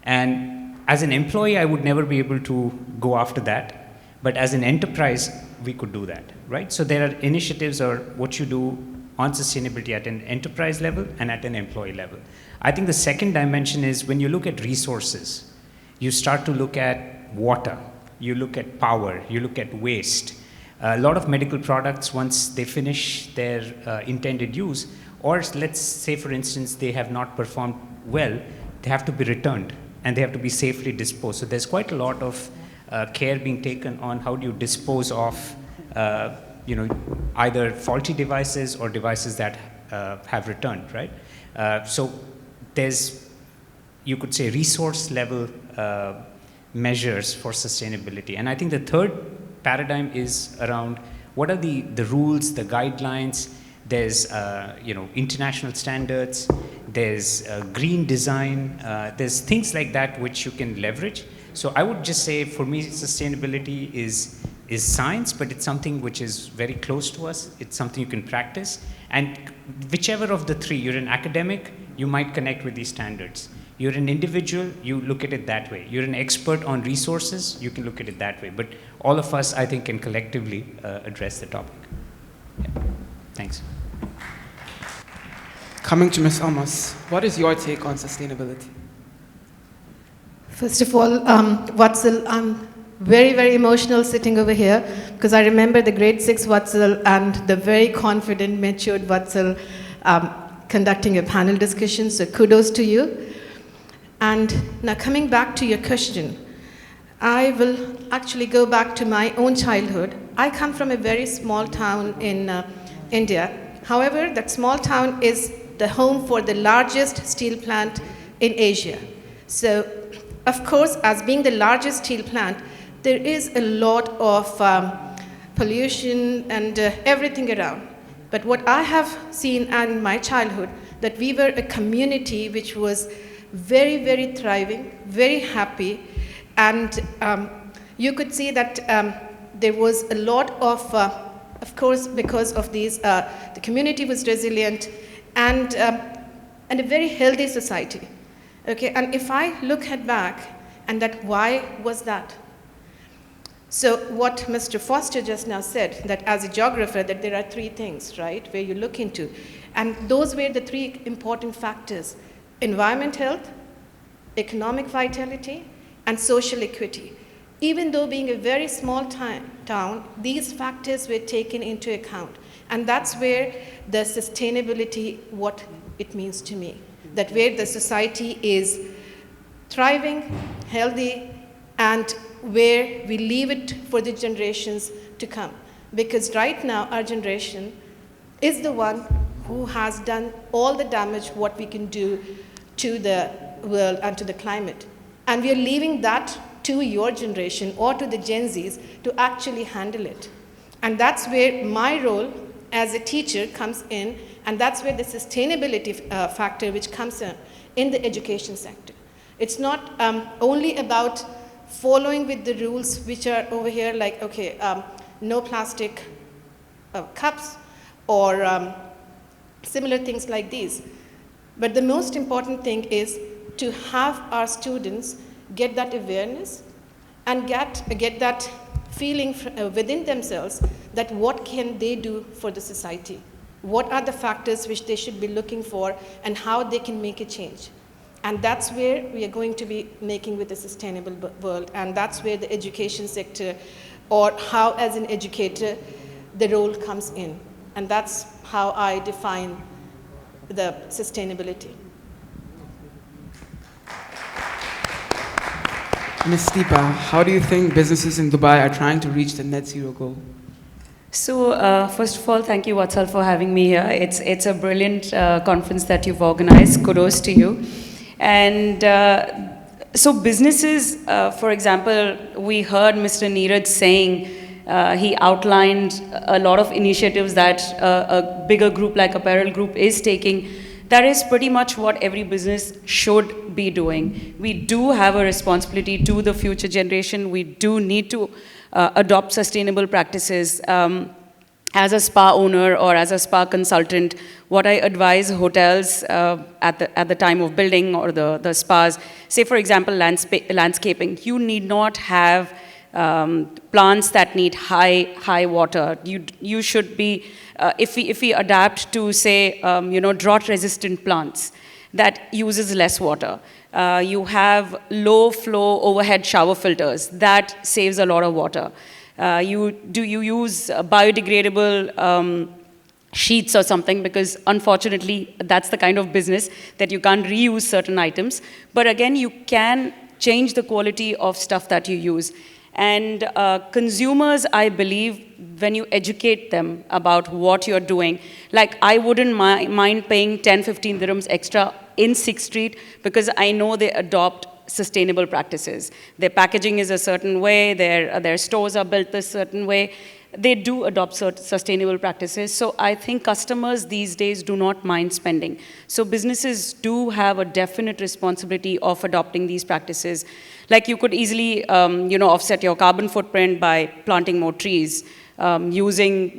And as an employee, I would never be able to go after that. But as an enterprise, we could do that, right? So there are initiatives or what you do on sustainability at an enterprise level and at an employee level. I think the second dimension is when you look at resources, you start to look at water, you look at power, you look at waste. A lot of medical products, once they finish their intended use, or let's say, for instance, they have not performed well, they have to be returned and they have to be safely disposed. So there's quite a lot of care being taken on how do you dispose of either faulty devices or devices that have returned, right? So there's, you could say, resource level measures for sustainability. And I think the third paradigm is around what are the rules, the guidelines. There's international standards, there's green design, there's things like that which you can leverage. So I would just say, for me, sustainability is science, but it's something which is very close to us. It's something you can practice. And whichever of the three, you're an academic, you might connect with these standards. You're an individual, you look at it that way. You're an expert on resources, you can look at it that way. But all of us, I think, can collectively address the topic. Yeah. Thanks. Coming to Ms. Almas, what is your take on sustainability? First of all, Vatsal, I'm very, very emotional sitting over here because I remember the grade 6 Vatsal and the very confident, matured Vatsal conducting a panel discussion, so kudos to you. And now coming back to your question, I will actually go back to my own childhood. I come from a very small town in India. However, that small town is the home for the largest steel plant in Asia. So, of course, as being the largest steel plant, there is a lot of pollution and everything around. But what I have seen in my childhood, that we were a community which was very, very thriving, very happy, and you could see that there was a lot of course, because of these, the community was resilient and a very healthy society. Okay, and if I look back, and that why was that? So what Mr. Foster just now said, that as a geographer, that there are three things, right, where you look into. And those were the three important factors: environment health, economic vitality, and social equity. Even though being a very small town, these factors were taken into account. And that's where the sustainability, what it means to me. That where the society is thriving, healthy, and where we leave it for the generations to come. Because right now, our generation is the one who has done all the damage what we can do to the world and to the climate. And we are leaving that to your generation or to the Gen Zs to actually handle it. And that's where my role as a teacher comes in, and that's where the sustainability factor which comes in the education sector. It's not only about following with the rules which are over here, like, okay, no plastic cups or similar things like these. But the most important thing is to have our students get that awareness and get that feeling within themselves that what can they do for the society? What are the factors which they should be looking for and how they can make a change? And that's where we are going to be making with a sustainable world. And that's where the education sector, or how as an educator, the role comes in. And that's how I define the sustainability. Ms. Steepa, how do you think businesses in Dubai are trying to reach the net zero goal? So, first of all, thank you, Vatsal, for having me here. It's a brilliant conference that you've organized. Kudos to you. And so businesses, for example, we heard Mr. Neeraj saying he outlined a lot of initiatives that a bigger group like Apparel Group is taking. That is pretty much what every business should be doing. We do have a responsibility to the future generation. We do need to adopt sustainable practices. As a spa owner or as a spa consultant, what I advise hotels at the time of building or the spas, say for example landscaping, you need not have plants that need high water. You should be, if we adapt to say drought resistant plants that uses less water. You have low flow overhead shower filters that saves a lot of water. You use biodegradable sheets or something, because unfortunately that's the kind of business that you can't reuse certain items. But again, you can change the quality of stuff that you use. And consumers, I believe, when you educate them about what you're doing, like I wouldn't mind paying 10-15 dirhams extra in 6th Street because I know they adopt sustainable practices. Their packaging is a certain way, their stores are built a certain way. They do adopt sustainable practices. So I think customers these days do not mind spending. So businesses do have a definite responsibility of adopting these practices. Like you could easily offset your carbon footprint by planting more trees, educating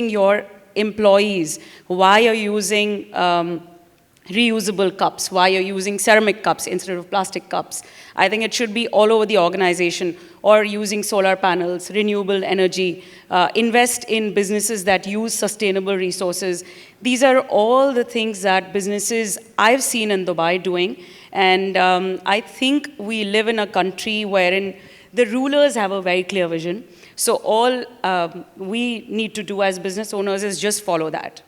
your employees why you're using reusable cups, why you're using ceramic cups instead of plastic cups. I think it should be all over the organization, or using solar panels, renewable energy, invest in businesses that use sustainable resources. These are all the things that businesses I've seen in Dubai doing. And I think we live in a country wherein the rulers have a very clear vision. So all we need to do as business owners is just follow that.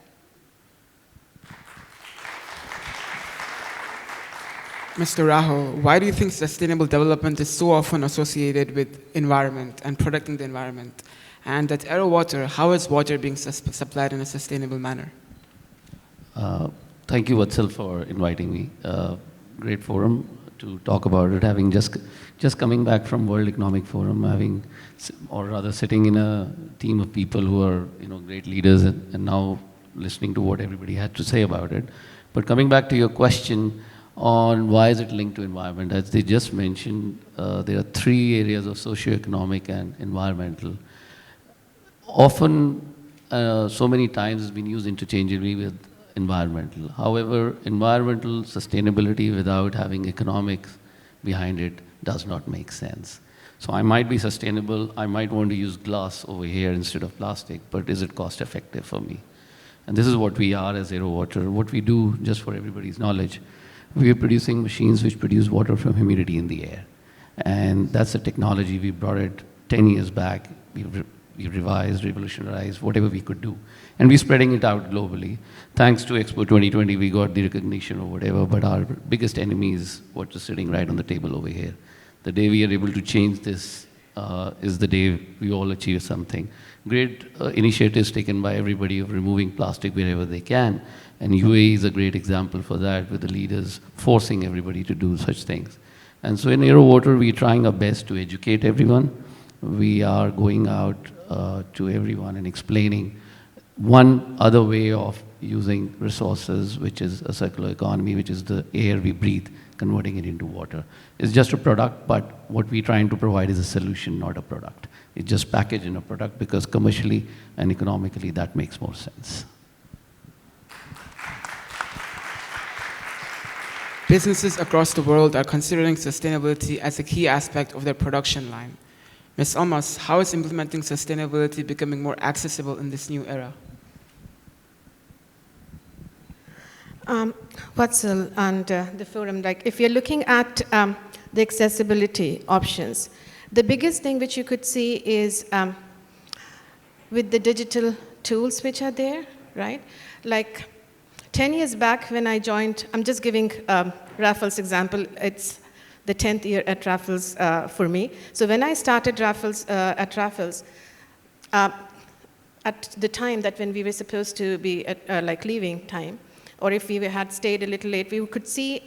Mr. Rahul, why do you think sustainable development is so often associated with environment and protecting the environment? And at Aero Water, how is water being supplied in a sustainable manner? Thank you, Vatsal, for inviting me. Great forum to talk about it. Having just coming back from World Economic Forum, or rather sitting in a team of people who are great leaders, and now listening to what everybody had to say about it. But coming back to your question on why is it linked to environment, as they just mentioned, there are 3 areas of socioeconomic and environmental. Often, so many times it's been used interchangeably with environmental. However, environmental sustainability without having economics behind it does not make sense. So I might be sustainable, I might want to use glass over here instead of plastic, but is it cost effective for me? And this is what we are as Aero Water. What we do, just for everybody's knowledge, we are producing machines which produce water from humidity in the air. And that's a technology, we brought it 10 years back. We revised, revolutionized, whatever we could do. And we're spreading it out globally. Thanks to Expo 2020, we got the recognition or whatever, but our biggest enemy is what is sitting right on the table over here. The day we are able to change this is the day we all achieve something. Great initiatives taken by everybody of removing plastic wherever they can. And UAE is a great example for that, with the leaders forcing everybody to do such things. And so in Aero Water, we're trying our best to educate everyone. We are going out to everyone and explaining one other way of using resources, which is a circular economy, which is the air we breathe, converting it into water. It's just a product, but what we're trying to provide is a solution, not a product. It's just packaged in a product because commercially and economically that makes more sense. Businesses across the world are considering sustainability as a key aspect of their production line. Ms. Almas, how is implementing sustainability becoming more accessible in this new era? Vatsal and the forum, if you're looking at the accessibility options, the biggest thing which you could see is with the digital tools which are there, right? Like 10 years back when I joined, I'm just giving Raffles example, it's the 10th year at Raffles for me. So when I started Raffles at Raffles, at the time that when we were supposed to be at leaving time, or if we had stayed a little late, we could see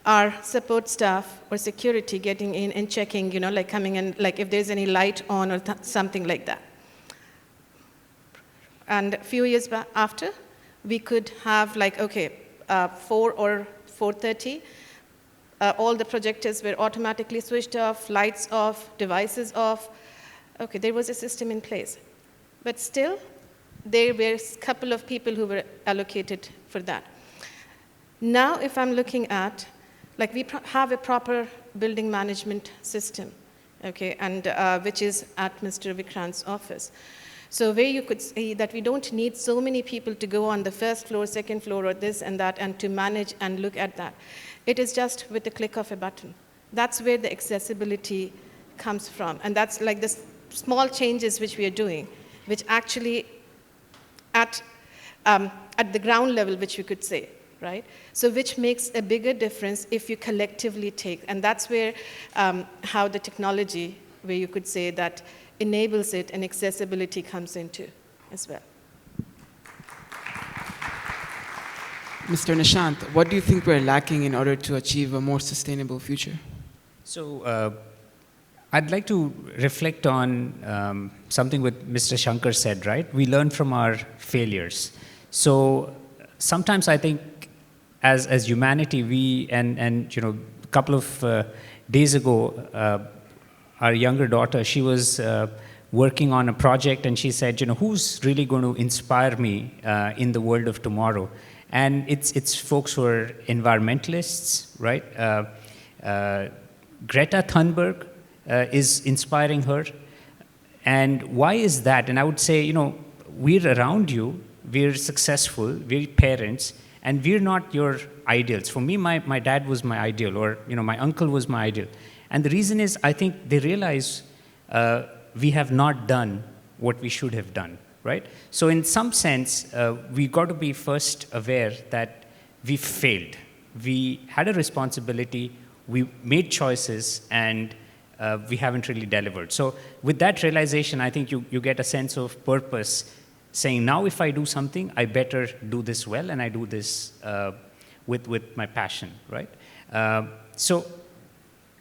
our support staff or security getting in and checking, like coming in, like if there's any light on or something like that. And a few years after, we could have 4 or 4:30, all the projectors were automatically switched off, lights off, devices off. Okay, there was a system in place. But still, there were a couple of people who were allocated for that. Now, if I'm looking at, we have a proper building management system, okay, and which is at Mr. Vikrant's office. So where you could see that we don't need so many people to go on the first floor, second floor, or this and that, and to manage and look at that. It is just with the click of a button. That's where the accessibility comes from. And that's like the small changes which we are doing, which actually at the ground level, which we could say, right? So which makes a bigger difference if you collectively take. And that's where how the technology, where you could say that enables it and accessibility comes into as well. Mr. Nishant, what do you think we're lacking in order to achieve a more sustainable future? So I'd like to reflect on something what Mr. Shankar said, right? We learn from our failures. So sometimes I think as humanity, we, and a couple of days ago, our younger daughter, she was working on a project, and she said, who's really going to inspire me in the world of tomorrow? And it's folks who are environmentalists, right? Greta Thunberg is inspiring her. And why is that? And I would say, we're around you, we're successful, we're parents, and we're not your ideals. For me, my dad was my ideal, or my uncle was my ideal. And the reason is, I think they realize we have not done what we should have done, right? So in some sense, we've got to be first aware that we failed. We had a responsibility, we made choices, and we haven't really delivered. So with that realization, I think you get a sense of purpose, saying, now if I do something, I better do this well, and I do this with my passion, right? So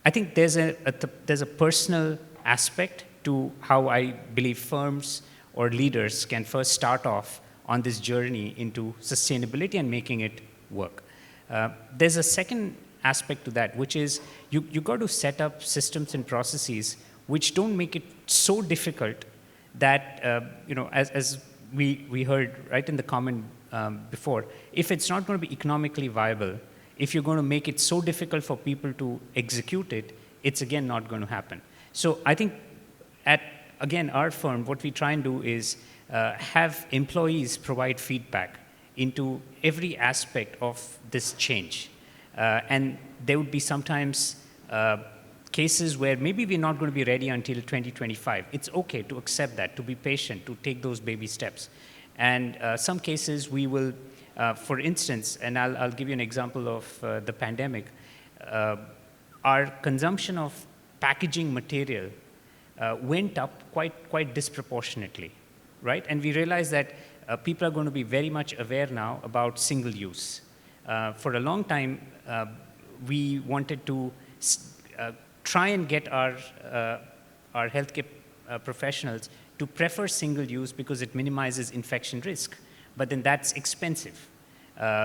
I think there's a personal aspect to how I believe firms or leaders can first start off on this journey into sustainability and making it work. There's a second aspect to that, which is you got to set up systems and processes which don't make it so difficult that, as we heard right in the comment before, if it's not going to be economically viable, if you're going to make it so difficult for people to execute it, it's again not going to happen. So I think at, again, our firm, what we try and do is have employees provide feedback into every aspect of this change. And there would be sometimes cases where maybe we're not going to be ready until 2025. It's okay to accept that, to be patient, to take those baby steps. And some cases we will, for instance, and I'll give you an example of the pandemic, our consumption of packaging material went up quite disproportionately, right? And we realized that people are going to be very much aware now about single use. For a long time, we wanted to try and get our healthcare professionals to prefer single use because it minimizes infection risk. But then that's expensive.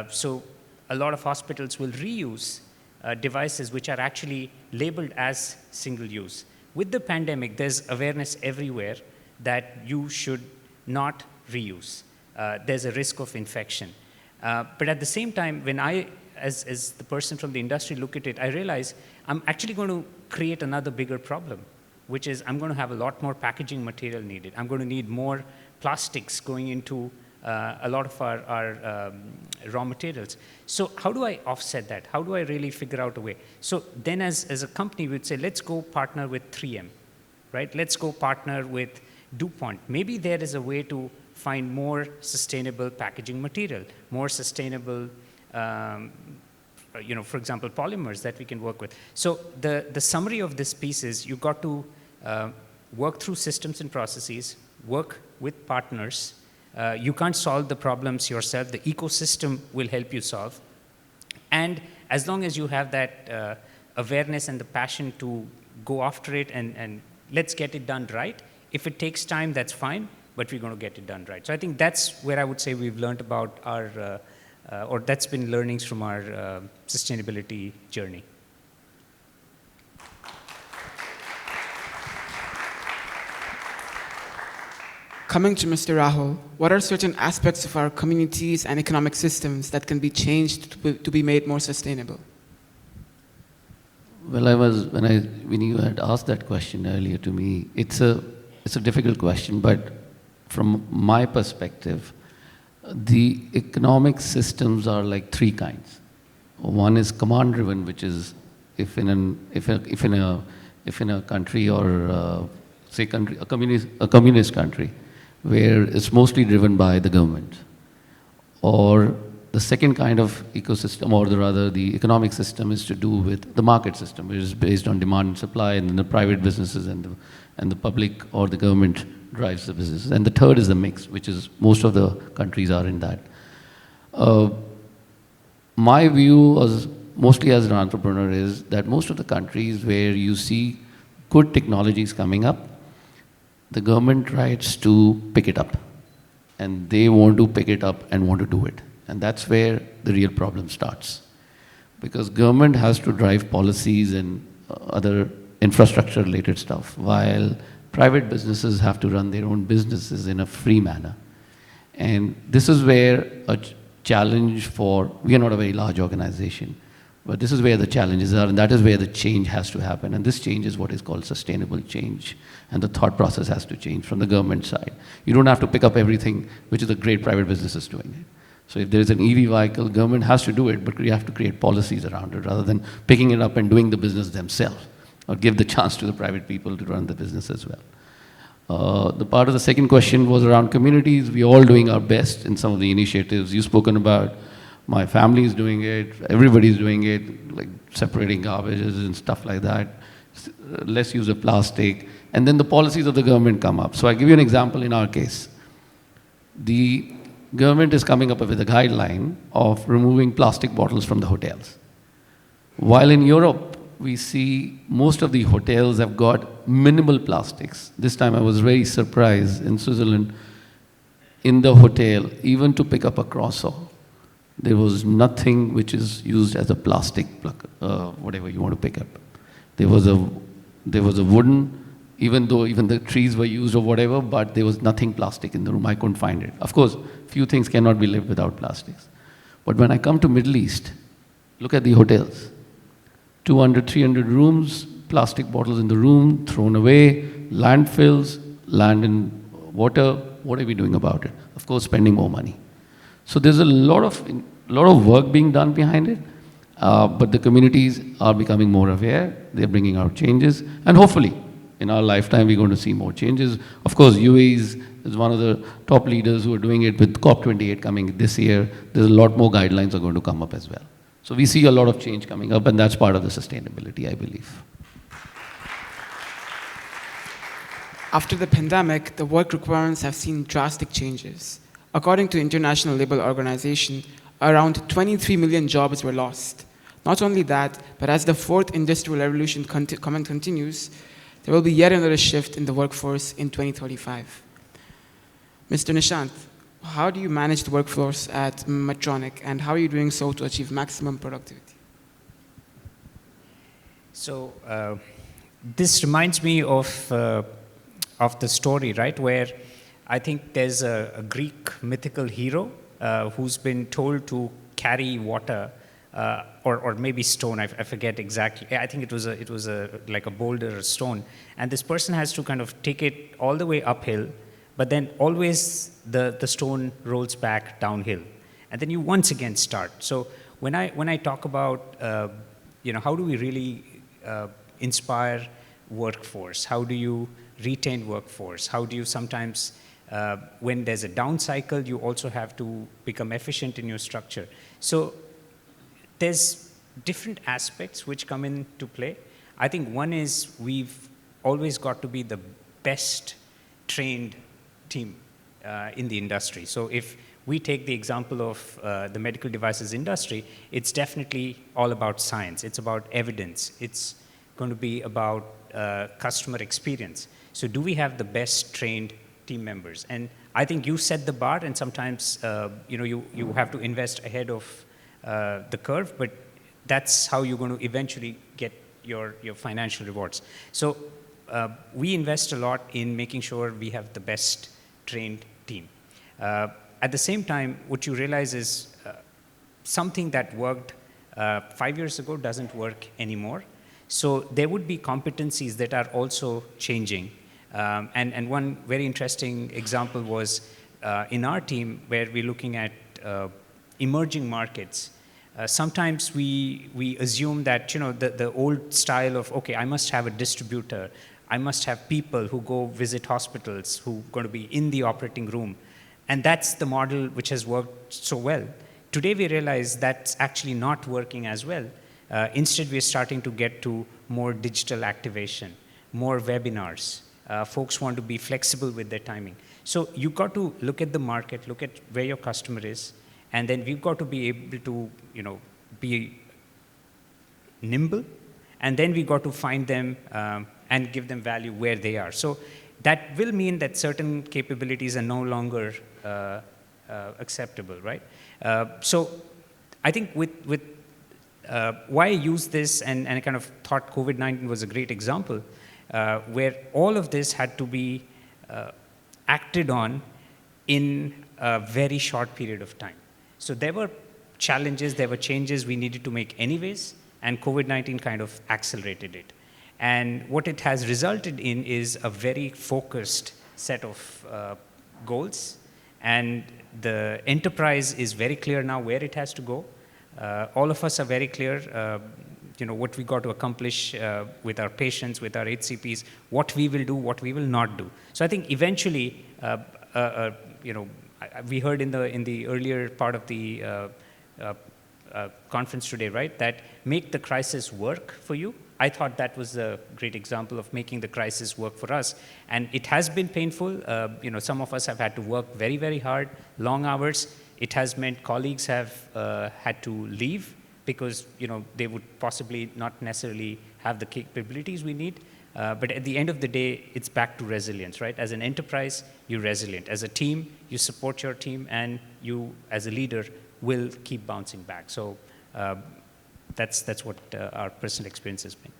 So a lot of hospitals will reuse devices which are actually labeled as single use. With the pandemic, there's awareness everywhere that you should not reuse. There's a risk of infection. But at the same time, when I, as the person from the industry, look at it, I realize I'm actually going to create another bigger problem, which is I'm going to have a lot more packaging material needed. I'm going to need more plastics going into a lot of our raw materials. So how do I offset that? How do I really figure out a way? So then as a company, we'd say, let's go partner with 3M, right? Let's go partner with DuPont. Maybe there is a way to find more sustainable packaging material, more sustainable, for example, polymers that we can work with. So the summary of this piece is you've got to work through systems and processes, work with partners. You can't solve the problems yourself. The ecosystem will help you solve. And as long as you have that awareness and the passion to go after it and let's get it done right. If it takes time, that's fine, but we're going to get it done right. So I think that's where I would say we've learned about our, or that's been learnings from our sustainability journey. Coming to Mr. Rahul, what are certain aspects of our communities and economic systems that can be changed to be made more sustainable? Well, when you had asked that question earlier to me, it's a difficult question, but from my perspective, the economic systems are like three kinds. One is command-driven, which is if in a country or say a communist country, where it's mostly driven by the government. Or the second kind of ecosystem, or rather the economic system, is to do with the market system, which is based on demand and supply, and then the private businesses and the public or the government drives the businesses. And the third is the mix, which is most of the countries are in that. My view, mostly as an entrepreneur, is that most of the countries where you see good technologies coming up, the government tries to pick it up, and they want to pick it up and want to do it. And that's where the real problem starts. Because government has to drive policies and other infrastructure related stuff, while private businesses have to run their own businesses in a free manner. And this is where a challenge we are not a very large organization, but this is where the challenges are, and that is where the change has to happen. And this change is what is called sustainable change. And the thought process has to change from the government side. You don't have to pick up everything, which is a great private business is doing it. So if there is an EV vehicle, government has to do it, but we have to create policies around it rather than picking it up and doing the business themselves, or give the chance to the private people to run the business as well. The part of the second question was around communities. We're all doing our best in some of the initiatives you've spoken about. My family is doing it, everybody's doing it, like separating garbages and stuff like that, less use of plastic, and then the policies of the government come up. So I'll give you an example in our case. The government is coming up with a guideline of removing plastic bottles from the hotels. While in Europe, we see most of the hotels have got minimal plastics. This time I was very surprised in Switzerland, in the hotel, even to pick up a croissant, there was nothing which is used as a plastic, whatever you want to pick up. There was a wooden, even though even the trees were used or whatever, but there was nothing plastic in the room. I couldn't find it. Of course, few things cannot be lived without plastics. But when I come to Middle East, look at the hotels. 200, 300 rooms, plastic bottles in the room, thrown away, landfills, land in water. What are we doing about it? Of course, spending more money. So there's a lot of work being done behind it, but the communities are becoming more aware. They're bringing out changes, and hopefully, in our lifetime, we're going to see more changes. Of course, UAE is one of the top leaders who are doing it with COP28 coming this year. There's a lot more guidelines are going to come up as well. So we see a lot of change coming up, and that's part of the sustainability, I believe. After the pandemic, the work requirements have seen drastic changes. According to International Labour Organization, around 23 million jobs were lost. Not only that, but as the fourth industrial revolution continues, there will be yet another shift in the workforce in 2035. Mr. Nishant, how do you manage the workforce at Medtronic, and how are you doing so to achieve maximum productivity? So this reminds me of the story, right, where I think there's a Greek mythical hero who's been told to carry water, or maybe stone. I forget exactly. I think it was like a boulder or stone, and this person has to kind of take it all the way uphill, but then always the stone rolls back downhill, and then you once again start. So when I talk about how do we really inspire workforce? How do you retain workforce? How do you sometimes when there's a down cycle, you also have to become efficient in your structure. So there's different aspects which come into play. I think one is we've always got to be the best trained team in the industry. So if we take the example of the medical devices industry, it's definitely all about science. It's about evidence. It's going to be about customer experience. So do we have the best trained team members? And I think you set the bar, and sometimes you have to invest ahead of the curve, but that's how you're going to eventually get your financial rewards. So we invest a lot in making sure we have the best trained team. At the same time, what you realize is something that worked 5 years ago doesn't work anymore. So there would be competencies that are also changing. And one very interesting example was in our team where we're looking at emerging markets. Sometimes we assume that the old style of, okay, I must have a distributor, I must have people who go visit hospitals, who are going to be in the operating room. And that's the model which has worked so well. Today we realize that's actually not working as well. Instead, we're starting to get to more digital activation, more webinars. Folks want to be flexible with their timing. So you've got to look at the market, look at where your customer is, and then we've got to be able to be nimble, and then we've got to find them and give them value where they are. So that will mean that certain capabilities are no longer acceptable, right? So I think with why I use this, and I kind of thought COVID-19 was a great example, where all of this had to be acted on in a very short period of time. So there were challenges, there were changes we needed to make anyways, and COVID-19 kind of accelerated it. And what it has resulted in is a very focused set of goals, and the enterprise is very clear now where it has to go. All of us are very clear, what we got to accomplish with our patients, with our HCPs, what we will do, what we will not do. So I think eventually, we heard in the earlier part of the conference today, right, that make the crisis work for you. I thought that was a great example of making the crisis work for us. And it has been painful. Some of us have had to work very, very hard, long hours. It has meant colleagues have had to leave because they would possibly not necessarily have the capabilities we need. But at the end of the day, it's back to resilience, right? As an enterprise, you're resilient. As a team, you support your team, and you, as a leader, will keep bouncing back. So that's what our personal experience has been.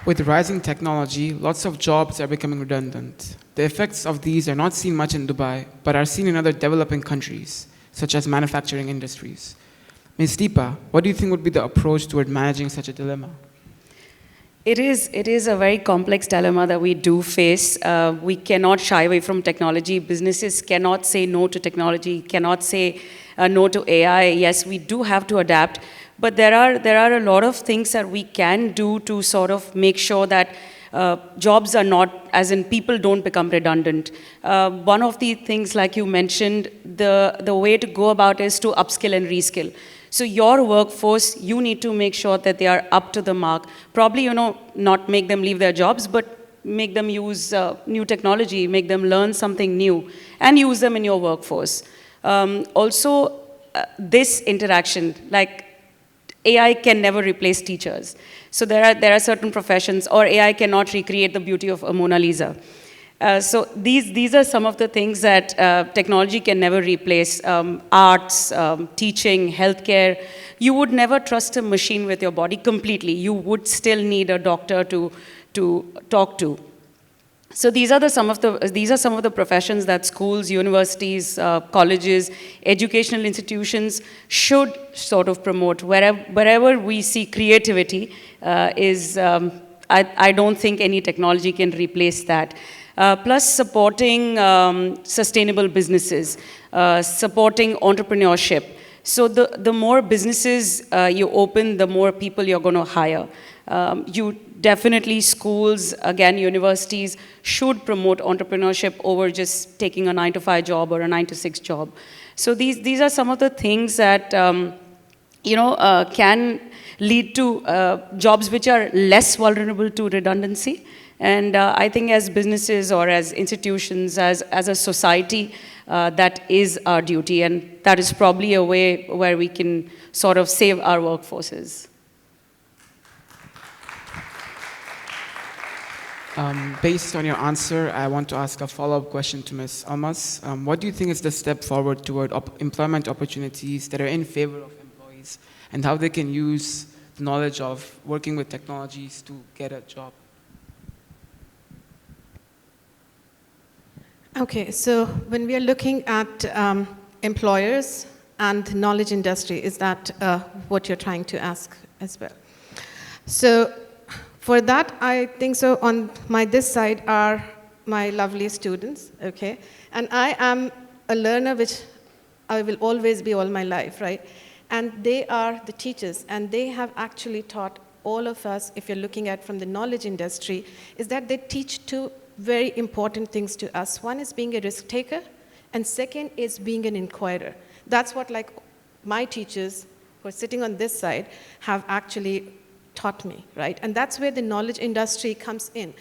With rising technology, lots of jobs are becoming redundant. The effects of these are not seen much in Dubai, but are seen in other developing countries, such as manufacturing industries. Ms. Deepa, what do you think would be the approach toward managing such a dilemma? It is a very complex dilemma that we do face. We cannot shy away from technology. Businesses cannot say no to technology, cannot say no to AI. Yes, we do have to adapt, but there are a lot of things that we can do to sort of make sure that jobs are not, as in people don't become redundant. One of the things, like you mentioned, the way to go about is to upskill and reskill. So your workforce, you need to make sure that they are up to the mark. Probably, not make them leave their jobs, but make them use new technology, make them learn something new, and use them in your workforce. Also, this interaction, like AI can never replace teachers. So there are certain professions, or AI cannot recreate the beauty of a Mona Lisa. So these are some of the things that technology can never replace. Arts, teaching, healthcare. You would never trust a machine with your body completely. You would still need a doctor to talk to. So these are some of the professions that schools, universities, colleges, educational institutions should sort of promote. Wherever we see creativity I don't think any technology can replace that. Plus supporting sustainable businesses, supporting entrepreneurship. So the more businesses you open, the more people you're going to hire. Definitely schools, again, universities should promote entrepreneurship over just taking a 9-to-5 job or a 9-to-6 job. So these are some of the things that can lead to jobs which are less vulnerable to redundancy, And I think as businesses or as institutions, as a society, that is our duty. And that is probably a way where we can sort of save our workforces. Based on your answer, I want to ask a follow-up question to Ms. Almas. What do you think is the step forward toward employment opportunities that are in favor of employees, and how they can use the knowledge of working with technologies to get a job? Okay, so when we are looking at employers and knowledge industry, is that what you're trying to ask as well? So for that, I think so on this side are my lovely students, okay? And I am a learner, which I will always be all my life, right? And they are the teachers, and they have actually taught all of us, if you're looking at from the knowledge industry, is that they teach two very important things to us. One is being a risk taker, and second is being an inquirer. That's what like my teachers who are sitting on this side have actually taught me, right? And that's where the knowledge industry comes in.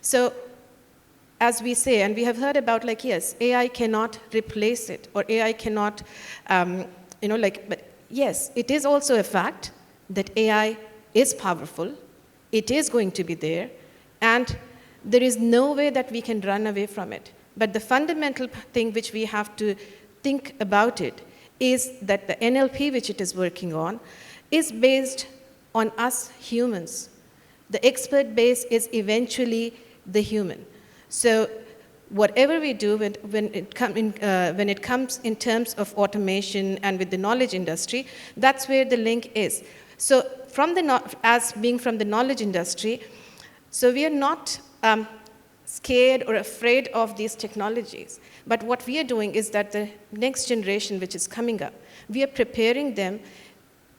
So as we say, and we have heard about like, yes, AI cannot replace it, or AI cannot, but yes, it is also a fact that AI is powerful, it is going to be there, and there is no way that we can run away from it. But the fundamental thing which we have to think about it is that the NLP which it is working on is based on us humans. The expert base is eventually the human. So whatever we do when it comes in terms of automation and with the knowledge industry, that's where the link is. So as being from the knowledge industry, so we are not scared or afraid of these technologies. But what we are doing is that the next generation which is coming up, we are preparing them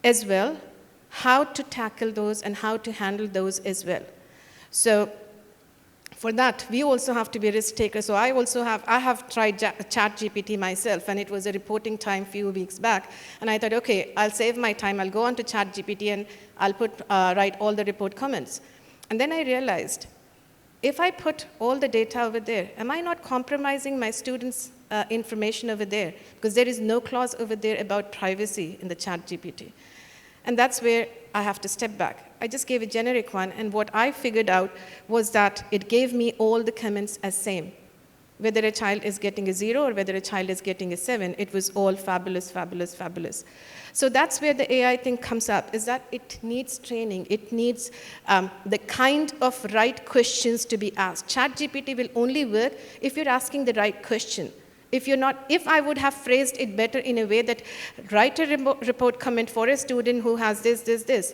as well how to tackle those and how to handle those as well. So for that, we also have to be risk takers. So I have tried ChatGPT myself, and it was a reporting time a few weeks back. And I thought, okay, I'll save my time. I'll go on to ChatGPT and I'll write all the report comments. And then I realized, if I put all the data over there, am I not compromising my students' information over there? Because there is no clause over there about privacy in the ChatGPT. And that's where I have to step back. I just gave a generic one, and what I figured out was that it gave me all the comments as same. Whether a child is getting a 0 or whether a child is getting a 7, it was all fabulous, fabulous, fabulous. So that's where the AI thing comes up, is that it needs training. It needs the kind of right questions to be asked. ChatGPT will only work if you're asking the right question. If I would have phrased it better in a way that write a report comment for a student who has this,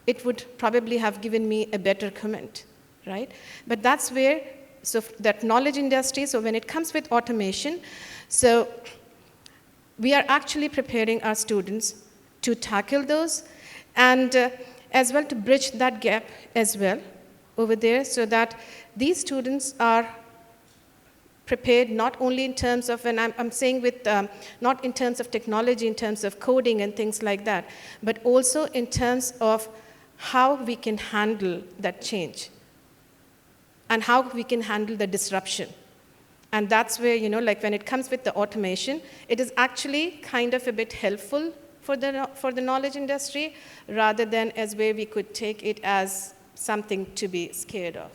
it would probably have given me a better comment, right? But that's where, so that knowledge industry, so when it comes with automation, so we are actually preparing our students to tackle those and as well to bridge that gap as well over there so that these students are prepared not only in terms of, and I'm saying with, not in terms of technology, in terms of coding and things like that, but also in terms of how we can handle that change and how we can handle the disruption. And that's where, like when it comes with the automation, it is actually kind of a bit helpful for the knowledge industry rather than as where we could take it as something to be scared of.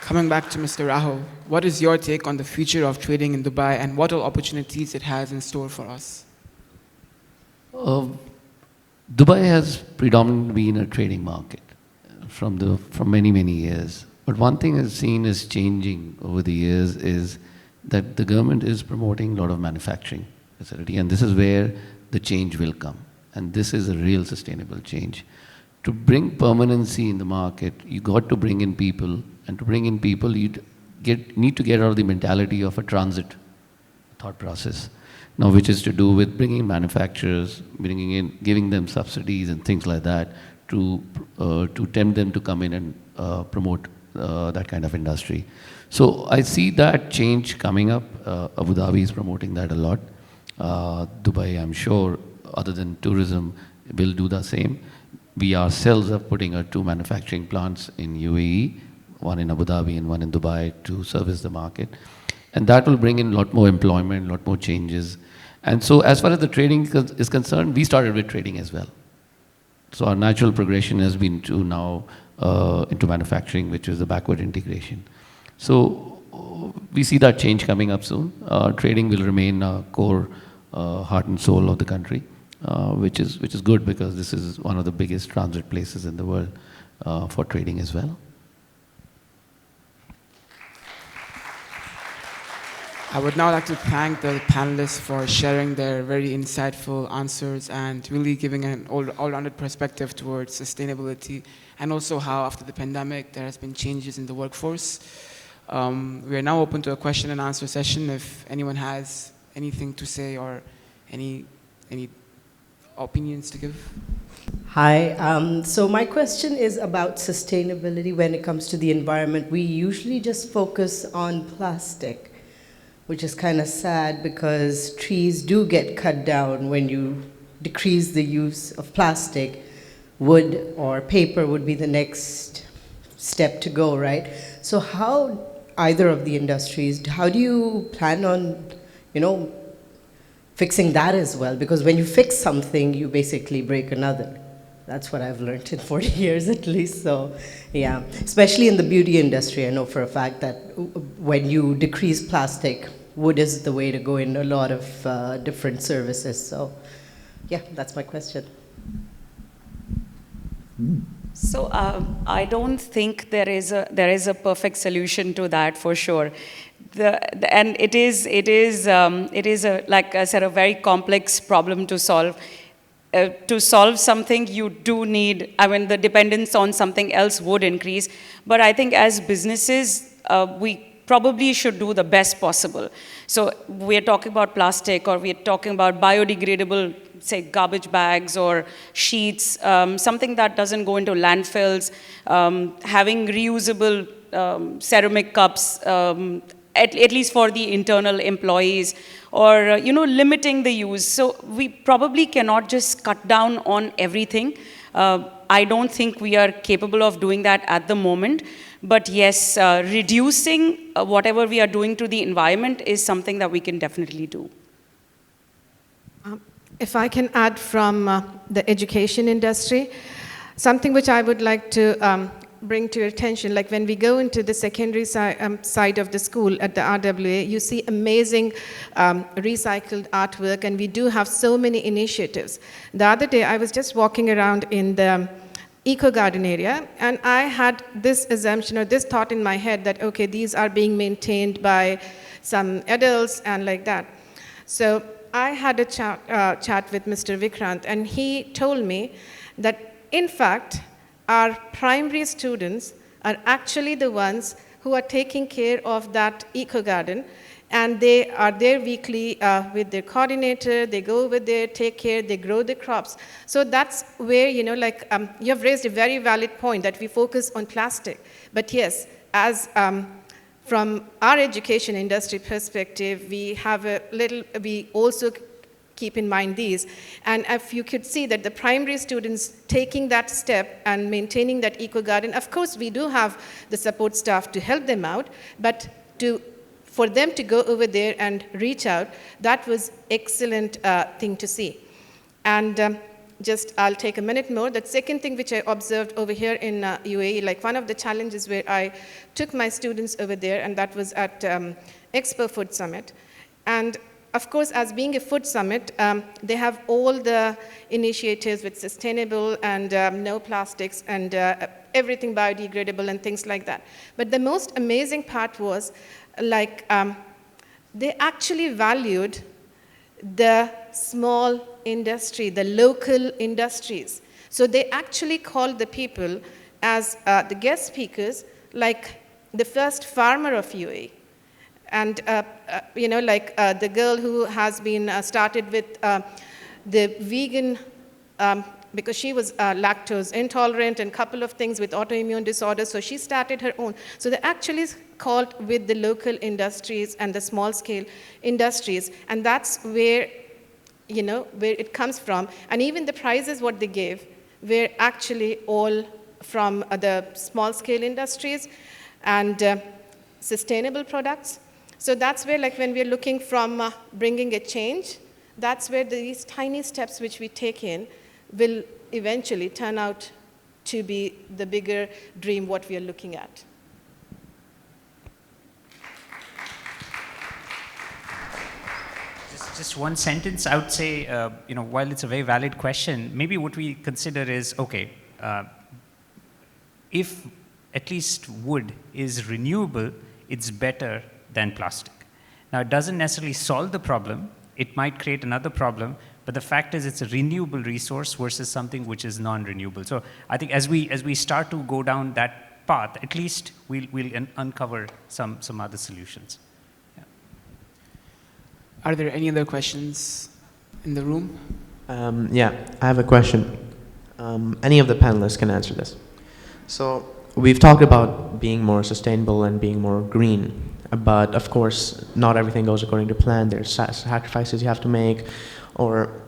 Coming back to Mr. Rahul, what is your take on the future of trading in Dubai and what all opportunities it has in store for us? Dubai has predominantly been a trading market from many, many years. But one thing I've seen is changing over the years is that the government is promoting a lot of manufacturing facility, and this is where the change will come. And this is a real sustainable change. To bring permanency in the market, you got to bring in people, and to bring in people, you need to get out of the mentality of a transit thought process. Now, which is to do with bringing manufacturers, giving them subsidies and things like that to tempt them to come in and promote that kind of industry. So I see that change coming up. Abu Dhabi is promoting that a lot. Dubai, I'm sure, other than tourism, will do the same. We ourselves are putting our 2 manufacturing plants in UAE, one in Abu Dhabi and one in Dubai, to service the market. And that will bring in a lot more employment, a lot more changes. And so as far as the trading is concerned, we started with trading as well. So our natural progression has been to now into manufacturing, which is the backward integration. So we see that change coming up soon. Trading will remain a core heart and soul of the country, which is good because this is one of the biggest transit places in the world for trading as well. I would now like to thank the panelists for sharing their very insightful answers and really giving an all-rounded perspective towards sustainability and also how after the pandemic there has been changes in the workforce. We are now open to a question and answer session if anyone has anything to say or any opinions to give. Hi, so my question is about sustainability when it comes to the environment. We usually just focus on plastic, which is kind of sad because trees do get cut down when you decrease the use of plastic. Wood or paper would be the next step to go, right? So how, either of the industries, how do you plan on, fixing that as well? Because when you fix something, you basically break another. That's what I've learned in 40 years at least, so yeah. Especially in the beauty industry, I know for a fact that when you decrease plastic, wood is the way to go in a lot of different services. So yeah, that's my question. So I don't think there is a perfect solution to that for sure. And it is like I said, a very complex problem to solve. To solve something, you do need, the dependence on something else would increase. But I think as businesses, we probably should do the best possible. So we're talking about plastic, or we're talking about biodegradable, say, garbage bags or sheets, something that doesn't go into landfills, having reusable ceramic cups, at least for the internal employees, or limiting the use. So we probably cannot just cut down on everything. I don't think we are capable of doing that at the moment. But yes, reducing whatever we are doing to the environment is something that we can definitely do. If I can add from the education industry, something which I would like to bring to your attention, like when we go into the secondary side of the school at the RWA, you see amazing recycled artwork, and we do have so many initiatives. The other day, I was just walking around in the Eco Garden area, and I had this assumption or this thought in my head that, okay, these are being maintained by some adults and like that. So I had a chat with Mr. Vikrant, and he told me that, in fact, our primary students are actually the ones who are taking care of that eco garden, and they are there weekly with their coordinator. They go over there, take care, they grow the crops. So that's where, you have raised a very valid point that we focus on plastic. But yes, as from our education industry perspective, we also keep in mind these. And if you could see that the primary students taking that step and maintaining that eco garden, of course, we do have the support staff to help them out, but for them to go over there and reach out, that was excellent thing to see. And I'll take a minute more. The second thing which I observed over here in UAE, like one of the challenges where I took my students over there, and that was at Expo Food Summit. And of course, as being a food summit, they have all the initiatives with sustainable and no plastics and everything biodegradable and things like that. But the most amazing part was, they actually valued the small industry, the local industries. So they actually called the people as the guest speakers, like the first farmer of UAE. And, the girl who has been started with the vegan, because she was lactose intolerant and a couple of things with autoimmune disorders, so she started her own. So they actually called with the local industries and the small scale industries, and that's where where it comes from. And even the prices what they gave were actually all from the small-scale industries and sustainable products. So that's where, like, when we're looking from bringing a change, that's where these tiny steps which we take in will eventually turn out to be the bigger dream what we are looking at. Just one sentence, I would say, while it's a very valid question, maybe what we consider is, okay, if at least wood is renewable, it's better than plastic. Now, it doesn't necessarily solve the problem. It might create another problem, but the fact is it's a renewable resource versus something which is non-renewable. So I think as we start to go down that path, at least we'll uncover some other solutions. Are there any other questions in the room? Yeah, I have a question. Any of the panelists can answer this. So we've talked about being more sustainable and being more green, but of course, not everything goes according to plan. There's sacrifices you have to make, or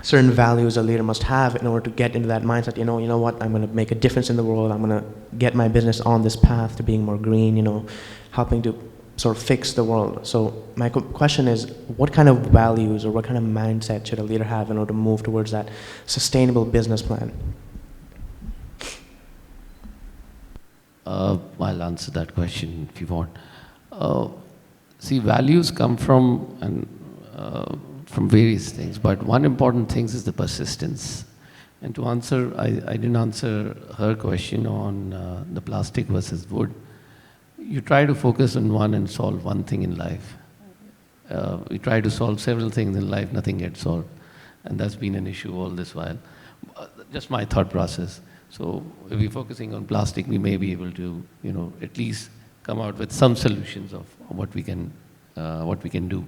certain values a leader must have in order to get into that mindset. You know what? I'm going to make a difference in the world. I'm going to get my business on this path to being more green. Helping to sort of fix the world. So my question is, what kind of values or what kind of mindset should a leader have in order to move towards that sustainable business plan? I'll answer that question if you want. See, values come from various things, but one important thing is the persistence. And to answer, I didn't answer her question on the plastic versus wood. You try to focus on one and solve one thing in life. We try to solve several things in life, nothing gets solved. And that's been an issue all this while. Just my thought process. So if we're focusing on plastic, we may be able to, at least come out with some solutions of what we can do.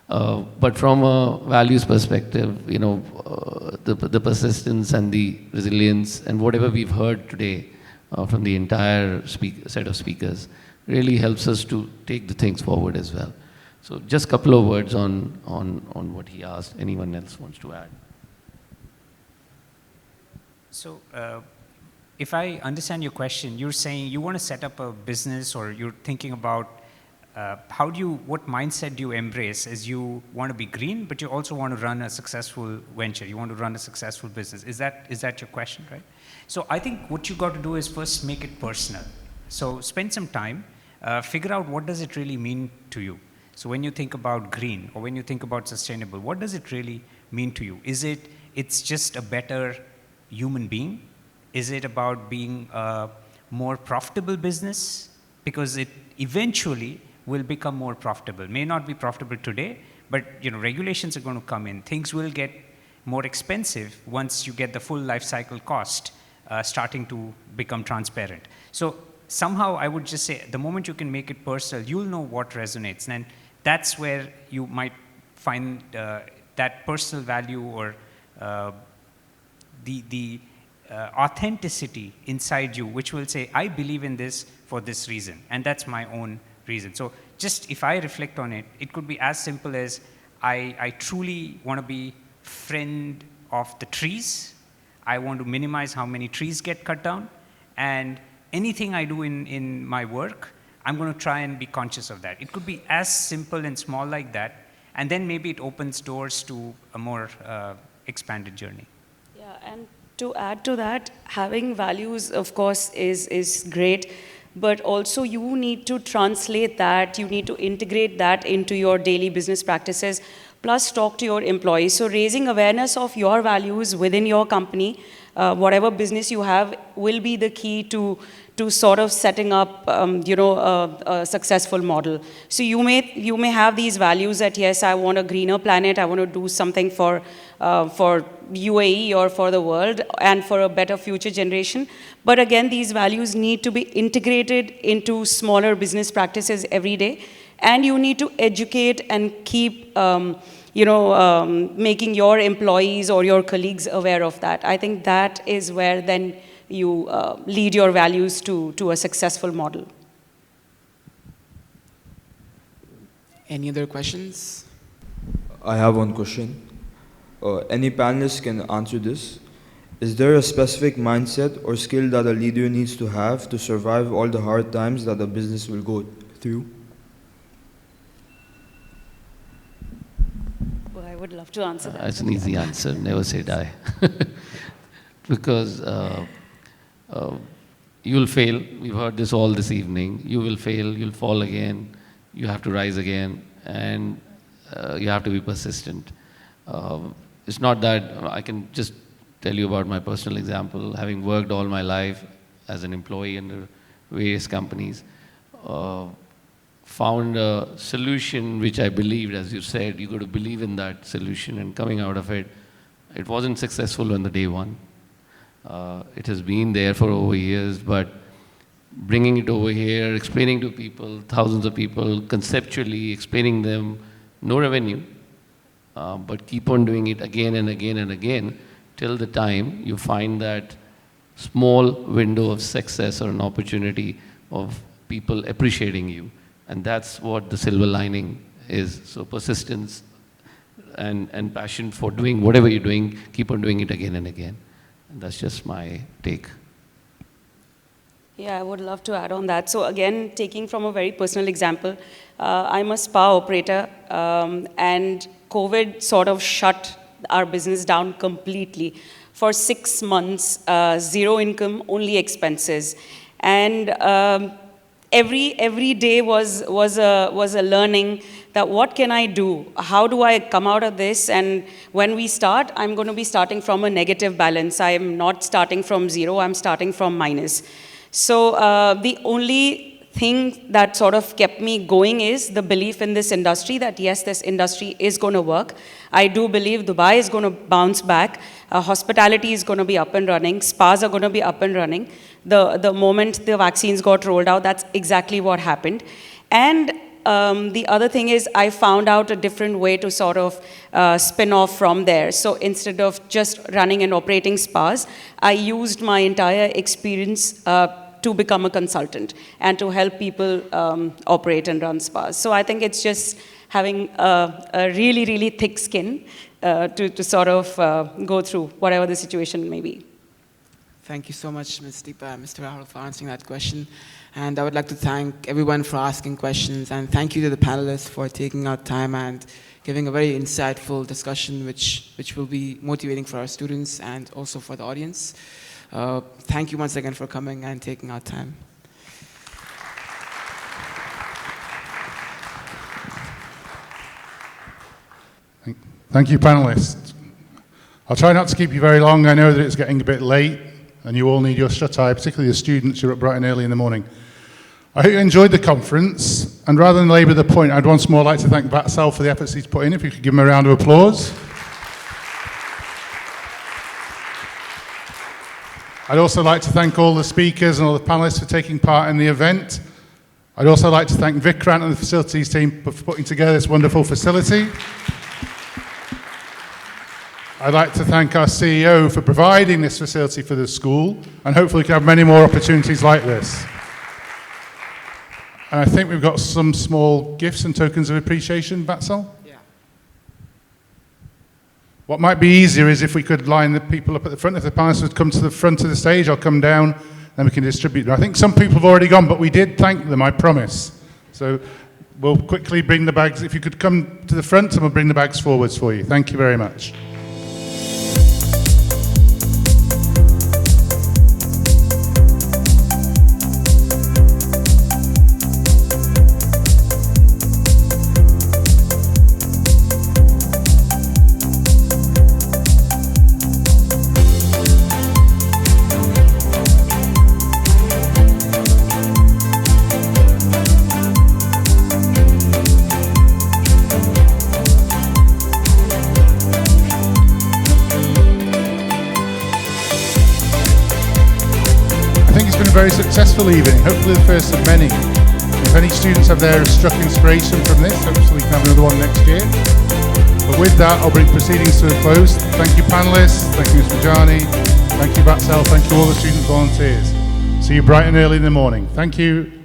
But from a values perspective, the persistence and the resilience and whatever we've heard today from the entire set of speakers really helps us to take the things forward as well. So just a couple of words on what he asked. Anyone else wants to add? So if I understand your question, you're saying you want to set up a business, or you're thinking about what mindset do you embrace as you want to be green, but you also want to run a successful venture, you want to run a successful business. Is that your question, right? So I think what you got to do is first make it personal. So spend some time, figure out what does it really mean to you. So when you think about green, or when you think about sustainable, what does it really mean to you? It's just a better human being? Is it about being a more profitable business? Because it eventually will become more profitable. May not be profitable today, but regulations are going to come in. Things will get more expensive once you get the full life cycle cost starting to become transparent. So somehow I would just say, the moment you can make it personal, you'll know what resonates. And that's where you might find that personal value, or the authenticity inside you, which will say, I believe in this for this reason, and that's my own reason. So just if I reflect on it, it could be as simple as I truly want to be friend of the trees. I want to minimize how many trees get cut down, and anything I do in my work, I'm going to try and be conscious of that. It could be as simple and small like that, and then maybe it opens doors to a more expanded journey. Yeah, and to add to that, having values, of course, is great, but also you need to translate that, you need to integrate that into your daily business practices, plus talk to your employees. So raising awareness of your values within your company, whatever business you have, will be the key to sort of setting up, a successful model. So you may have these values that, yes, I want a greener planet, I want to do something for UAE or for the world and for a better future generation. But again, these values need to be integrated into smaller business practices every day. And you need to educate and keep, making your employees or your colleagues aware of that. I think that is where then you lead your values to a successful model. Any other questions? I have one question. any panelist can answer this. Is there a specific mindset or skill that a leader needs to have to survive all the hard times that a business will go through? Well, I would love to answer that. That's an easy answer. Never say die. Because you'll fail. We've heard this all this evening. You will fail. You'll fall again. You have to rise again. And you have to be persistent. It's not that I can just tell you about my personal example, having worked all my life as an employee under various companies, found a solution which I believed, as you said, you got to believe in that solution, and coming out of it, it wasn't successful on the day one. It has been there for over years, but bringing it over here, explaining to people, thousands of people, conceptually explaining them, no revenue, but keep on doing it again and again and again, till the time you find that small window of success or an opportunity of people appreciating you. And that's what the silver lining is. So persistence and passion for doing whatever you're doing, keep on doing it again and again. And that's just my take. Yeah, I would love to add on that. So again, taking from a very personal example, I'm a spa operator, and COVID sort of shut our business down completely. For 6 months, zero income, only expenses. And every day was a learning that what can I do? How do I come out of this? And when we start, I'm going to be starting from a negative balance. I am not starting from zero, I'm starting from minus. So the only thing that sort of kept me going is the belief in this industry that yes, this industry is going to work. I do believe Dubai is going to bounce back. Hospitality is going to be up and running. Spas are going to be up and running. The moment the vaccines got rolled out, that's exactly what happened. And the other thing is I found out a different way to sort of spin off from there. So instead of just running and operating spas, I used my entire experience to become a consultant and to help people operate and run spas. So I think it's just having a really, really thick skin to sort of go through whatever the situation may be. Thank you so much, Ms. Deepa and Mr. Rahul, for answering that question. And I would like to thank everyone for asking questions, and thank you to the panelists for taking out time and giving a very insightful discussion which will be motivating for our students and also for the audience. Thank you once again for coming and taking our time. Thank you, panelists. I'll try not to keep you very long. I know that it's getting a bit late and you all need your shut-eye, particularly the students who are up bright and early in the morning. I hope you enjoyed the conference, and rather than labour the point, I'd once more like to thank Vatsal for the efforts he's put in. If you could give him a round of applause. I'd also like to thank all the speakers and all the panelists for taking part in the event. I'd also like to thank Vikrant and the facilities team for putting together this wonderful facility. I'd like to thank our CEO for providing this facility for the school, and hopefully we can have many more opportunities like this. And I think we've got some small gifts and tokens of appreciation, Vatsal? Yeah. What might be easier is if we could line the people up at the front. If the panelists would come to the front of the stage, I'll come down, then we can distribute them. I think some people have already gone, but we did thank them, I promise. So we'll quickly bring the bags. If you could come to the front, and we'll bring the bags forwards for you. Thank you very much. Very successful evening, hopefully the first of many. If any students have there struck inspiration from this, hopefully we can have another one next year. But with that, I'll bring proceedings to a close. Thank you panelists, thank you Mr. Jani, thank you Vatsal, thank you all the student volunteers. See you bright and early in the morning. Thank you.